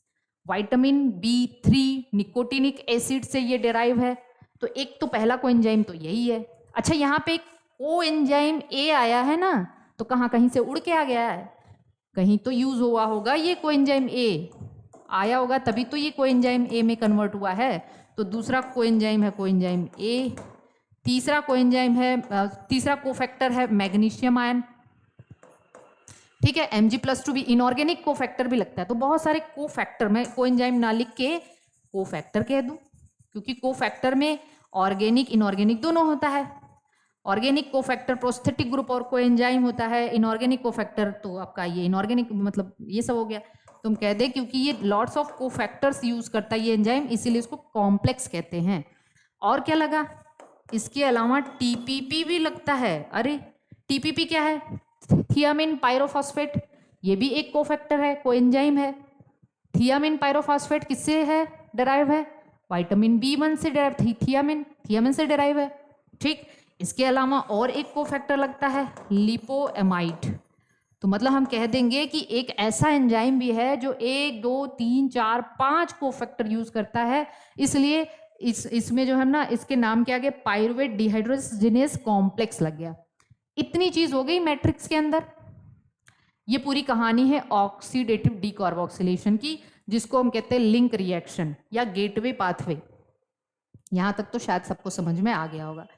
Vitamin B3 nicotinic acid से ये डेराइव है। तो एक तो पहला कोएंजाइम तो यही है। अच्छा, यहाँ पे कोएंजाइम A आया है ना, तो कहाँ कहीं से उड़ के आ गया है, कहीं तो यूज हुआ होगा ये कोएंजाइम A आया होगा, तभी तो ये कोएंजाइम A में कन्वर्ट हुआ है। तो दूसरा कोएंजाइम है कोएंजाइम A। तीसरा कोएंजाइम है, तीसरा कोफैक्टर है मैग्नीशियम आयन। ठीक है, Mg+2 भी इनऑर्गेनिक कोफैक्टर भी लगता है। तो बहुत सारे कोफैक्टर, मैं कोएंजाइम ना लिख के कोफैक्टर कह दूं, क्योंकि कोफैक्टर में ऑर्गेनिक इनऑर्गेनिक दोनों होता है। ऑर्गेनिक कोफैक्टर प्रोस्थेटिक ग्रुप और कोएंजाइम होता है, इनऑर्गेनिक कोफैक्टर तो आपका ये इनऑर्गेनिक, मतलब ये सब हो गया। तुम कह दे क्योंकि ये लॉट्स ऑफ कोफैक्टर्स यूज करता है ये एंजाइम, इसीलिए इसको कॉम्प्लेक्स कहते हैं। और क्या लगा? इसके अलावा TPP भी लगता है। अरे TPP क्या है? Thiamine pyrophosphate. ये भी एक कोफैक्टर है, कोएंजाइम है। थियामिन पायरोफॉस्फेट किससे है डेराइव है? विटामिन B1 से डेराइव, थियामिन से डेराइव है। ठीक, इसके अलावा और एक कोफैक्टर लगता है लिपोएमाइड। तो मतलब हम कह देंगे कि एक ऐसा एंजाइम भी है जो 1 2 3 4 5 कोफैक्टर यूज करता है। इसलिए इसमें जो है ना, इसके नाम के आगे पायरुवेट डिहाइड्रोजिनेस कॉम्प्लेक्स लग गया। इतनी चीज हो गई मैट्रिक्स के अंदर। ये पूरी कहानी है ऑक्सीडेटिव डीकार्बोक्सिलेशन की, जिसको हम कहते हैं लिंक रिएक्शन या गेटवे पाथवे। यहां तक तो शायद सबको समझ में आ गया होगा।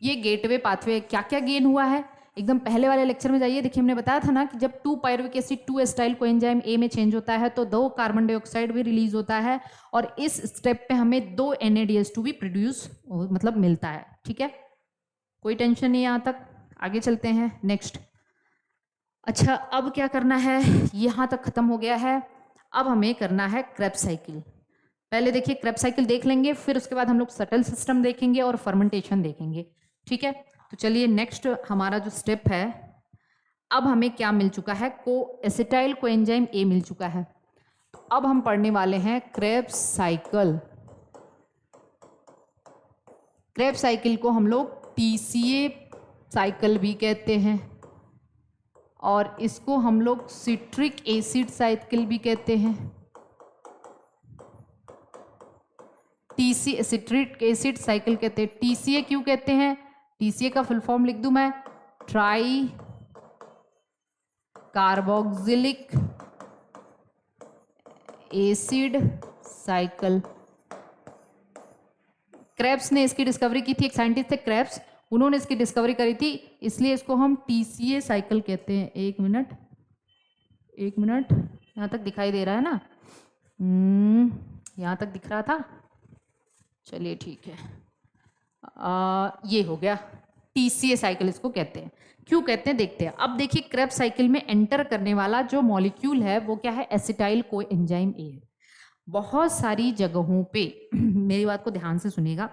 ये गेटवे पाथवे क्या क्या गेन हुआ है, एकदम पहले वाले लेक्चर में जाइए। देखिए हमने बताया था ना कि जब 2 pyruvic acid 2 acetyl coenzyme A में चेंज होता है तो 2 कार्बन डाइऑक्साइड भी रिलीज होता है, और इस स्टेप पे हमें 2 NADH2 भी प्रोड्यूस मतलब मिलता है। ठीक है, कोई टेंशन नहीं यहाँ तक। आगे चलते हैं नेक्स्ट। अच्छा, अब क्या करना है, यहाँ तक खत्म हो गया है। अब हमें करना है क्रेब्स साइकिल। पहले देखिए क्रेब्स साइकिल देख लेंगे, फिर उसके बाद हम लोग सटल सिस्टम देखेंगे और फर्मेंटेशन देखेंगे। ठीक है, तो चलिए नेक्स्ट हमारा जो स्टेप है, अब हमें क्या मिल चुका है, एसिटाइल कोएंजाइम A मिल चुका है। तो अब हम पढ़ने वाले हैं क्रेब्स साइकिल। क्रेब्स साइकिल को हम लोग TCA साइकिल भी कहते हैं, और इसको हम लोग सिट्रिक एसिड साइकिल भी कहते हैं। सिट्रिक एसिड साइकिल कहते हैं। TCA क्यों कहते हैं? TCA का फुल फॉर्म लिख दूं मैं, try carboxylic acid cycle. Krebs ने इसकी डिस्कवरी की थी, एक साइंटिस्ट थे क्रेब्स, उन्होंने इसकी डिस्कवरी करी थी, इसलिए इसको हम TCA साइकिल कहते हैं। एक मिनट यहाँ तक दिखाई दे रहा है ना? यहाँ तक दिख रहा था, चलिए ठीक है। ये हो गया, TCA साइकिल इसको कहते हैं। क्यों कहते हैं देखते हैं। अब देखिए क्रेब्स साइकिल में एंटर करने वाला जो मॉलिक्यूल है वो क्या है, एसिटाइल कोएंजाइम A है। बहुत सारी जगहों पे मेरी बात को ध्यान से सुनिएगा,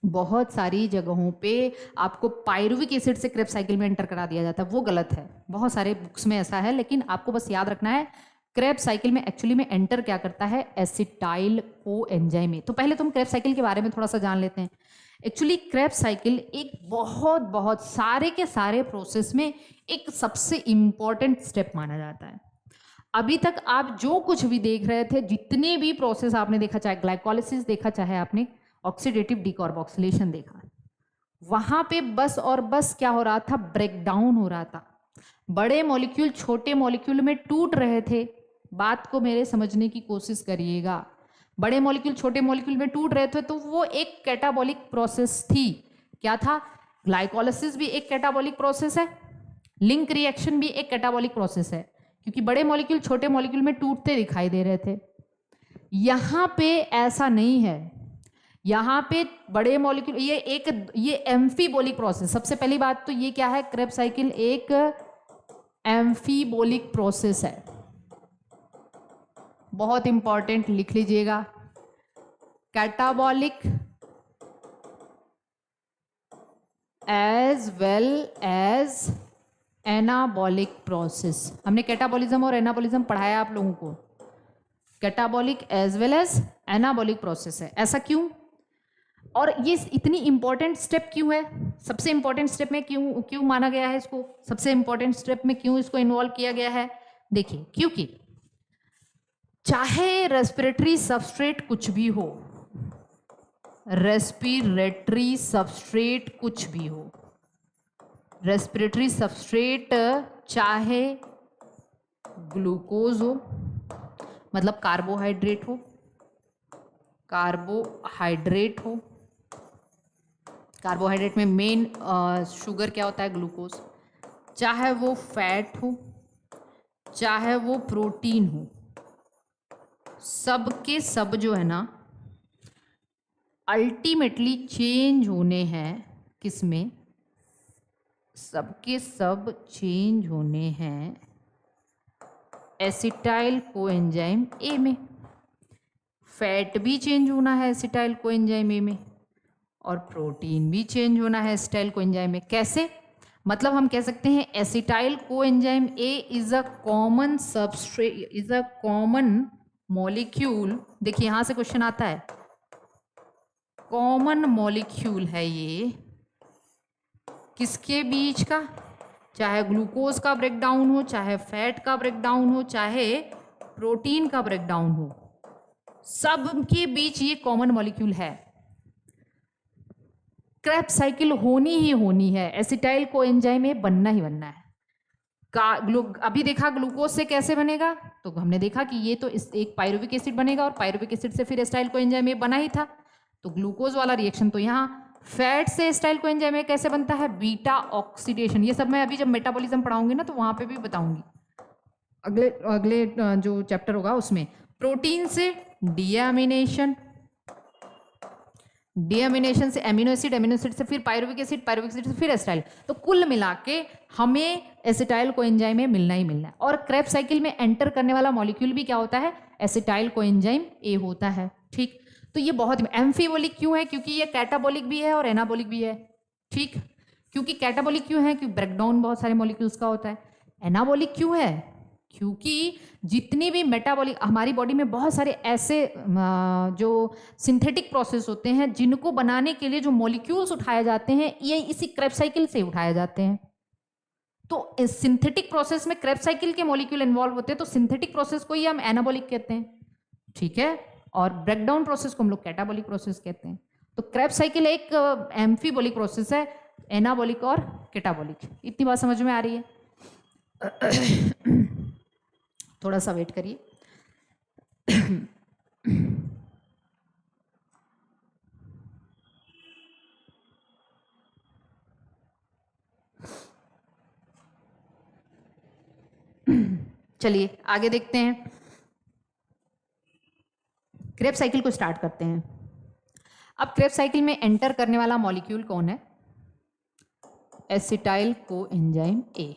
बहुत सारी जगहों पे आपको पायरुविक एसिड से क्रेब्स साइकिल में एंटर करा दिया जाता है, वो गलत है। बहुत सारे बुक्स में ऐसा है, लेकिन आपको बस याद रखना है क्रेब्स साइकिल में एक्चुअली में एंटर क्या करता है, एसिटाइल कोएंजाइम A। तो पहले तुम क्रेब्स साइकिल के बारे में थोड़ा सा जान लेते हैं। एक्चुअली क्रेब्स साइकिल एक बहुत सारे के सारे प्रोसेस में एक सबसे इंपॉर्टेंट स्टेप माना जाता है। अभी तक आप जो कुछ भी देख रहे थे, जितने भी प्रोसेस आपने देखा, चाहे ग्लाइकोलिसिस देखा, चाहे आपने ऑक्सीडेटिव डीकार्बोक्सिलेशन देखा, वहां पे बस और बस क्या हो रहा था, ब्रेकडाउन हो रहा था। बड़े मॉलिक्यूल छोटे मॉलिक्यूल में टूट रहे थे। बात को मेरे समझने की कोशिश करिएगा। बड़े मॉलिक्यूल छोटे मॉलिक्यूल में टूट रहे थे, तो वो एक कैटाबॉलिक प्रोसेस थी। क्या था? ग्लाइकोलिसिस भी एक कैटाबॉलिक प्रोसेस है, लिंक रिएक्शन भी एक कैटाबॉलिक प्रोसेस है, क्योंकि बड़े मॉलिक्यूल छोटे मॉलिक्यूल में टूटते दिखाई दे रहे थे। यहां पे ऐसा नहीं है। यहाँ पे बड़े मॉलिक्यूल, ये एम्फीबोलिक प्रोसेस। सबसे पहली बात तो ये क्या है, क्रेब्स साइकिल एक एम्फीबोलिक प्रोसेस है, बहुत इंपॉर्टेंट, लिख लीजिएगा। Catabolic as well as anabolic process. हमने कैटाबॉलिज्म और एनाबॉलिज्म पढ़ाया आप लोगों को। Catabolic as well as anabolic process है। ऐसा क्यों और ये इतनी इंपॉर्टेंट स्टेप क्यों है? सबसे इंपॉर्टेंट स्टेप में क्यों माना गया है इसको? सबसे इंपॉर्टेंट स्टेप में क्यों इसको इन्वॉल्व किया गया है? देखिए, क्योंकि चाहे रेस्पिरेटरी सबस्ट्रेट कुछ भी हो, रेस्पिरेटरी सबस्ट्रेट कुछ भी हो, रेस्पिरेटरी सबस्ट्रेट चाहे ग्लूकोज हो, मतलब कार्बोहाइड्रेट हो, कार्बोहाइड्रेट हो, कार्बोहाइड्रेट में मेन शुगर क्या होता है? ग्लूकोज। चाहे वो फैट हो, चाहे वो प्रोटीन हो, सब के सब जो है ना अल्टीमेटली चेंज होने हैं। किसमें? सबके सब चेंज होने हैं एसिटाइल कोएंजाइम ए में। फैट भी चेंज होना है एसिटाइल कोएंजाइम ए में और प्रोटीन भी चेंज होना है एसिटाइल कोएंजाइम में। कैसे? मतलब हम कह सकते हैं acetyl coenzyme A is a common substrate, is a common molecule. देखिए यहां से क्वेश्चन आता है, कॉमन मॉलिक्यूल है ये किसके बीच का? चाहे ग्लूकोज का ब्रेकडाउन हो, चाहे फैट का ब्रेकडाउन हो, चाहे प्रोटीन का ब्रेकडाउन हो, सब के बीच ये कॉमन मॉलिक्यूल है। क्रेब्स साइकिल होनी ही होनी है, एसिटाइल कोएंजाइम ए बनना ही बनना है। अभी देखा ग्लूकोज से कैसे बनेगा, तो हमने देखा कि ये तो एक पायरुविक एसिड बनेगा और पायरुविक एसिड से फिर एसिटाइल कोएंजाइम ए बना ही था, तो ग्लूकोज वाला रिएक्शन तो यहाँ। फैट से एसिटाइल कोएंजाइम ए कैसे बनता है? Beta oxidation. ये सब मैं अभी जब मेटाबॉलिज्म पढ़ाऊंगी ना तो वहां पे भी बताऊंगी, अगले अगले जो चैप्टर होगा उसमें। प्रोटीन से डीएमिनेशन, डीएमिनेशन से एमिनो एसिड, एमिनो एसिड से फिर पायरुविक एसिड, पायरुविक एसिड से फिर एसिटाइल। तो कुल मिला के हमें एसिटाइल कोएंजाइम ए मिलना ही मिलना है। और क्रेब्स साइकिल में एंटर करने वाला मॉलिक्यूल भी क्या होता है? एसिटाइल कोएंजाइम ए होता है। ठीक, तो ये बहुत एम्फीबोलिक क्यों है? क्योंकि ये कैटाबोलिक भी है और एनाबोलिक भी है। ठीक, क्योंकि कैटाबोलिक क्यों है? क्योंकि ब्रेकडाउन बहुत सारे मॉलिक्यूल्स का होता है। एनाबोलिक क्यों है? क्योंकि जितनी भी मेटाबॉलिक हमारी बॉडी में बहुत सारे ऐसे जो सिंथेटिक प्रोसेस होते हैं जिनको बनाने के लिए जो मॉलिक्यूल्स उठाए जाते हैं ये इसी क्रेब्स साइकिल से उठाए जाते हैं। तो इस सिंथेटिक प्रोसेस में क्रेब्स साइकिल के मॉलिक्यूल इन्वॉल्व होते हैं, तो सिंथेटिक प्रोसेस को ही हम एनाबोलिक कहते हैं। ठीक है, और ब्रेकडाउन प्रोसेस को हम लोग कैटाबोलिक प्रोसेस कहते हैं। तो क्रेब्स साइकिल एक एम्फीबोलिक प्रोसेस है, एनाबोलिक और कैटाबोलिक। इतनी बात समझ में आ रही है? थोड़ा सा वेट करिए। चलिए आगे देखते हैं, क्रेब्स साइकिल को स्टार्ट करते हैं। अब क्रेब्स साइकिल में एंटर करने वाला मॉलिक्यूल कौन है? Acetyl coenzyme A.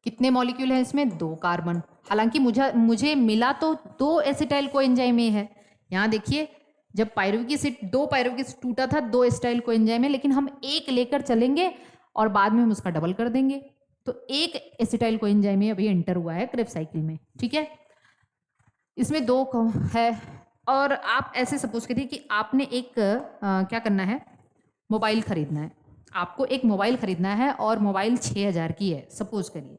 कितने मॉलिक्यूल हैं इसमें? 2 कार्बन। हालांकि मुझे मिला तो 2 एसिटाइल कोएंजाइम ए है। यहाँ देखिए, जब पायरुविक एसिड 2 पायरुविक एसिड टूटा था, 2 एसिटाइल कोएंजाइम है, लेकिन हम एक लेकर चलेंगे और बाद में हम उसका डबल कर देंगे। तो एक एसिटाइल कोएंजाइम ए अभी एंटर हुआ है क्रेब्स साइकिल में। ठीक है, इसमें 2 है। और आप ऐसे सपोज करिए कि आपने एक क्या करना है, मोबाइल खरीदना है। आपको एक मोबाइल खरीदना है और मोबाइल 6000 की है। सपोज करिए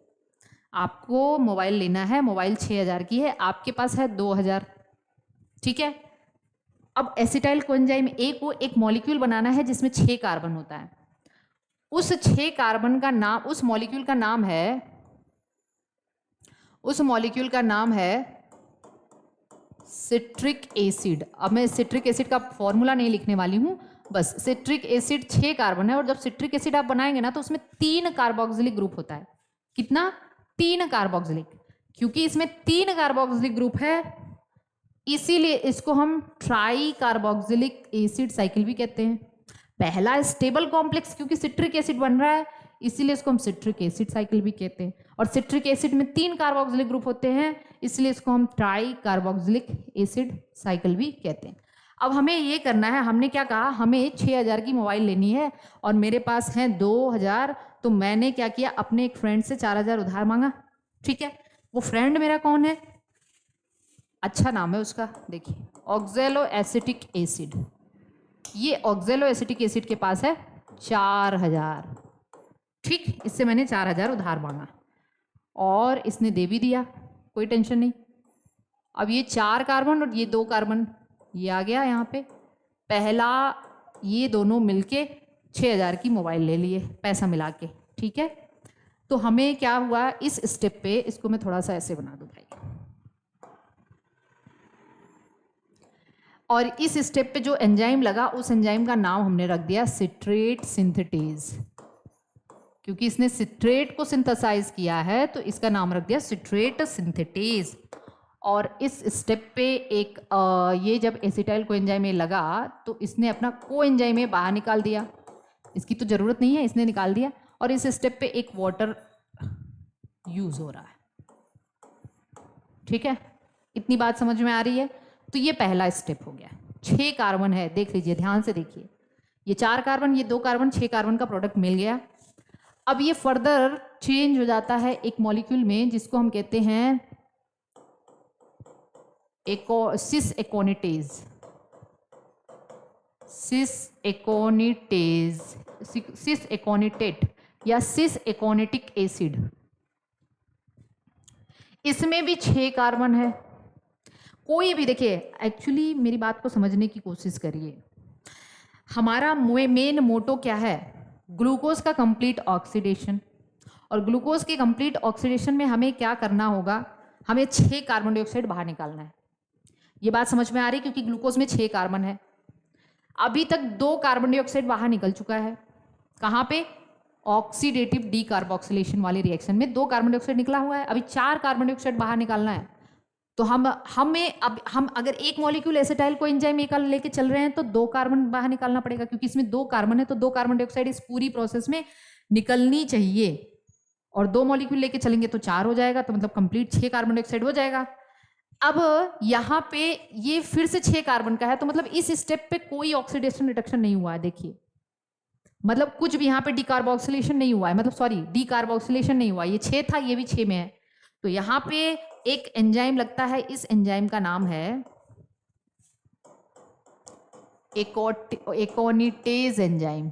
आपको मोबाइल लेना है, मोबाइल 6000 की है, आपके पास है 2000। ठीक है, अब एसिटाइल कोएंजाइम ए को एक मॉलिक्यूल बनाना है जिसमें 6 कार्बन होता है। उस 6 कार्बन का नाम, उस मॉलिक्यूल का नाम है, उस मॉलिक्यूल का नाम है सिट्रिक एसिड। अब मैं सिट्रिक एसिड का फॉर्मूला नहीं लिखने वाली हूं, बस सिट्रिक एसिड 6 कार्बन है। और जब सिट्रिक एसिड आप बनाएंगे ना तो उसमें 3 कार्बोक्सिलिक ग्रुप होता है। कितना? 3 कार्बोक्सिलिक। क्योंकि इसमें 3 कार्बोक्सिलिक ग्रुप है इसीलिए इसको हम ट्राई कार्बोक्सिलिक एसिड साइकिल भी कहते हैं। पहला स्टेबल कॉम्प्लेक्स, क्योंकि सिट्रिक एसिड बन रहा है इसीलिए इसको हम सिट्रिक एसिड साइकिल भी कहते हैं। और सिट्रिक एसिड में 3 कार्बोक्सिलिक ग्रुप होते हैं इसलिए इसको हम ट्राई कार्बोक्सिलिक एसिड साइकिल भी कहते हैं। अब हमें ये करना है, हमने क्या कहा, हमें 6000 की मोबाइल लेनी है और मेरे पास है 2000, तो मैंने क्या किया, अपने एक फ्रेंड से 4000 उधार मांगा। ठीक है, वो फ्रेंड मेरा कौन है, अच्छा नाम है उसका, देखिए ऑक्जेलो एसिटिक एसिड। ये ऑक्जेलो एसिटिक एसिड के पास है 4000। ठीक, इससे मैंने 4000 उधार मांगा और इसने दे भी दिया, कोई टेंशन नहीं। अब ये 4 कार्बन और ये 2 कार्बन ये आ गया यहाँ पे, पहला ये दोनों मिलके 6000 की मोबाइल ले लिए पैसा मिला के। ठीक है, तो हमें क्या हुआ इस स्टेप पे, इसको मैं थोड़ा सा ऐसे बना दूं भाई, और इस स्टेप पे जो एंजाइम लगा उस एंजाइम का नाम हमने रख दिया सिट्रेट सिंथेटेज, क्योंकि इसने सिट्रेट को सिंथेसाइज किया है तो इसका नाम रख दिया सिट्रेट सिंथेटेज। और इस स्टेप पे एक ये जब एसिटाइल कोएंजाइम में लगा तो इसने अपना कोएंजाइम में बाहर निकाल दिया, इसकी तो ज़रूरत नहीं है, इसने निकाल दिया। और इस स्टेप पे एक वाटर यूज़ हो रहा है। ठीक है, इतनी बात समझ में आ रही है। तो ये पहला स्टेप हो गया। 6 कार्बन है, देख लीजिए ध्यान से देखिए, ये 4 कार्बन, ये 2 कार्बन, 6 कार्बन का प्रोडक्ट मिल गया। अब ये फर्दर चेंज हो जाता है एक मॉलिक्यूल में जिसको हम कहते हैं सिस एकोनिटेज। सिस एकोनिटेज, सिस एकोनिटेट या सिस एकोनिटिक एसिड। इसमें भी 6 कार्बन है। कोई भी देखिए, एक्चुअली मेरी बात को समझने की कोशिश करिए, हमारा मेन मोटो क्या है, ग्लूकोज का कंप्लीट ऑक्सीडेशन। और ग्लूकोज के कंप्लीट ऑक्सीडेशन में हमें क्या करना होगा, हमें 6 कार्बन डाइऑक्साइड बाहर निकालना है। ये बात समझ में आ रही है, क्योंकि ग्लूकोज में 6 कार्बन है। अभी तक 2 कार्बन डाइऑक्साइड बाहर निकल चुका है, कहाँ पे, ऑक्सीडेटिव डीकार्बोक्सिलेशन वाले रिएक्शन में 2 कार्बन डाइऑक्साइड निकला हुआ है, अभी 4 कार्बन डाइऑक्साइड बाहर निकालना है। तो हम अगर एक मॉलिक्यूल एसिटाइल कोएंजाइम एक लेके चल रहे हैं तो 2 कार्बन बाहर निकालना पड़ेगा, क्योंकि इसमें 2 कार्बन है तो 2 कार्बन डाइऑक्साइड इस पूरी प्रोसेस में निकलनी चाहिए। और 2 मॉलिक्यूल लेके चलेंगे तो 4 हो जाएगा, तो मतलब कंप्लीट 6 कार्बन डाइऑक्साइड हो जाएगा। अब यहाँ पे ये फिर से 6 कार्बन का है, तो मतलब इस स्टेप पे कोई ऑक्सीडेशन रिडक्शन नहीं हुआ है। देखिए, मतलब कुछ भी यहाँ पे डीकार्बोक्सिलेशन नहीं हुआ है, मतलब सॉरी डीकार्बोक्सिलेशन नहीं हुआ, ये 6 था, ये भी 6 में है। तो यहाँ पे एक एंजाइम लगता है, इस एंजाइम का नाम है एकोनिटेज एंजाइम।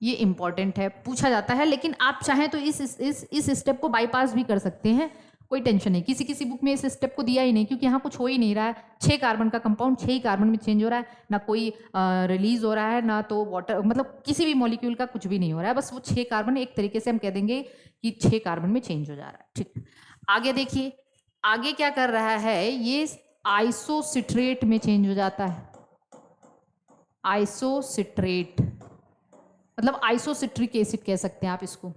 ये इंपॉर्टेंट है, पूछा जाता है, लेकिन आप चाहें तो इस स्टेप को बाईपास भी कर सकते हैं, कोई टेंशन नहीं। किसी बुक में इस स्टेप को दिया ही नहीं, क्योंकि यहाँ कुछ हो ही नहीं रहा है। 6 कार्बन का कंपाउंड 6 ही कार्बन में चेंज हो रहा है, ना कोई रिलीज हो रहा है, ना तो वाटर, मतलब किसी भी मॉलिक्यूल का कुछ भी नहीं हो रहा है। बस वो 6 कार्बन एक तरीके से हम कह देंगे कि 6 कार्बन में चेंज हो जा रहा है। ठीक, आगे देखिए, आगे क्या कर रहा है, ये आइसोसिट्रेट में चेंज हो जाता है। आइसोसिट्रेट मतलब आइसोसिट्रिक एसिड कह सकते हैं आप इसको।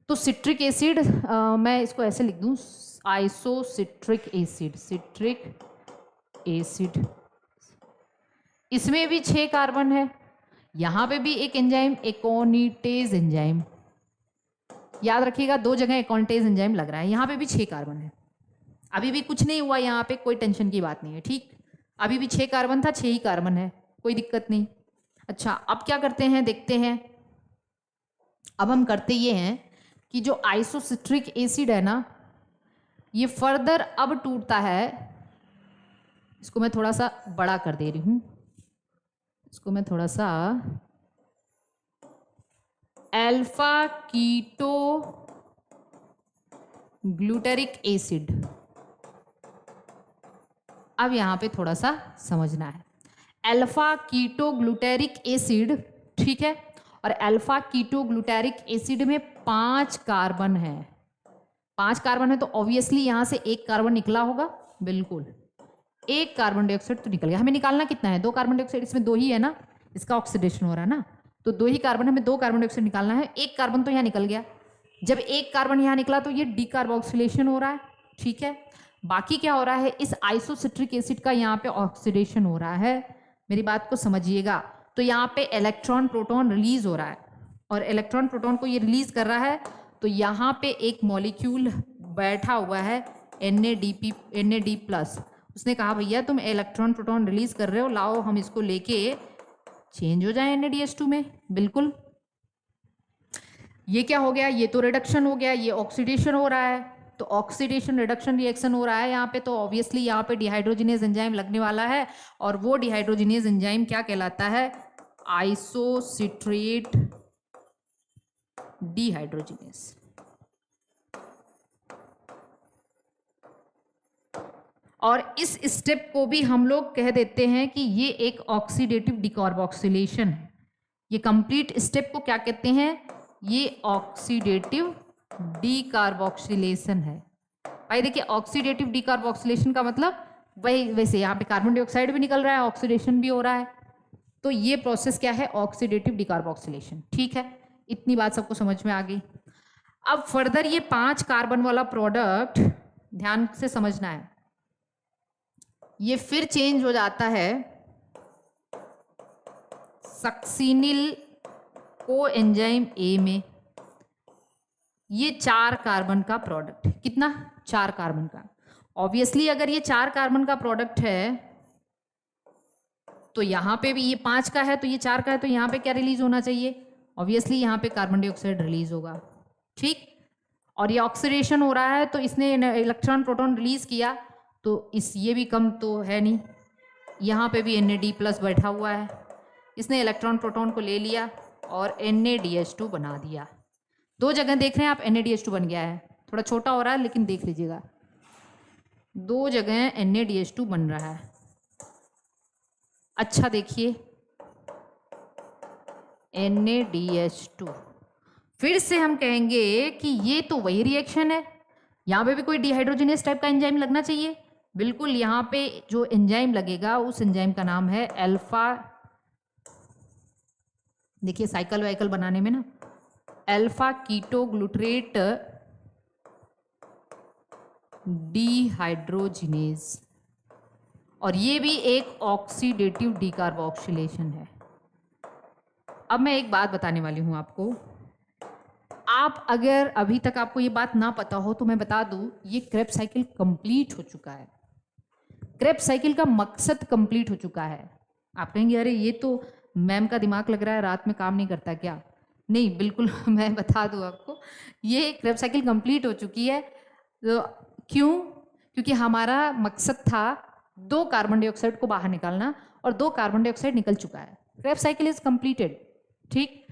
तो सिट्रिक एसिड, मैं इसको ऐसे लिख दूं, आइसोसिट्रिक एसिड, सिट्रिक एसिड। इसमें भी 6 कार्बन है। यहाँ पे भी एक एंजाइम एकोनिटेज एंजाइम, याद रखिएगा 2 जगह एकोनिटेज एंजाइम लग रहा है। यहाँ पे भी 6 कार्बन है, अभी भी कुछ नहीं हुआ यहाँ पे, कोई टेंशन की बात नहीं है। ठीक, अभी भी 6 कार्बन था, 6 ही कार्बन है, कोई दिक्कत नहीं। अच्छा, अब क्या करते हैं, देखते हैं। अब हम करते ये हैं कि जो आइसोसिट्रिक एसिड है ना, ये फर्दर अब टूटता है। इसको मैं थोड़ा सा बड़ा कर दे रही हूँ, इसको मैं थोड़ा सा अल्फा कीटो ग्लूटेरिक एसिड। अब यहाँ पे थोड़ा सा समझना है, अल्फा कीटो ग्लूटेरिक एसिड, ठीक है, और अल्फा कीटो ग्लूटेरिक एसिड में 5 कार्बन है। 5 कार्बन है तो ऑब्वियसली यहाँ से 1 कार्बन निकला होगा, बिल्कुल 1 कार्बन डाइऑक्साइड तो निकल गया। हमें निकालना कितना है, 2 कार्बन डाइऑक्साइड, इसमें 2 ही है ना, इसका ऑक्सीडेशन हो रहा है ना, तो 2 ही कार्बन, हमें 2 कार्बन डाइऑक्साइड निकालना है। 1 कार्बन तो यहाँ निकल गया। जब 1 कार्बन यहाँ निकला तो ये डीकार्बोक्सिलेशन हो रहा है, ठीक है। बाकी क्या हो रहा है, इस आइसोसिट्रिक एसिड का यहाँ पे ऑक्सीडेशन हो रहा है। मेरी बात को समझिएगा, तो यहाँ पे इलेक्ट्रॉन प्रोटॉन रिलीज हो रहा है, और इलेक्ट्रॉन प्रोटॉन को ये रिलीज कर रहा है, तो यहाँ पे एक मॉलिक्यूल बैठा हुआ है NAD+, उसने कहा भैया तुम इलेक्ट्रॉन प्रोटॉन रिलीज कर रहे हो, लाओ हम इसको लेके चेंज हो जाए NaDH2 में। बिल्कुल, ये क्या हो गया, ये तो रिडक्शन हो गया, ये ऑक्सीडेशन हो रहा है। तो ऑक्सीडेशन रिडक्शन रिएक्शन हो रहा है यहाँ पे, तो ऑब्वियसली यहाँ पे डिहाइड्रोजिनेज एंजाइम लगने वाला है, और वो डिहाइड्रोजिनेज एंजाइम क्या कहलाता है, आइसोसिट्रेट डिहाइड्रोजिनेज। और इस स्टेप को भी हम लोग कह देते हैं कि ये एक ऑक्सीडेटिव डिकार्बोक्सिलेशन है। ये कंप्लीट स्टेप को क्या कहते हैं, ये ऑक्सीडेटिव डिकार्बोक्सिलेशन है। भाई देखिए, ऑक्सीडेटिव डिकार्बोक्सिलेशन का मतलब वही, वैसे यहाँ पे कार्बन डाइऑक्साइड भी निकल रहा है, ऑक्सीडेशन भी हो रहा है, तो ये प्रोसेस क्या है, ऑक्सीडेटिव डिकार्बोक्सिलेशन। ठीक है, इतनी बात सबको समझ में आ गई। अब फर्दर ये 5 कार्बन वाला प्रोडक्ट ध्यान से समझना है, ये फिर चेंज हो जाता है सक्सिनिल कोएंजाइम ए में। ये 4 कार्बन का प्रोडक्ट, कितना, 4 कार्बन का। ऑब्वियसली अगर ये 4 कार्बन का प्रोडक्ट है तो यहाँ पे भी ये 5 का है, तो ये 4 का है, तो यहाँ पे क्या रिलीज होना चाहिए, ऑब्वियसली यहाँ पे कार्बन डाइऑक्साइड रिलीज होगा। ठीक, और ये ऑक्सीडेशन हो रहा है, तो इसने इलेक्ट्रॉन प्रोटॉन रिलीज किया, तो ये भी कम तो है नहीं, यहाँ पे भी NAD+ बैठा हुआ है, इसने इलेक्ट्रॉन प्रोटॉन को ले लिया और NaDH2 बना दिया। 2 जगह देख रहे हैं आप, NaDH2 बन गया है, थोड़ा छोटा हो रहा है लेकिन देख लीजिएगा, 2 जगह NaDH2 बन रहा है। अच्छा देखिए, NaDH2, फिर से हम कहेंगे कि ये तो वही रिएक्शन है, यहाँ पे भी कोई डिहाइड्रोजिनेस टाइप का एंजाइम लगना चाहिए। बिल्कुल, यहाँ पे जो एंजाइम लगेगा उस एंजाइम का नाम है अल्फा, देखिए साइकिल वाइकल बनाने में ना, अल्फा कीटोग्लूटरेट डिहाइड्रोजिनेज, और ये भी एक ऑक्सीडेटिव डिकार्बोक्सिलेशन है। अब मैं एक बात बताने वाली हूँ आपको, आप अगर अभी तक आपको ये बात ना पता हो तो मैं बता दूँ, ये क्रेब्स साइकिल कंप्लीट हो चुका है, क्रेब्स साइकिल का मकसद कंप्लीट हो चुका है। आप कहेंगे अरे ये तो मैम का दिमाग लग रहा है रात में काम नहीं करता क्या, नहीं बिल्कुल मैं बता दूँ आपको, ये क्रेब्स साइकिल कंप्लीट हो चुकी है। तो क्यों, क्योंकि हमारा मकसद था 2 कार्बन डाइऑक्साइड को बाहर निकालना, और 2 कार्बन डाइऑक्साइड निकल चुका है, क्रेब्स साइकिल इज कंप्लीटेड। ठीक,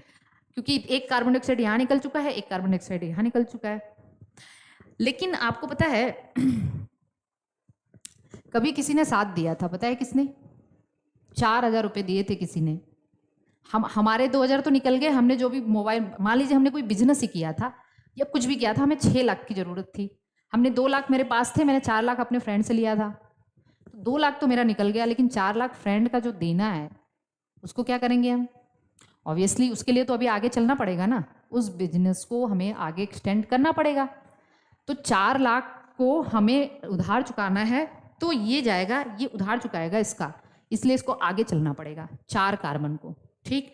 क्योंकि 1 कार्बन डाइऑक्साइड यहाँ निकल चुका है, 1 कार्बन डाइऑक्साइड यहाँ निकल चुका है। लेकिन आपको पता है कभी किसी ने साथ दिया था, पता है किसने, 4000 रुपये दिए थे किसी ने, हमारे 2000 तो निकल गए, हमने जो भी मोबाइल, मान लीजिए हमने कोई बिजनेस ही किया था या कुछ भी किया था, हमें 6 लाख की ज़रूरत थी, हमने 2 लाख मेरे पास थे, मैंने 4 लाख अपने फ्रेंड से लिया था, तो 2 लाख तो मेरा निकल गया, लेकिन 4 लाख फ्रेंड का जो देना है उसको क्या करेंगे हम, ऑब्वियसली उसके लिए तो अभी आगे चलना पड़ेगा ना, उस बिजनेस को हमें आगे एक्सटेंड करना पड़ेगा, तो 4 लाख को हमें उधार चुकाना है, तो ये जाएगा, ये उधार चुकाएगा इसका, इसलिए इसको आगे चलना पड़ेगा 4 कार्बन को। ठीक,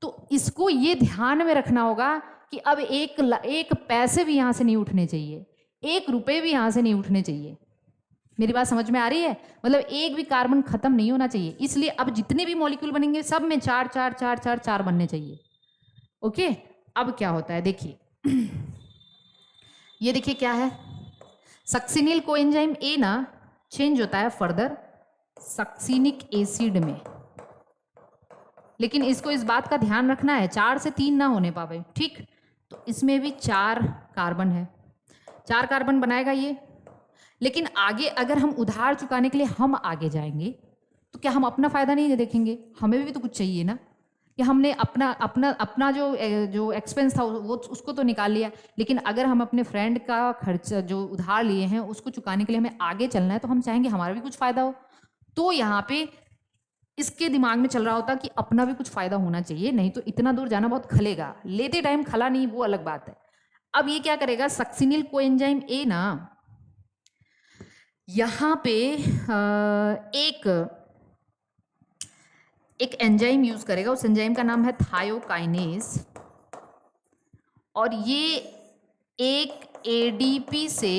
तो इसको ये ध्यान में रखना होगा कि अब एक पैसे भी यहाँ से नहीं उठने चाहिए, 1 रुपये भी यहाँ से नहीं उठने चाहिए। मेरी बात समझ में आ रही है, मतलब एक भी कार्बन खत्म नहीं होना चाहिए, इसलिए अब जितने भी मॉलिक्यूल बनेंगे सब में 4 4 4 4 4 बनने चाहिए। ओके, अब क्या होता है देखिए, ये देखिए क्या है, सक्सिनिल कोएंजाइम ए ना चेंज होता है फर्दर सक्सिनिक एसिड में, लेकिन इसको इस बात का ध्यान रखना है 4 से 3 ना होने पावे। ठीक, तो इसमें भी 4 कार्बन है, 4 कार्बन बनाएगा ये, लेकिन आगे अगर हम उधार चुकाने के लिए हम आगे जाएंगे तो क्या हम अपना फ़ायदा नहीं देखेंगे, हमें भी तो कुछ चाहिए ना, कि हमने अपना जो एक्सपेंस था वो उसको तो निकाल लिया, लेकिन अगर हम अपने फ्रेंड का खर्चा जो उधार लिए हैं उसको चुकाने के लिए हमें आगे चलना है, तो हम चाहेंगे हमारा भी कुछ फ़ायदा हो। तो यहाँ पे इसके दिमाग में चल रहा होता कि अपना भी कुछ फ़ायदा होना चाहिए, नहीं तो इतना दूर जाना बहुत खलेगा, लेते टाइम खला नहीं वो अलग बात है। अब ये क्या करेगा, सक्सिनिल कोएंजाइम ए ना यहाँ पे एक एंजाइम यूज करेगा, उस एंजाइम का नाम है थायोकाइनेज, और ये एक ADP से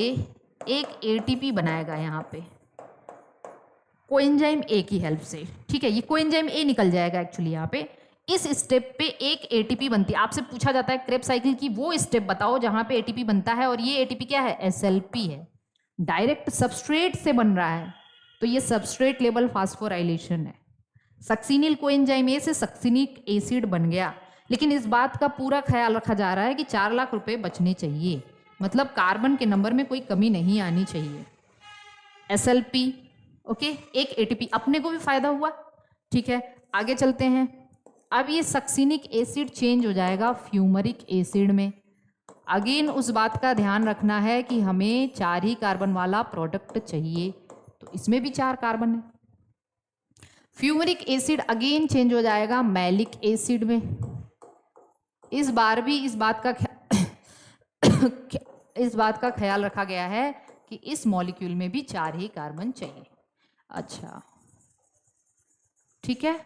एक ATP बनाएगा यहाँ पे, कोएंजाइम ए की हेल्प से, ठीक है। ये कोएंजाइम ए निकल जाएगा एक्चुअली यहाँ पे। इस स्टेप पे एक एटीपी बनती है। आपसे पूछा जाता है क्रेब्स साइकिल की वो स्टेप बताओ जहां पे एटीपी बनता है, और ये एटीपी क्या है, एसएलपी है, डायरेक्ट सबस्ट्रेट से बन रहा है। तो ये सबस्ट्रेट लेवल फास्फोराइलेशन है। सक्सिनिल कोएंजाइम ए से सक्सिनिक एसिड बन गया। लेकिन इस बात का पूरा ख्याल रखा जा रहा है कि 4 लाख रुपए बचने चाहिए, मतलब कार्बन के नंबर में कोई कमी नहीं आनी चाहिए। एसएलपी, ओके, एक एटीपी, अपने को भी फायदा हुआ, ठीक है। आगे चलते हैं। अब ये सक्सिनिक एसिड चेंज हो जाएगा फ्यूमरिक एसिड में। अगेन उस बात का ध्यान रखना है कि हमें 4 ही कार्बन वाला प्रोडक्ट चाहिए, तो इसमें भी 4 कार्बन है। फ्यूमरिक एसिड अगेन चेंज हो जाएगा मैलिक एसिड में। इस बार भी इस बात का ख्याल रखा गया है कि इस मॉलिक्यूल में भी 4 ही कार्बन चाहिए। अच्छा, ठीक है,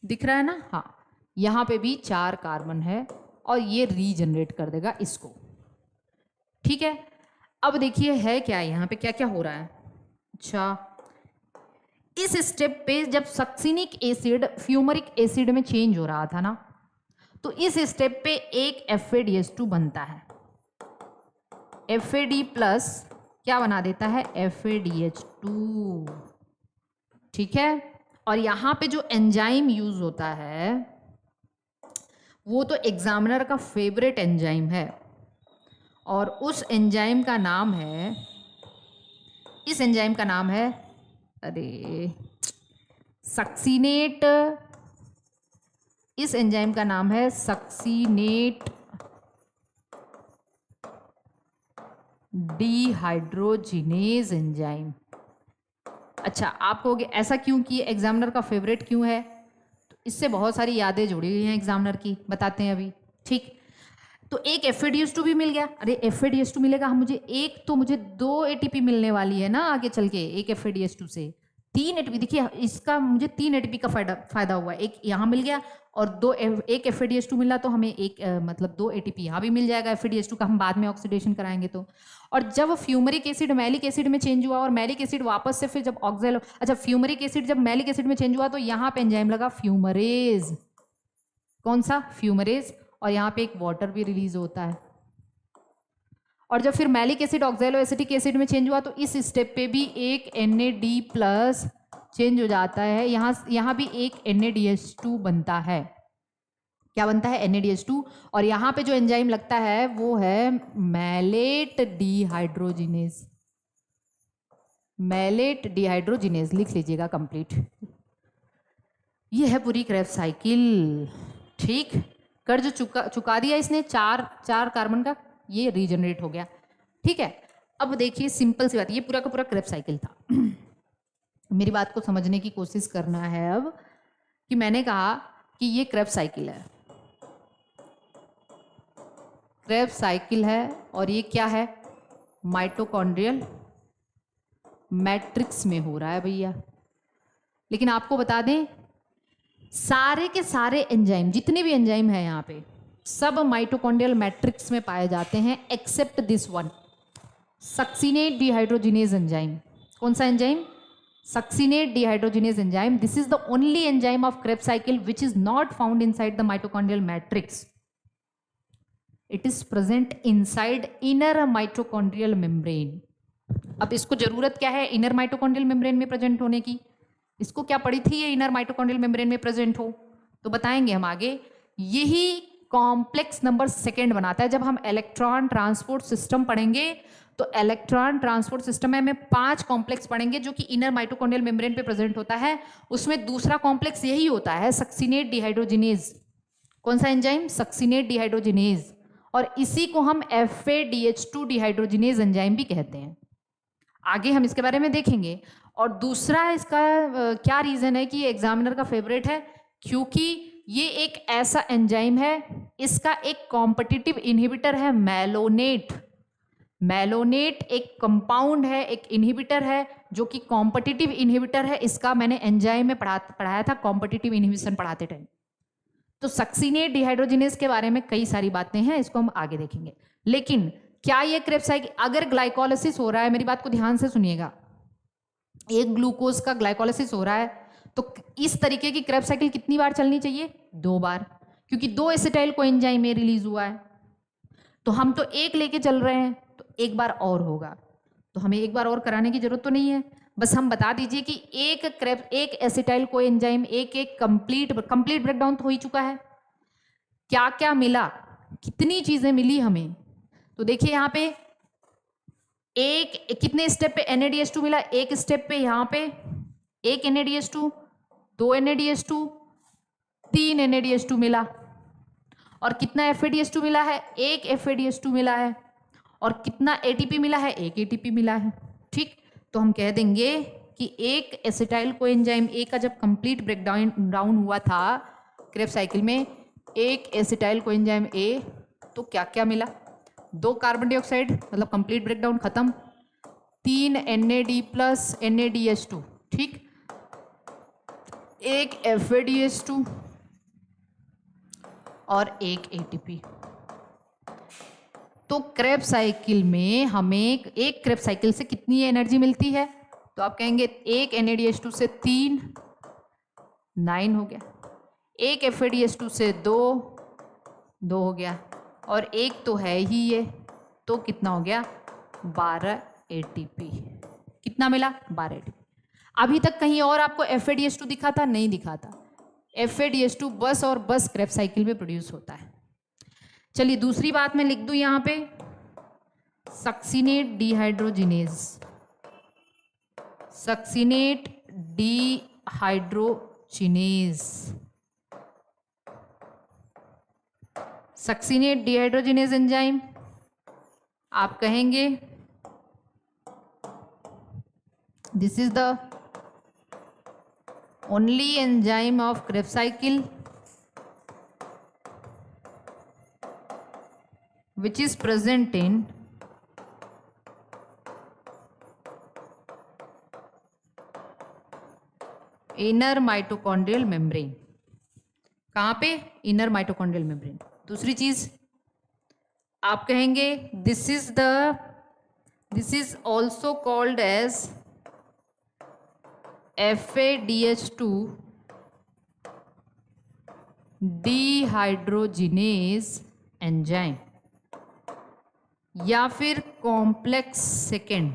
दिख रहा है ना, हाँ, यहाँ पे भी 4 कार्बन है और ये रीजनरेट कर देगा इसको, ठीक है। अब देखिए है क्या यहाँ पे, क्या क्या हो रहा है। अच्छा, इस स्टेप पे जब सक्सिनिक एसिड फ्यूमरिक एसिड में चेंज हो रहा था ना, तो इस स्टेप पे एक FADH2 बनता है। FAD प्लस क्या बना देता है, FADH2, ठीक है। और यहाँ पे जो एंजाइम यूज होता है वो तो एग्जामिनर का फेवरेट एंजाइम है, और उस एंजाइम का नाम है, इस एंजाइम का नाम है, अरे सक्सिनेट, इस एंजाइम का नाम है सक्सिनेट डिहाइड्रोजिनेज एंजाइम। अच्छा, आप कहोगे ऐसा क्यों कि एग्जामिनर का फेवरेट क्यों है, तो इससे बहुत सारी यादें जुड़ी हुई हैं एग्जामिनर की, बताते हैं अभी, ठीक। तो एक FADH2 भी मिल गया। अरे FADH2 मिलेगा, हम मुझे 2 ATP मिलने वाली है ना आगे चल के, एक FADH2 से 3 ATP। देखिए इसका मुझे 3 ATP का फायदा हुआ, एक यहाँ मिल गया और एक FADH2 मिला, तो हमें एक मतलब 2 ATP यहाँ भी मिल जाएगा FADH2 का, हम बाद में ऑक्सीडेशन कराएंगे तो। और जब फ्यूमरिक एसिड मैलिक एसिड में चेंज हुआ और मैलिक एसिड वापस से फिर जब ऑक्सैलो, अच्छा, फ्यूमरिक एसिड जब मैलिक एसिड में चेंज हुआ तो यहाँ पे एंजाइम लगा फ्यूमरेज। कौन सा, फ्यूमरेज, और यहाँ पे एक वाटर भी रिलीज होता है। और जब फिर malic acid oxalo acetic acid में चेंज हुआ तो इस स्टेप पे भी एक NAD प्लस चेंज हो जाता है। यहाँ भी एक NADH2 बनता है। क्या बनता है, NADH2। और यहाँ पे जो एंजाइम लगता है वो है मैलेट डिहाइड्रोजिनेज। मैलेट डिहाइड्रोजिनेज लिख लीजिएगा कंप्लीट। ये है पूरी क्रेब्स साइकिल, ठीक। कर्ज चुका दिया इसने, 4 कार्बन का, ये रीजनरेट हो गया, ठीक है। अब देखिए सिंपल सी बात, ये पूरा का पूरा क्रेब्स साइकिल था। मेरी बात को समझने की कोशिश करना है अब, कि मैंने कहा कि ये क्रेब्स साइकिल है, क्रेब्स साइकिल है, और ये क्या है, माइटोकॉन्ड्रियल मैट्रिक्स में हो रहा है भैया। लेकिन आपको बता दें, सारे के सारे एंजाइम, जितने भी एंजाइम है यहाँ पे, सब माइटोकॉन्ड्रियल मैट्रिक्स में पाए जाते हैं except this one, succinate dehydrogenase enzyme. कौन सा enzyme, succinate dehydrogenase enzyme. This is the only enzyme of Krebs cycle which is not found inside the mitochondrial matrix. It is present inside inner mitochondrial membrane. अब इसको जरूरत क्या है inner mitochondrial membrane में present होने की, इसको क्या पड़ी थी ये इनर माइटोकॉन्ड्रियल मेम्ब्रेन में प्रेजेंट हो, तो बताएंगे हम आगे। यही कॉम्प्लेक्स नंबर 2 बनाता है। जब हम इलेक्ट्रॉन ट्रांसपोर्ट सिस्टम पढ़ेंगे तो इलेक्ट्रॉन ट्रांसपोर्ट सिस्टम में हमें 5 कॉम्प्लेक्स पढ़ेंगे जो कि इनर माइटोकॉन्ड्रियल मेम्ब्रेन पे प्रेजेंट होता है। उसमें दूसरा कॉम्प्लेक्स यही होता है सक्सिनेट डिहाइड्रोजिनेज। कौन सा एंजाइम, सक्सिनेट डिहाइड्रोजिनेज। और इसी को हम FADH2 डिहाइड्रोजिनेज एंजाइम भी कहते हैं। आगे हम इसके बारे में देखेंगे। और दूसरा इसका क्या रीजन है कि ये एग्जामिनर का फेवरेट है, क्योंकि ये एक ऐसा एंजाइम है, इसका एक कॉम्पिटिटिव इनहिबिटर है मैलोनेट। मैलोनेट एक कंपाउंड है, एक इनहिबिटर है जो कि कॉम्पिटिटिव इनहिबिटर है। इसका मैंने एंजाइम में पढ़ाया था, कॉम्पिटिटिव इनहिबिशन पढ़ाते टाइम। तो सक्सिनेट डिहाइड्रोजिनेज के बारे में कई सारी बातें हैं, इसको हम आगे देखेंगे। लेकिन क्या ये क्रेब्स साइकिल, अगर ग्लाइकोलाइसिस हो रहा है, मेरी बात को ध्यान से सुनिएगा, एक ग्लूकोज का ग्लाइकोलाइसिस हो रहा है, तो इस तरीके की क्रेब्स साइकिल कितनी बार चलनी चाहिए? 2 बार, क्योंकि 2 एसिटाइल कोएंजाइम में रिलीज हुआ है। तो हम तो एक लेके चल रहे हैं, तो एक बार और होगा, तो हमें एक बार और कराने की जरूरत तो नहीं है। बस हम बता दीजिए कि एक एसिटाइल कोएंजाइम एक कंप्लीट ब्रेकडाउन तो हो ही चुका है। क्या क्या मिला, कितनी चीजें मिली हमें, तो देखिए यहाँ पे एक कितने स्टेप पे NADH2 मिला, एक स्टेप पे यहाँ पे एक NADH2, 2 NADH2, 3 NADH2 मिला, और कितना FADH2 मिला है? एक FADH2 मिला है, और कितना ATP मिला है? एक ATP मिला है। ठीक, तो हम कह देंगे कि एक एसिटाइल कोएंजाइम ए का जब कंप्लीट ब्रेकडाउन हुआ था क्रेब्स साइकिल में, एक एसिटाइल कोएंजाइम ए, तो क्या क्या मिला? 2 कार्बन डाइऑक्साइड, मतलब कंप्लीट ब्रेकडाउन खत्म, 3 NAD प्लस NADH2, ठीक, एक FADH2 और एक ATP। तो क्रेब्स साइकिल में हमें एक क्रेब्स साइकिल से कितनी एनर्जी मिलती है? तो आप कहेंगे एक NADH2 से 3, 9 हो गया, एक FADH2 से 2 हो गया, और एक तो है ही ये, तो कितना हो गया? 12 ATP। कितना मिला? 12 ATP। अभी तक कहीं और आपको FADH2 दिखा था? नहीं दिखा था। FADH2 बस और बस क्रेब्स साइकिल में प्रोड्यूस होता है। चलिए दूसरी बात मैं लिख दूं यहाँ पे, succinate dehydrogenase. Succinate dehydrogenase, succinate dehydrogenase enzyme, आप कहेंगे this is the only enzyme of Krebs cycle which is present in inner mitochondrial membrane। कहाँ पे? inner mitochondrial membrane। दूसरी चीज आप कहेंगे this is also called as FADH2 dehydrogenase enzyme, या फिर कॉम्प्लेक्स सेकेंड,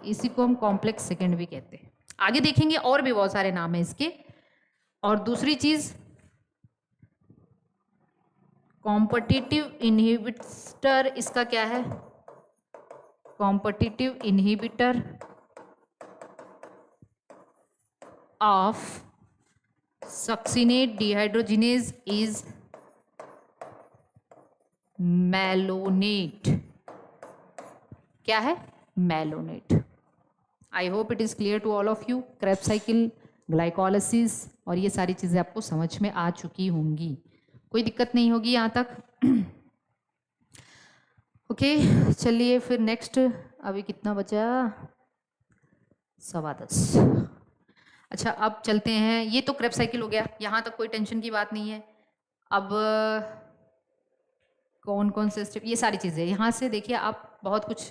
इसी को हम कॉम्प्लेक्स सेकेंड भी कहते हैं। आगे देखेंगे और भी बहुत सारे नाम है इसके। और दूसरी चीज कॉम्पिटिटिव इनहिबिटर, इसका क्या है? Competitive inhibitor of succinate dehydrogenase is malonate. क्या है? Malonate. I hope it is clear to all of you. Krebs cycle, glycolysis और ये सारी चीजें आपको समझ में आ चुकी होंगी, कोई दिक्कत नहीं होगी यहाँ तक। ओके चलिए फिर नेक्स्ट, अभी कितना बचा? 10:15। अच्छा अब चलते हैं, ये तो क्रेब्स साइकिल हो गया, यहाँ तक कोई टेंशन की बात नहीं है। अब कौन कौन से स्टेप, ये सारी चीज़ें यहाँ से देखिए आप, बहुत कुछ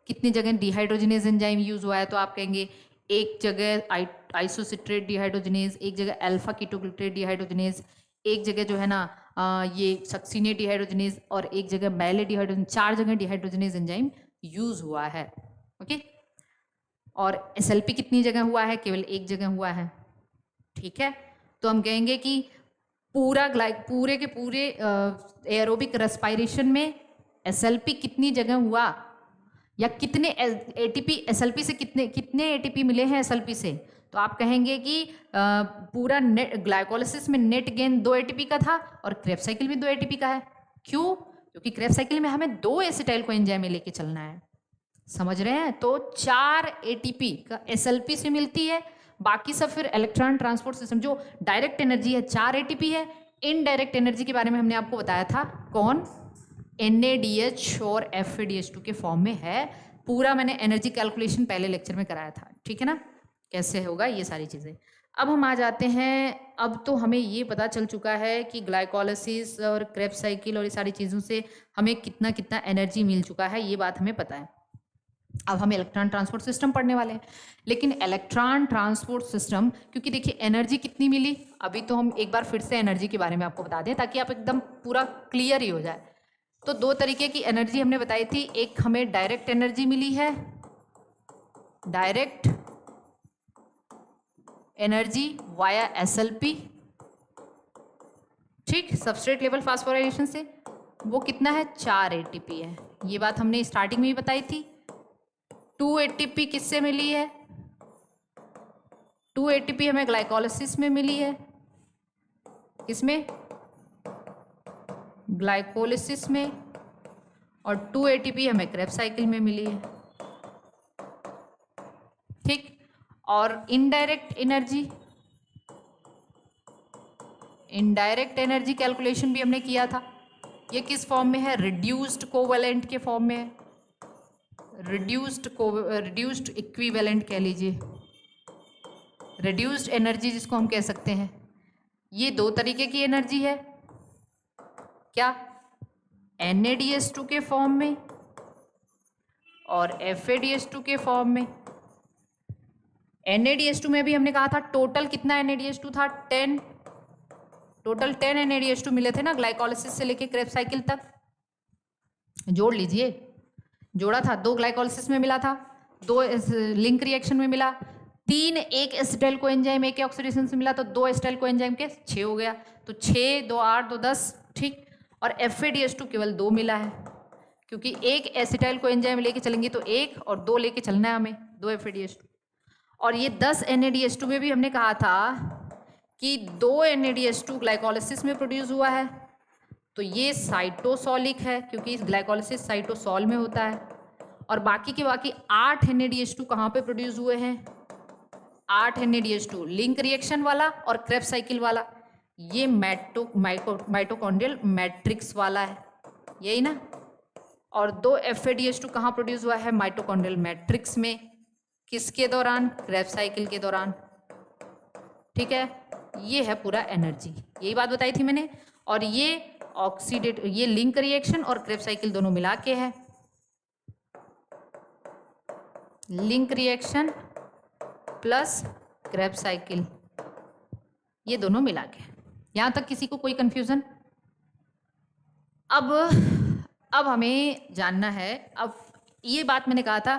कितनी जगह डिहाइड्रोजिनेज एंजाइम यूज़ हुआ है, तो आप कहेंगे एक जगह आइसोसिट्रेट डिहाइड्रोजिनेज, एक जगह अल्फा कीटोग्लूटारेट डिहाइड्रोजिनेज, एक जगह जो है ना ये सक्सिनेट डिहाइड्रोजिनेज, और एक जगह मैले डिहाइड्रोजिनेज, 4 जगह डिहाइड्रोजिनेज एंजाइम यूज़ हुआ है। ओके, और SLP कितनी जगह हुआ है? केवल एक जगह हुआ है। ठीक है, तो हम कहेंगे कि पूरे के पूरे एरोबिक रेस्पिरेशन में SLP कितनी जगह हुआ, या कितने ATP SLP से कितने ATP मिले हैं SLP से? तो आप कहेंगे कि पूरा नेट ग्लाइकोलाइसिस में नेट गेन 2 ATP का था, और क्रेब्स साइकिल में 2 ATP का है। क्यों? क्योंकि क्रेब्स साइकिल में हमें 2 एसिटाइल कोएंजाइम लेके चलना है, समझ रहे हैं? तो 4 ATP का SLP से मिलती है, बाकी सब फिर इलेक्ट्रॉन ट्रांसपोर्ट सिस्टम, जो डायरेक्ट एनर्जी है 4 ATP है। इनडायरेक्ट एनर्जी के बारे में हमने आपको बताया था, कौन? NADH और FADH2 के फॉर्म में है। पूरा मैंने एनर्जी कैलकुलेशन पहले लेक्चर में कराया था, ठीक है ना, कैसे होगा ये सारी चीज़ें। अब हम आ जाते हैं, अब तो हमें ये पता चल चुका है कि ग्लाइकोलाइसिस और क्रेब्स साइकिल और ये सारी चीज़ों से हमें कितना कितना एनर्जी मिल चुका है, ये बात हमें पता है। अब हम इलेक्ट्रॉन ट्रांसपोर्ट सिस्टम पढ़ने वाले हैं। लेकिन इलेक्ट्रॉन ट्रांसपोर्ट सिस्टम, क्योंकि देखिए एनर्जी कितनी मिली, अभी तो हम एक बार फिर से एनर्जी के बारे में आपको बता दें ताकि आप एकदम पूरा क्लियर ही हो जाए। तो दो तरीके की एनर्जी हमने बताई थी, एक हमें डायरेक्ट एनर्जी मिली है, डायरेक्ट एनर्जी वाया एसएलपी, ठीक, सबस्ट्रेट लेवल फास्फोराइलेशन से, वो कितना है 4 एटीपी है। ये बात हमने स्टार्टिंग में ही बताई थी। 2 एटीपी किससे मिली है, 2 एटीपी हमें ग्लाइकोलिसिस में मिली है, किसमें, ग्लाइकोलिसिस में, और 2 एटीपी हमें क्रेब्स साइकिल में मिली है, ठीक। और इनडायरेक्ट एनर्जी कैलकुलेशन भी हमने किया था। ये किस फॉर्म में है, रिड्यूस्ड कोवेलेंट के फॉर्म में है, रिड्यूस्ड इक्विवेलेंट कह लीजिए, रिड्यूस्ड एनर्जी जिसको हम कह सकते हैं। ये दो तरीके की एनर्जी है, क्या, NaDH2 के फॉर्म में और FADH2 के फॉर्म में। NaDH2 में भी हमने कहा था टोटल कितना NaDH2 था, 10, टोटल 10 NaDH2 मिले थे ना ग्लाइकोलिसिस से लेके क्रेब्स साइकिल तक। जोड़ लीजिए, जोड़ा था, 2 ग्लाइकोलिसिस में मिला था, 2 लिंक रिएक्शन में मिला, 3 एक एसिटाइल कोएंजाइम एक ऑक्सीडेशन से मिला, तो 2 एसिटाइल कोएंजाइम के 6 हो गया, तो 6 2 8 2 10, ठीक। और FADH2 केवल 2 मिला है, क्योंकि एक एसिटाइल कोएंजाइम लेके चलेंगे तो 1 और 2 लेके चलना है हमें, 2 FADH2। और ये 10 NaDH2 में भी हमने कहा था कि 2 NaDH2 ग्लाइकोलिसिस में प्रोड्यूस हुआ है, तो ये साइटोसॉलिक है क्योंकि इस ग्लाइकोलिसिस साइटोसॉल में होता है। और बाकी के बाकी 8 NaDH2 कहाँ पे प्रोड्यूस हुए हैं, 8 NaDH2 लिंक रिएक्शन वाला और क्रेब्स साइकिल वाला, ये माइटोकॉन्ड्रियल मैट्रिक्स वाला है, यही ना। और 2 FADH2 कहाँ प्रोड्यूस हुआ है, माइटोकॉन्ड्रियल मैट्रिक्स में, किसके दौरान, क्रेब्स साइकिल के दौरान, ठीक है। ये है पूरा एनर्जी, यही बात बताई थी मैंने। और ये लिंक रिएक्शन और क्रेब्स साइकिल दोनों मिला के है, link reaction plus Krebs cycle, ये दोनों मिला के। यहां तक किसी को कोई कंफ्यूजन? अब हमें जानना है, अब ये बात मैंने कहा था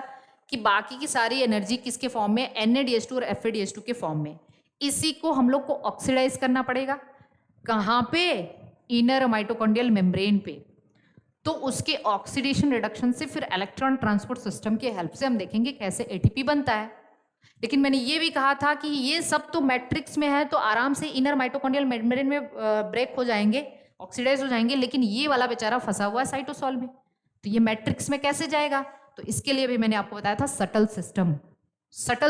कि बाकी की सारी एनर्जी किसके फॉर्म में, NaDH2 और FADH2 के फॉर्म में। इसी को हम लोग को ऑक्सीडाइज करना पड़ेगा, कहाँ पे, इनर माइटोकॉन्ड्रियल मेम्ब्रेन पे। तो उसके ऑक्सीडेशन रिडक्शन से फिर इलेक्ट्रॉन ट्रांसपोर्ट सिस्टम के हेल्प से हम देखेंगे कैसे ATP बनता है। लेकिन मैंने ये भी कहा था कि ये सब तो मैट्रिक्स में है, तो आराम से इनर माइटोकॉन्ड्रियल मेम्ब्रेन में ब्रेक हो जाएंगे, ऑक्सीडाइज हो जाएंगे, लेकिन ये वाला बेचारा फंसा हुआ है साइटोसॉल में, तो ये मैट्रिक्स में कैसे जाएगा। तो इसके लिए भी मैंने आपको बताया था सटल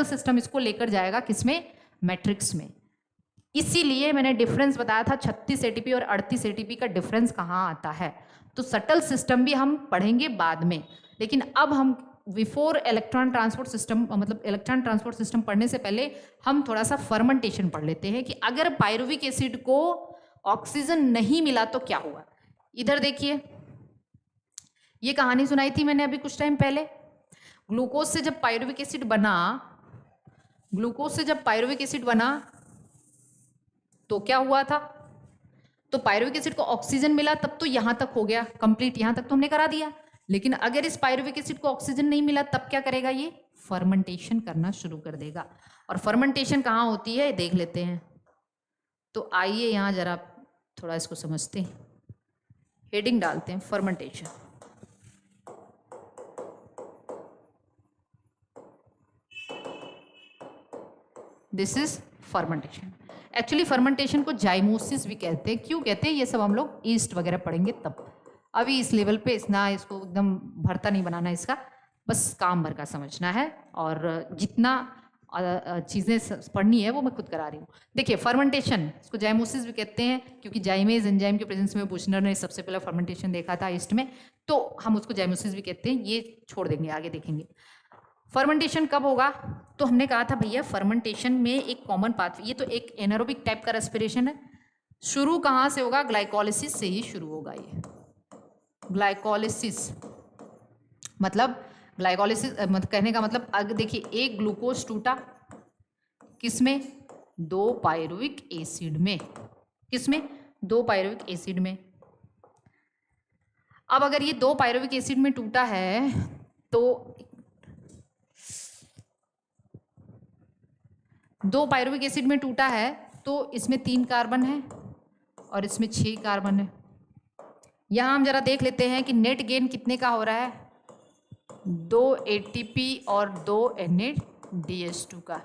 सिस्टम इसको लेकर जाएगा, किसमें, मैट्रिक्स में। इसीलिए मैंने डिफरेंस बताया था 36 ATP और 38 ATP का डिफरेंस कहाँ आता है। तो सटल सिस्टम भी हम पढ़ेंगे बाद में, लेकिन अब हम बिफोर इलेक्ट्रॉन ट्रांसपोर्ट सिस्टम, मतलब इलेक्ट्रॉन ट्रांसपोर्ट सिस्टम पढ़ने से पहले हम थोड़ा सा फर्मेंटेशन पढ़ लेते हैं कि अगर पायरुविक एसिड को ऑक्सीजन नहीं मिला तो क्या हुआ। इधर देखिए, ये कहानी सुनाई थी मैंने अभी कुछ टाइम पहले। ग्लूकोज से जब पायरुविक एसिड बना तो क्या हुआ था, तो पायरुविक एसिड को ऑक्सीजन मिला तब तो यहां तक हो गया कंप्लीट, यहां तक तो हमने करा दिया। लेकिन अगर इस पायरुविक एसिड को ऑक्सीजन नहीं मिला तब क्या करेगा, ये फर्मेंटेशन करना शुरू कर देगा। और फर्मेंटेशन कहाँ होती है देख लेते हैं। तो आइए यहाँ जरा थोड़ा इसको समझते हैं, हेडिंग डालते हैं, fermentation. This is fermentation. Actually fermentation को जाइमोसिस भी कहते हैं। क्यों कहते हैं, ये सब हम लोग ईस्ट वगैरह पढ़ेंगे तब। अभी इस लेवल पे इसको एकदम भरता नहीं बनाना, इसका बस काम भर का समझना है, और जितना चीज़ें पढ़नी है वो मैं खुद करा रही हूँ। देखिए फर्मेंटेशन, इसको जाइमोसिस भी कहते हैं क्योंकि जाइमेज एंजाइम के प्रेजेंस में बुशनर ने सबसे पहले फर्मेंटेशन देखा था ईस्ट में, तो हम उसको जाइमोसिस भी कहते हैं। ये छोड़ देंगे, आगे देखेंगे। फर्मेंटेशन कब होगा, तो हमने कहा था भैया फर्मेंटेशन में एक कॉमन पाथवे, ये तो एक एनारोबिक टाइप का रेस्पिरेशन है। शुरू कहाँ से होगा, ग्लाइकोलिसिस से ही शुरू होगा। ये ग्लाइकोलिसिस मतलब ग्लाइकोलिसिस मतलब कहने का मतलब अगर देखिए एक ग्लूकोज टूटा किसमें, 2 पायरुविक एसिड में, किसमें, 2 पायरुविक एसिड में। अब अगर ये 2 पायरुविक एसिड में टूटा है तो 2 पायरुविक एसिड में टूटा है तो इसमें 3 कार्बन है और इसमें 6 कार्बन है। यहां हम जरा देख लेते हैं कि नेट गेन कितने का हो रहा है, 2 ATP और 2 NADH2 का।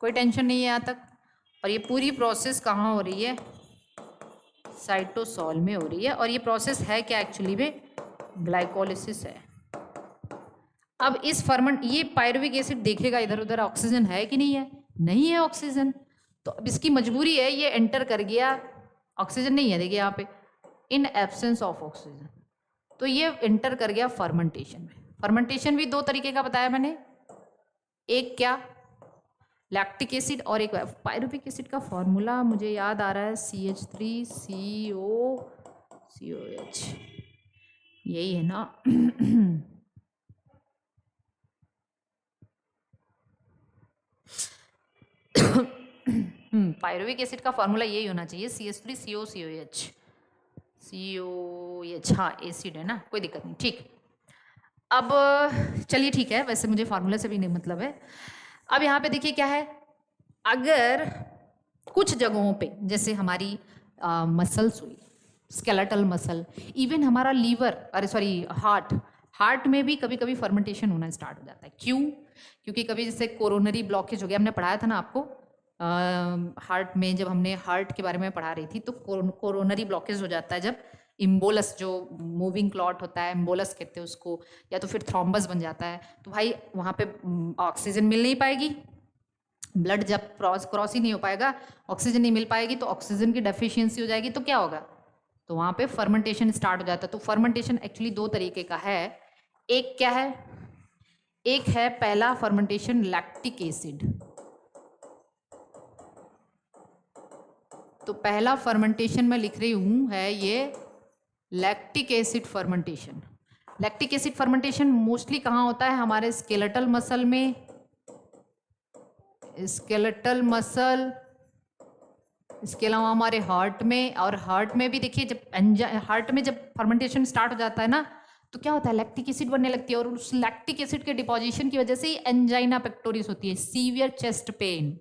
कोई टेंशन नहीं है यहाँ तक। और ये पूरी प्रोसेस कहाँ हो रही है, साइटोसॉल में हो रही है। और ये प्रोसेस है क्या, एक्चुअली में ग्लाइकोलिसिस है। अब इस फर्मेंट, ये पायरुविक एसिड देखेगा इधर उधर ऑक्सीजन है कि नहीं है, नहीं है ऑक्सीजन, तो अब इसकी मजबूरी है ये एंटर कर गया, ऑक्सीजन नहीं है देखिए यहाँ पे, इन एब्सेंस ऑफ ऑक्सीजन, तो ये एंटर कर गया फर्मेंटेशन में। फर्मेंटेशन भी 2 तरीके का बताया मैंने, एक क्या, लैक्टिक एसिड, और एक पायरुविक एसिड का फॉर्मूला मुझे याद आ रहा है CH3COOH, यही है ना। पायरुविक एसिड का फॉर्मूला यही होना चाहिए, CH3COOH, हाँ एसिड है ना, कोई दिक्कत नहीं, ठीक। अब चलिए ठीक है, वैसे मुझे फार्मूला से भी नहीं मतलब है। अब यहाँ पे देखिए क्या है, अगर कुछ जगहों पे जैसे हमारी मसल्स हुई, स्केलेटल मसल, इवन हमारा लीवर, अरे सॉरी हार्ट में भी कभी कभी फर्मेंटेशन होना स्टार्ट हो जाता है। क्यों? क्योंकि कभी जैसे कोरोनरी ब्लॉकेज हो गया, हमने पढ़ाया था ना आपको हार्ट में, जब हमने हार्ट के बारे में पढ़ा रही थी, तो कोरोनरी ब्लॉकेज हो जाता है जब इम्बोलस, जो मूविंग क्लॉट होता है, इम्बोलस कहते हैं उसको, या तो फिर थ्रोम्बस बन जाता है, तो भाई वहाँ पे ऑक्सीजन मिल नहीं पाएगी, ब्लड जब क्रॉस ही नहीं हो पाएगा, ऑक्सीजन नहीं मिल पाएगी, तो ऑक्सीजन की डेफिशिएंसी हो जाएगी, तो क्या होगा, तो वहाँ पे फर्मेंटेशन स्टार्ट हो जाता है। तो फर्मेंटेशन एक्चुअली 2 तरीके का है, एक क्या है, एक है पहला फर्मेंटेशन लैक्टिक एसिड, तो पहला फर्मेंटेशन मैं लिख रही हूँ है ये lactic acid fermentation. Lactic acid fermentation mostly कहाँ होता है, हमारे स्केलेटल मसल में, स्केलेटल मसल, इसके अलावा हमारे हार्ट में, और हार्ट में भी देखिए जब हार्ट में जब फर्मेंटेशन स्टार्ट हो जाता है ना, तो क्या होता है, लैक्टिक एसिड बनने लगती है, और उस लैक्टिक एसिड के डिपोजिशन की वजह से ही एंजाइना पेक्टोरिस होती है, severe chest pain.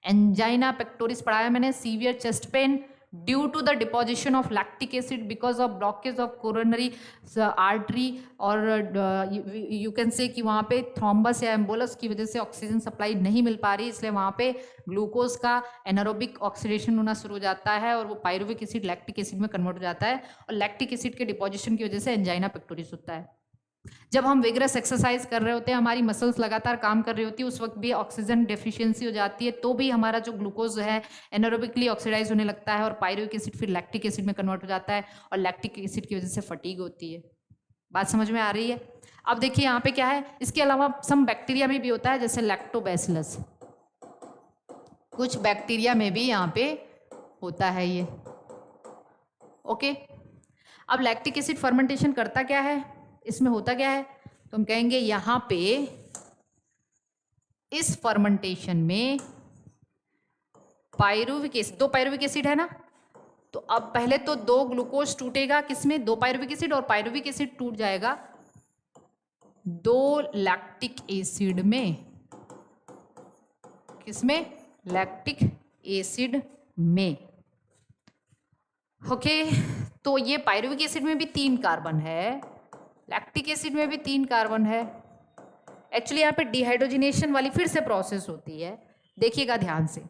Angina pectoris पढ़ाया मैंने, severe chest pain due to the deposition of lactic acid because of blockage of coronary artery, और यू कैन से कि वहाँ पे थ्रोम्बस या एम्बोलस की वजह से ऑक्सीजन सप्लाई नहीं मिल पा रही, इसलिए वहाँ पे ग्लूकोज का एनारोबिक ऑक्सीडेशन होना शुरू हो जाता है, और वो पायरुविक एसिड लैक्टिक एसिड में कन्वर्ट हो जाता है, और लैक्टिक एसिड के डिपोजिशन की वजह से एंजाइना पेक्टोरिस होता है। जब हम विग्रस एक्सरसाइज कर रहे होते हैं, हमारी मसल्स लगातार काम कर रही होती है, उस वक्त भी ऑक्सीजन डेफिशिएंसी हो जाती है, तो भी हमारा जो ग्लूकोज है एनारोबिकली ऑक्सीडाइज होने लगता है, और पायरुविक एसिड फिर लैक्टिक एसिड में कन्वर्ट हो जाता है, और लैक्टिक एसिड की वजह से फटीग होती है। बात समझ में आ रही है? अब देखिए यहाँ पे क्या है, इसके अलावा सम बैक्टीरिया में भी होता है, जैसे लैक्टोबैसिलस, कुछ बैक्टीरिया में भी यहाँ पे होता है ये। ओके, अब लैक्टिक एसिड फर्मेंटेशन करता क्या है, इसमें होता क्या है, तो हम कहेंगे यहां पे इस फर्मेंटेशन में पायरुविक एसिड, 2 पायरुविक एसिड है ना, तो अब पहले तो 2 ग्लूकोज टूटेगा, किसमें, 2 पायरुविक एसिड, और पायरुविक एसिड टूट जाएगा 2 लैक्टिक एसिड में, किसमें, लैक्टिक एसिड में। ओके, तो ये पायरुविक एसिड में भी 3 कार्बन है, लैक्टिक एसिड में भी 3 कार्बन है। एक्चुअली यहाँ पे डिहाइड्रोजिनेशन वाली फिर से प्रोसेस होती है, देखिएगा ध्यान से,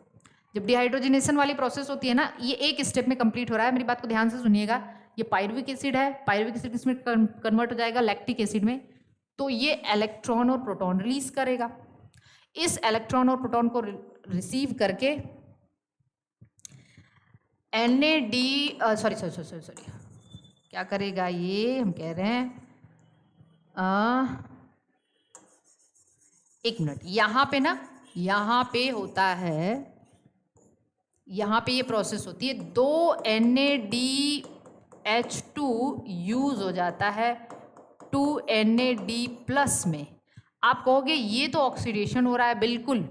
जब डिहाइड्रोजिनेशन वाली प्रोसेस होती है ना, ये एक स्टेप में कंप्लीट हो रहा है, मेरी बात को ध्यान से सुनिएगा। ये पायरुविक एसिड है, पायरुविक एसिड इसमें कन्वर्ट हो जाएगा लैक्टिक एसिड में, तो ये इलेक्ट्रॉन और प्रोटॉन रिलीज करेगा। इस इलेक्ट्रॉन और प्रोटॉन को रिसीव करके सॉरी क्या करेगा ये, हम कह रहे हैं 1 मिनट, यहाँ पे ना, यहाँ पे होता है, यहाँ पे ये प्रोसेस होती है, 2 NADH2 यूज हो जाता है 2 NAD+ में, आप कहोगे ये तो ऑक्सीडेशन हो रहा है, बिल्कुल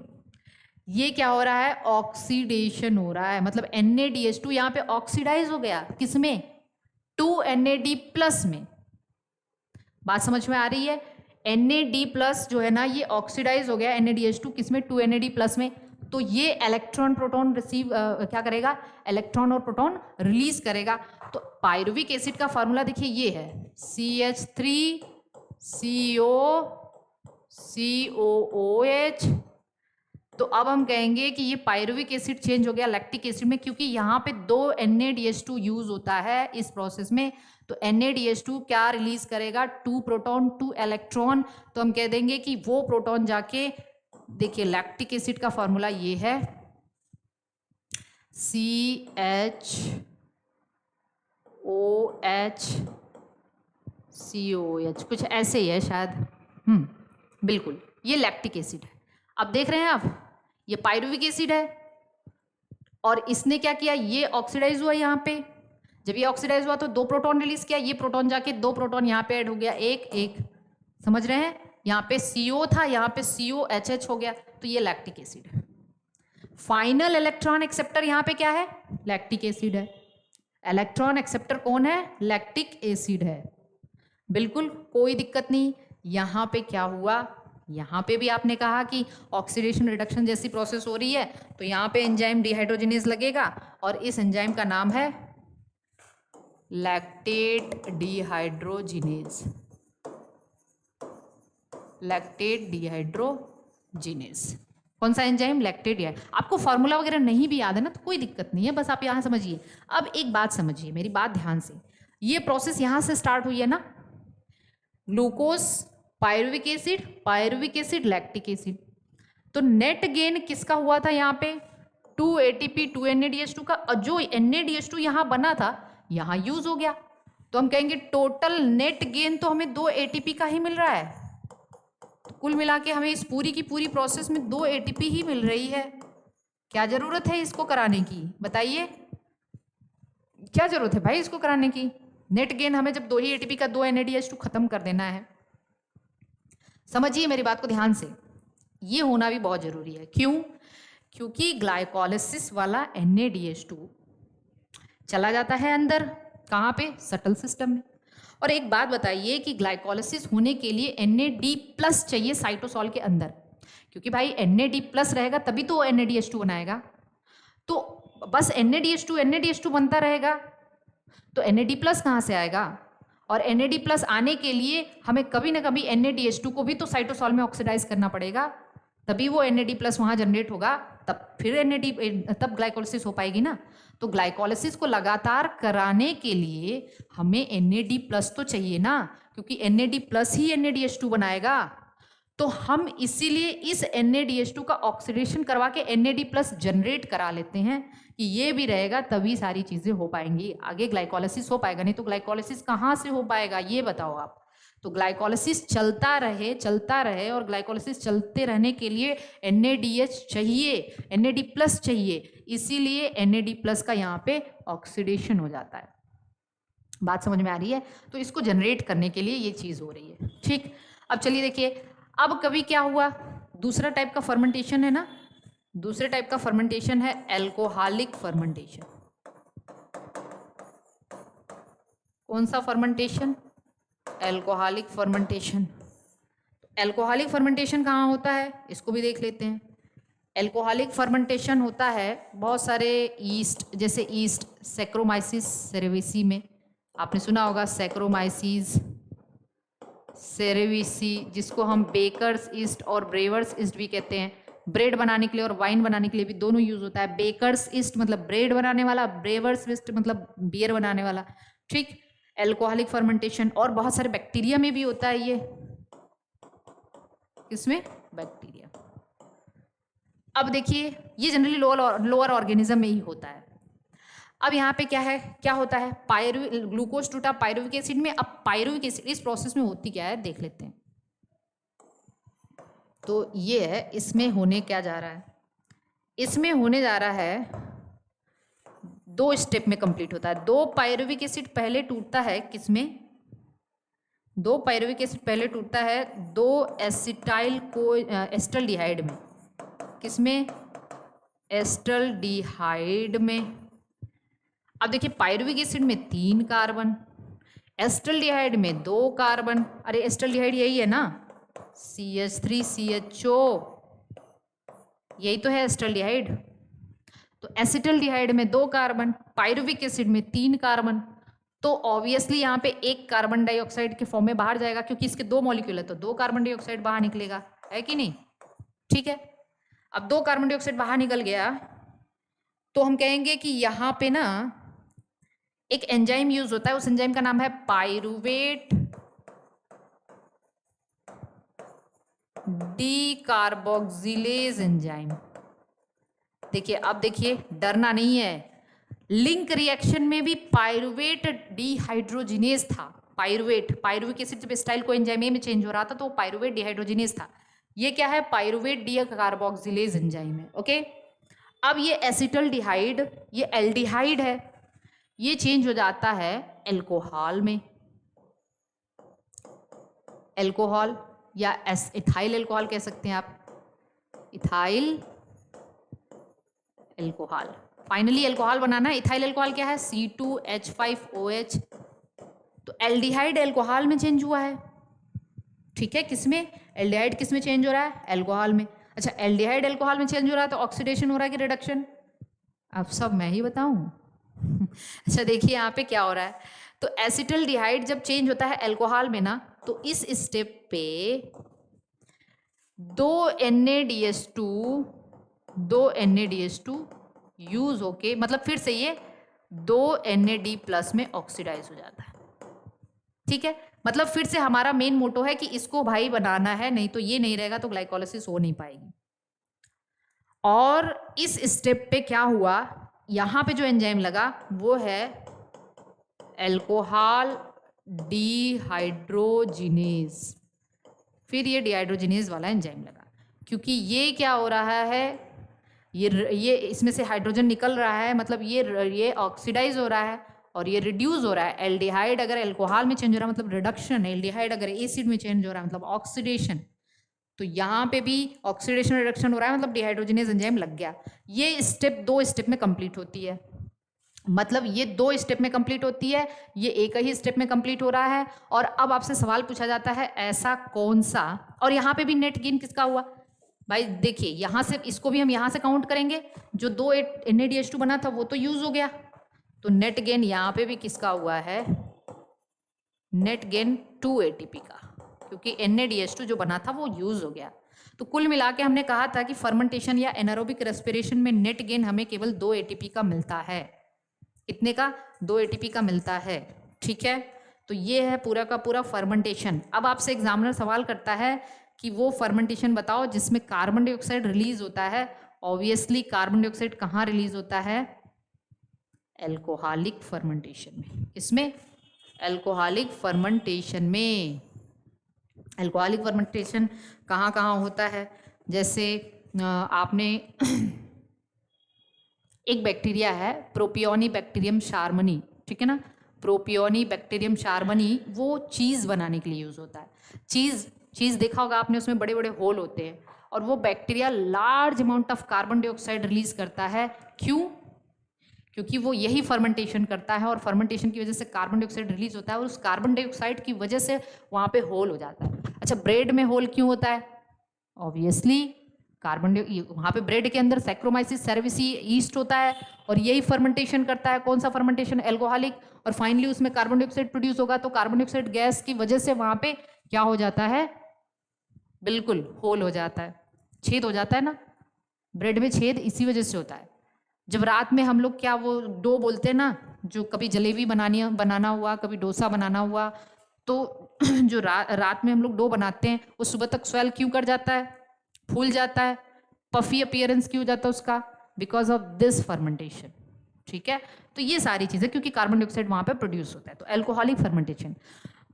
ये क्या हो रहा है, ऑक्सीडेशन हो रहा है। मतलब NaDH2 यहाँ पे ऑक्सीडाइज हो गया, किसमें, 2NAD प्लस में। बात समझ में आ रही है। NAD प्लस जो है ना ये ऑक्सीडाइज हो गया NaDH2 किसमें, 2NAD प्लस में। तो ये इलेक्ट्रॉन प्रोटॉन रिसीव क्या करेगा, इलेक्ट्रॉन और प्रोटॉन रिलीज करेगा। तो पायरुविक एसिड का फॉर्मूला देखिए ये है CH3COCOOH। तो अब हम कहेंगे कि ये पायरुविक एसिड चेंज हो गया लैक्टिक एसिड में, क्योंकि यहाँ पे 2 NaDH2 यूज होता है इस प्रोसेस में। तो NaDH2 क्या रिलीज करेगा, 2 प्रोटॉन 2 इलेक्ट्रॉन। तो हम कह देंगे कि वो प्रोटॉन जाके, देखिए लैक्टिक एसिड का फॉर्मूला ये है CHOHCOH, कुछ ऐसे ही है शायद। बिल्कुल ये लैक्टिक एसिड है। अब देख रहे हैं आप, ये पायरुविक एसिड है और इसने क्या किया, ये ऑक्सीडाइज हुआ यहाँ पे। जब ये ऑक्सीडाइज हुआ तो 2 प्रोटॉन रिलीज किया, ये प्रोटॉन जाके 2 प्रोटॉन यहाँ पे ऐड हो गया, एक एक, समझ रहे हैं। यहाँ पे CO था, यहाँ पे COHH हो गया, तो ये लैक्टिक एसिड है। फाइनल इलेक्ट्रॉन एक्सेप्टर यहाँ पे क्या है, लैक्टिक एसिड है। इलेक्ट्रॉन एक्सेप्टर कौन है, लैक्टिक एसिड है। बिल्कुल कोई दिक्कत नहीं। यहाँ पे क्या हुआ, यहाँ पे भी आपने कहा कि ऑक्सीडेशन रिडक्शन जैसी प्रोसेस हो रही है, तो यहाँ पे एंजाइम डिहाइड्रोजिनेज लगेगा और इस एंजाइम का नाम है लैक्टेट डिहाइड्रोजिनेज। लैक्टेट डिहाइड्रोजिनेज कौन सा एंजाइम, लैक्टेट है। आपको फॉर्मूला वगैरह नहीं भी याद है ना तो कोई दिक्कत नहीं है, बस आप यहाँ समझिए। अब एक बात समझिए, मेरी बात ध्यान से, ये प्रोसेस यहाँ से स्टार्ट हुई है ना, glucose pyruvic acid lactic acid. तो नेट गेन किसका हुआ था यहाँ पे, 2 ATP 2 NaDH2 का। जो NaDH2 यहाँ बना था यहाँ यूज हो गया, तो हम कहेंगे टोटल नेट गेन तो हमें 2 ATP का ही मिल रहा है। तो कुल मिला के हमें इस पूरी की पूरी प्रोसेस में 2 ATP ही मिल रही है। क्या जरूरत है इसको कराने की, बताइए, क्या जरूरत है भाई इसको कराने की। नेट गेन हमें जब 2 ही ATP का 2 NaDH2 खत्म कर देना है। समझिए मेरी बात को ध्यान से, ये होना भी बहुत जरूरी है। क्यों, क्योंकि ग्लाइकोलिसिस वाला NaDH2 चला जाता है अंदर, कहाँ पे, सटल सिस्टम में। और एक बात बताइए कि ग्लाइकोलिसिस होने के लिए NAD+ चाहिए साइटोसॉल के अंदर, क्योंकि भाई NAD+ रहेगा तभी तो NaDH2 बनाएगा। तो बस NaDH2 बनता रहेगा तो NAD+ कहाँ से आएगा। और NAD+ आने के लिए हमें कभी ना कभी NaDH2 को भी तो साइटोसॉल में ऑक्सीडाइज करना पड़ेगा, तभी वो NAD+ वहाँ जनरेट होगा, तब फिर तब ग्लाइकोलिसिस हो पाएगी ना। तो ग्लाइकोलिसिस को लगातार कराने के लिए हमें NAD+ तो चाहिए ना, क्योंकि NAD+ ही NaDH2 बनाएगा। तो हम इसीलिए इस NaDH2 का ऑक्सीडेशन करवा के NAD+ जनरेट करा लेते हैं कि ये भी रहेगा तभी सारी चीजें हो पाएंगी, आगे ग्लाइकोलिसिस हो पाएगा। नहीं तो ग्लाइकोलिसिस कहाँ से हो पाएगा, ये बताओ आप। तो ग्लाइकोलिसिस चलता रहे और ग्लाइकोलिसिस चलते रहने के लिए NADH चाहिए, NAD+ चाहिए, इसीलिए NAD+ का यहाँ पे ऑक्सीडेशन हो जाता है। बात समझ में आ रही है। तो इसको जनरेट करने के लिए ये चीज हो रही है, ठीक। अब चलिए देखिए, अब कभी क्या हुआ, दूसरा टाइप का फर्मेंटेशन है ना, दूसरे टाइप का फर्मेंटेशन है एल्कोहलिक फर्मेंटेशन। कौन सा fermentation, alcoholic fermentation. Alcoholic fermentation कहाँ होता है, इसको भी देख लेते हैं। एल्कोहलिक फर्मेंटेशन होता है बहुत सारे ईस्ट, जैसे ईस्ट सैक्रोमाइसिस सेरेविसी में, आपने सुना होगा सैक्रोमाइसिस सेरेविसी, जिसको हम बेकर्स ईस्ट और ब्रेवर्स ईस्ट भी कहते हैं। ब्रेड बनाने के लिए और वाइन बनाने के लिए भी दोनों यूज होता है। बेकर्स ईस्ट मतलब ब्रेड बनाने वाला, ब्रेवर्स ईस्ट मतलब बियर बनाने वाला, ठीक। एल्कोहलिक फर्मेंटेशन और बहुत सारे बैक्टीरिया में भी होता है ये, किसमें, बैक्टीरिया। अब देखिए ये जनरली लोअर ऑर्गेनिज्म में ही होता है। अब यहाँ पे क्या है, क्या होता है, ग्लूकोज टूटा पायरुविक एसिड में। अब पायरुविक एसिड इस प्रोसेस में होती क्या है देख लेते हैं। तो ये है, इसमें होने क्या जा रहा है, इसमें होने जा रहा है 2 स्टेप में कंप्लीट होता है। 2 पायरुविक एसिड पहले टूटता है किसमें, दो पायरुविक एसिड पहले टूटता है दो एसिटाइल को एस्टल्डिहाइड में। किसमें? एस्टल्डिहाइड में। अब देखिए पायरुविक एसिड में 3 कार्बन, एस्टल्डिहाइड में 2 कार्बन। अरे एस्टल्डिहाइड यही है ना, CH3CHO, यही तो है एस्टल्डिहाइड। तो एसिटल्डिहाइड में 2 कार्बन, पायरुविक एसिड में 3 कार्बन। तो ऑब्वियसली यहाँ पे एक कार्बन डाइऑक्साइड के फॉर्म में बाहर जाएगा, क्योंकि इसके 2 मॉलिक्यूल है तो 2 कार्बन डाइऑक्साइड बाहर निकलेगा, है कि नहीं? ठीक है। अब 2 कार्बन डाइऑक्साइड बाहर निकल गया तो हम कहेंगे कि यहाँ पे ना एक एंजाइम यूज होता है, उस एंजाइम का नाम है पायरुवेट डीकार्बोक्सिलेज एंजाइम। देखिए अब देखिए, डरना नहीं है, लिंक रिएक्शन में भी पायरुवेट डिहाइड्रोजिनेज था। पायरुविक एसिड जब एसिटाइल कोएंजाइम में चेंज हो रहा था तो पायरुवेट डिहाइड्रोजिनेज था। ये क्या है? पायरुवेट डीकार्बोक्सिलेज एंजाइम है। ओके, अब ये एसिटल्डिहाइड, ये एल्डिहाइड है, ये चेंज हो जाता है एल्कोहल में। एल्कोहल या इथाइल एल्कोहल कह सकते हैं आप, इथाइल एल्कोहल। फाइनली एल्कोहल बनाना है। इथाइल एल्कोहल क्या है? C2H5OH। तो एल्डिहाइड एल्कोहल में चेंज हुआ है, ठीक है। किसमें? एल्डिहाइड किसमें चेंज हो रहा है? एल्कोहल में। अच्छा, एल्डिहाइड एल्कोहल में चेंज हो रहा है तो ऑक्सीडेशन हो रहा है कि रिडक्शन? अब सब मैं ही बताऊं? अच्छा देखिए यहाँ पे क्या हो रहा है, तो एसिटल्डिहाइड जब चेंज होता है एल्कोहल में ना, तो इस स्टेप पे 2 NaDH2 यूज होके, मतलब फिर से ये 2 NAD+ में ऑक्सीडाइज हो जाता है, ठीक है। मतलब फिर से हमारा मेन मोटो है कि इसको भाई बनाना है, नहीं तो ये नहीं रहेगा तो ग्लाइकोलाइसिस हो नहीं पाएगी। और इस स्टेप पे क्या हुआ, यहां पे जो एंजाइम लगा वो है एल्कोहल डिहाइड्रोजिनेज। फिर ये डिहाइड्रोजिनेज वाला एंजाइम लगा, क्योंकि ये क्या हो रहा है, ये इसमें से हाइड्रोजन निकल रहा है, मतलब ये ऑक्सीडाइज हो रहा है और ये रिड्यूस हो रहा है। एल्डिहाइड अगर एल्कोहल में चेंज हो रहा है मतलब रिडक्शन, एल्डिहाइड अगर एसिड में चेंज हो रहा है मतलब ऑक्सीडेशन। तो यहाँ पे भी ऑक्सीडेशन रिडक्शन हो रहा है, मतलब डिहाइड्रोजिनेज एंजाइम लग गया। ये स्टेप 2 स्टेप में कंप्लीट होती है, मतलब ये 2 स्टेप में कंप्लीट होती है, ये एक ही स्टेप में कंप्लीट हो रहा है। और अब आपसे सवाल पूछा जाता है ऐसा कौन सा, और यहाँ पे भी नेट गेन किसका हुआ भाई? देखिए यहाँ से इसको भी हम यहाँ से काउंट करेंगे, जो 2 NaDH2 बना था वो तो यूज हो गया, तो नेट गेन यहाँ पे भी किसका हुआ है? नेट गेन 2 ATP का, क्योंकि NaDH2 जो बना था वो यूज हो गया। तो कुल मिला के हमने कहा था कि फर्मेंटेशन या एनारोबिक रेस्पिरेशन में नेट गेन हमें केवल 2 ATP का मिलता है। कितने का? 2 ATP का मिलता है, ठीक है। तो ये है पूरा का पूरा फर्मेंटेशन। अब आपसे एग्जामिनर सवाल करता है कि वो फर्मेंटेशन बताओ जिसमें कार्बन डाइऑक्साइड रिलीज होता है। ऑब्वियसली कार्बन डाइऑक्साइड कहाँ रिलीज होता है? एल्कोहलिक फर्मेंटेशन में। किसमें? एल्कोहलिक फर्मेंटेशन में। एल्कोहलिक फर्मेंटेशन कहाँ कहाँ होता है? जैसे आपने एक बैक्टीरिया है प्रोपियोनी बैक्टीरियम शार्मनी, ठीक है ना। प्रोपियोनी बैक्टीरियम शार्मनी वो चीज़ बनाने के लिए यूज़ होता है। चीज़ देखा होगा आपने, उसमें बड़े बड़े होल होते हैं और वो bacteria large amount of carbon dioxide release करता है। क्यों? क्योंकि वो यही फर्मेंटेशन करता है और फर्मेंटेशन की वजह से कार्बन डाइऑक्साइड रिलीज होता है और उस कार्बन डाइऑक्साइड की वजह से वहाँ पे होल हो जाता है। अच्छा, ब्रेड में होल क्यों होता है? ऑब्वियसली कार्बन वहाँ पे ब्रेड के अंदर सैक्रोमाइसिस सेरेविसी ईस्ट होता है और यही फर्मेंटेशन करता है। कौन सा फर्मेंटेशन? एल्कोहलिक। और फाइनली उसमें कार्बन डाइऑक्साइड प्रोड्यूस होगा, तो कार्बन डाइऑक्साइड गैस की वजह से वहाँ पे क्या हो जाता है? बिल्कुल होल हो जाता है, छेद हो जाता है ना। ब्रेड में छेद इसी वजह से होता है। जब रात में हम लोग क्या वो डो बोलते हैं ना, जो कभी जलेबी बनाना हुआ, कभी डोसा बनाना हुआ, तो जो रात में हम लोग डो बनाते हैं वो सुबह तक स्वेल क्यों कर जाता है? फूल जाता है, पफी अपीयरेंस क्यों हो जाता है उसका? बिकॉज ऑफ दिस फर्मेंटेशन, ठीक है। तो ये सारी चीज़ें क्योंकि कार्बन डाइऑक्साइड वहाँ पे प्रोड्यूस होता है, तो एल्कोहलिक फर्मेंटेशन।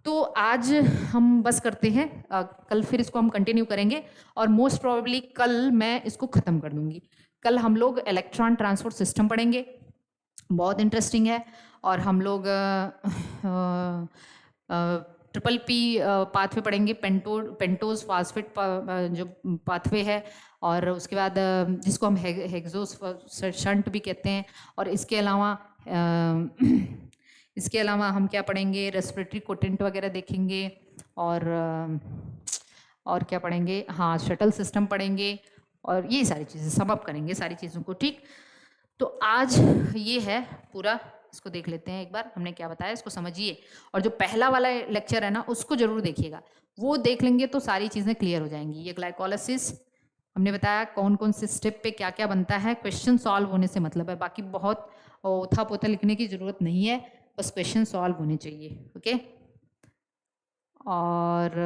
तो आज हम बस करते हैं, कल फिर इसको हम कंटिन्यू करेंगे और मोस्ट प्रोबेबली कल मैं इसको ख़त्म कर दूंगी। कल हम लोग इलेक्ट्रॉन ट्रांसपोर्ट सिस्टम पढ़ेंगे, बहुत इंटरेस्टिंग है। और हम लोग ट्रिपल पी पाथवे पढ़ेंगे, पेंटोज फास्फेट जो पाथवे है, और उसके बाद जिसको हम हेक्सोस शंट भी कहते हैं। और इसके अलावा इसके अलावा हम क्या पढ़ेंगे, रेस्पिरेटरी कोटेंट वगैरह देखेंगे, और क्या पढ़ेंगे, हाँ शटल सिस्टम पढ़ेंगे, और ये सारी चीज़ें सम अप करेंगे सारी चीज़ों को। ठीक, तो आज ये है पूरा, इसको देख लेते हैं एक बार, हमने क्या बताया इसको समझिए। और जो पहला वाला लेक्चर है ना उसको जरूर देखिएगा, वो देख लेंगे तो सारी चीज़ें क्लियर हो जाएंगी। ये ग्लाइकोलाइसिस हमने बताया कौन कौन से स्टेप पे क्या क्या बनता है, क्वेश्चन सॉल्व होने से मतलब है, बाकी बहुत उथा पोथा लिखने की ज़रूरत नहीं है, बस क्वेश्चन सॉल्व होने चाहिए। ओके, और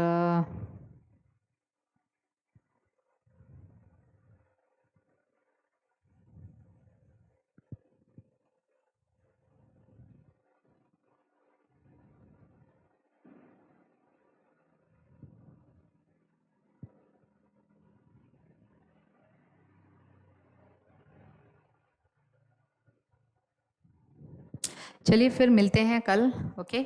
चलिए फिर मिलते हैं कल। ओके।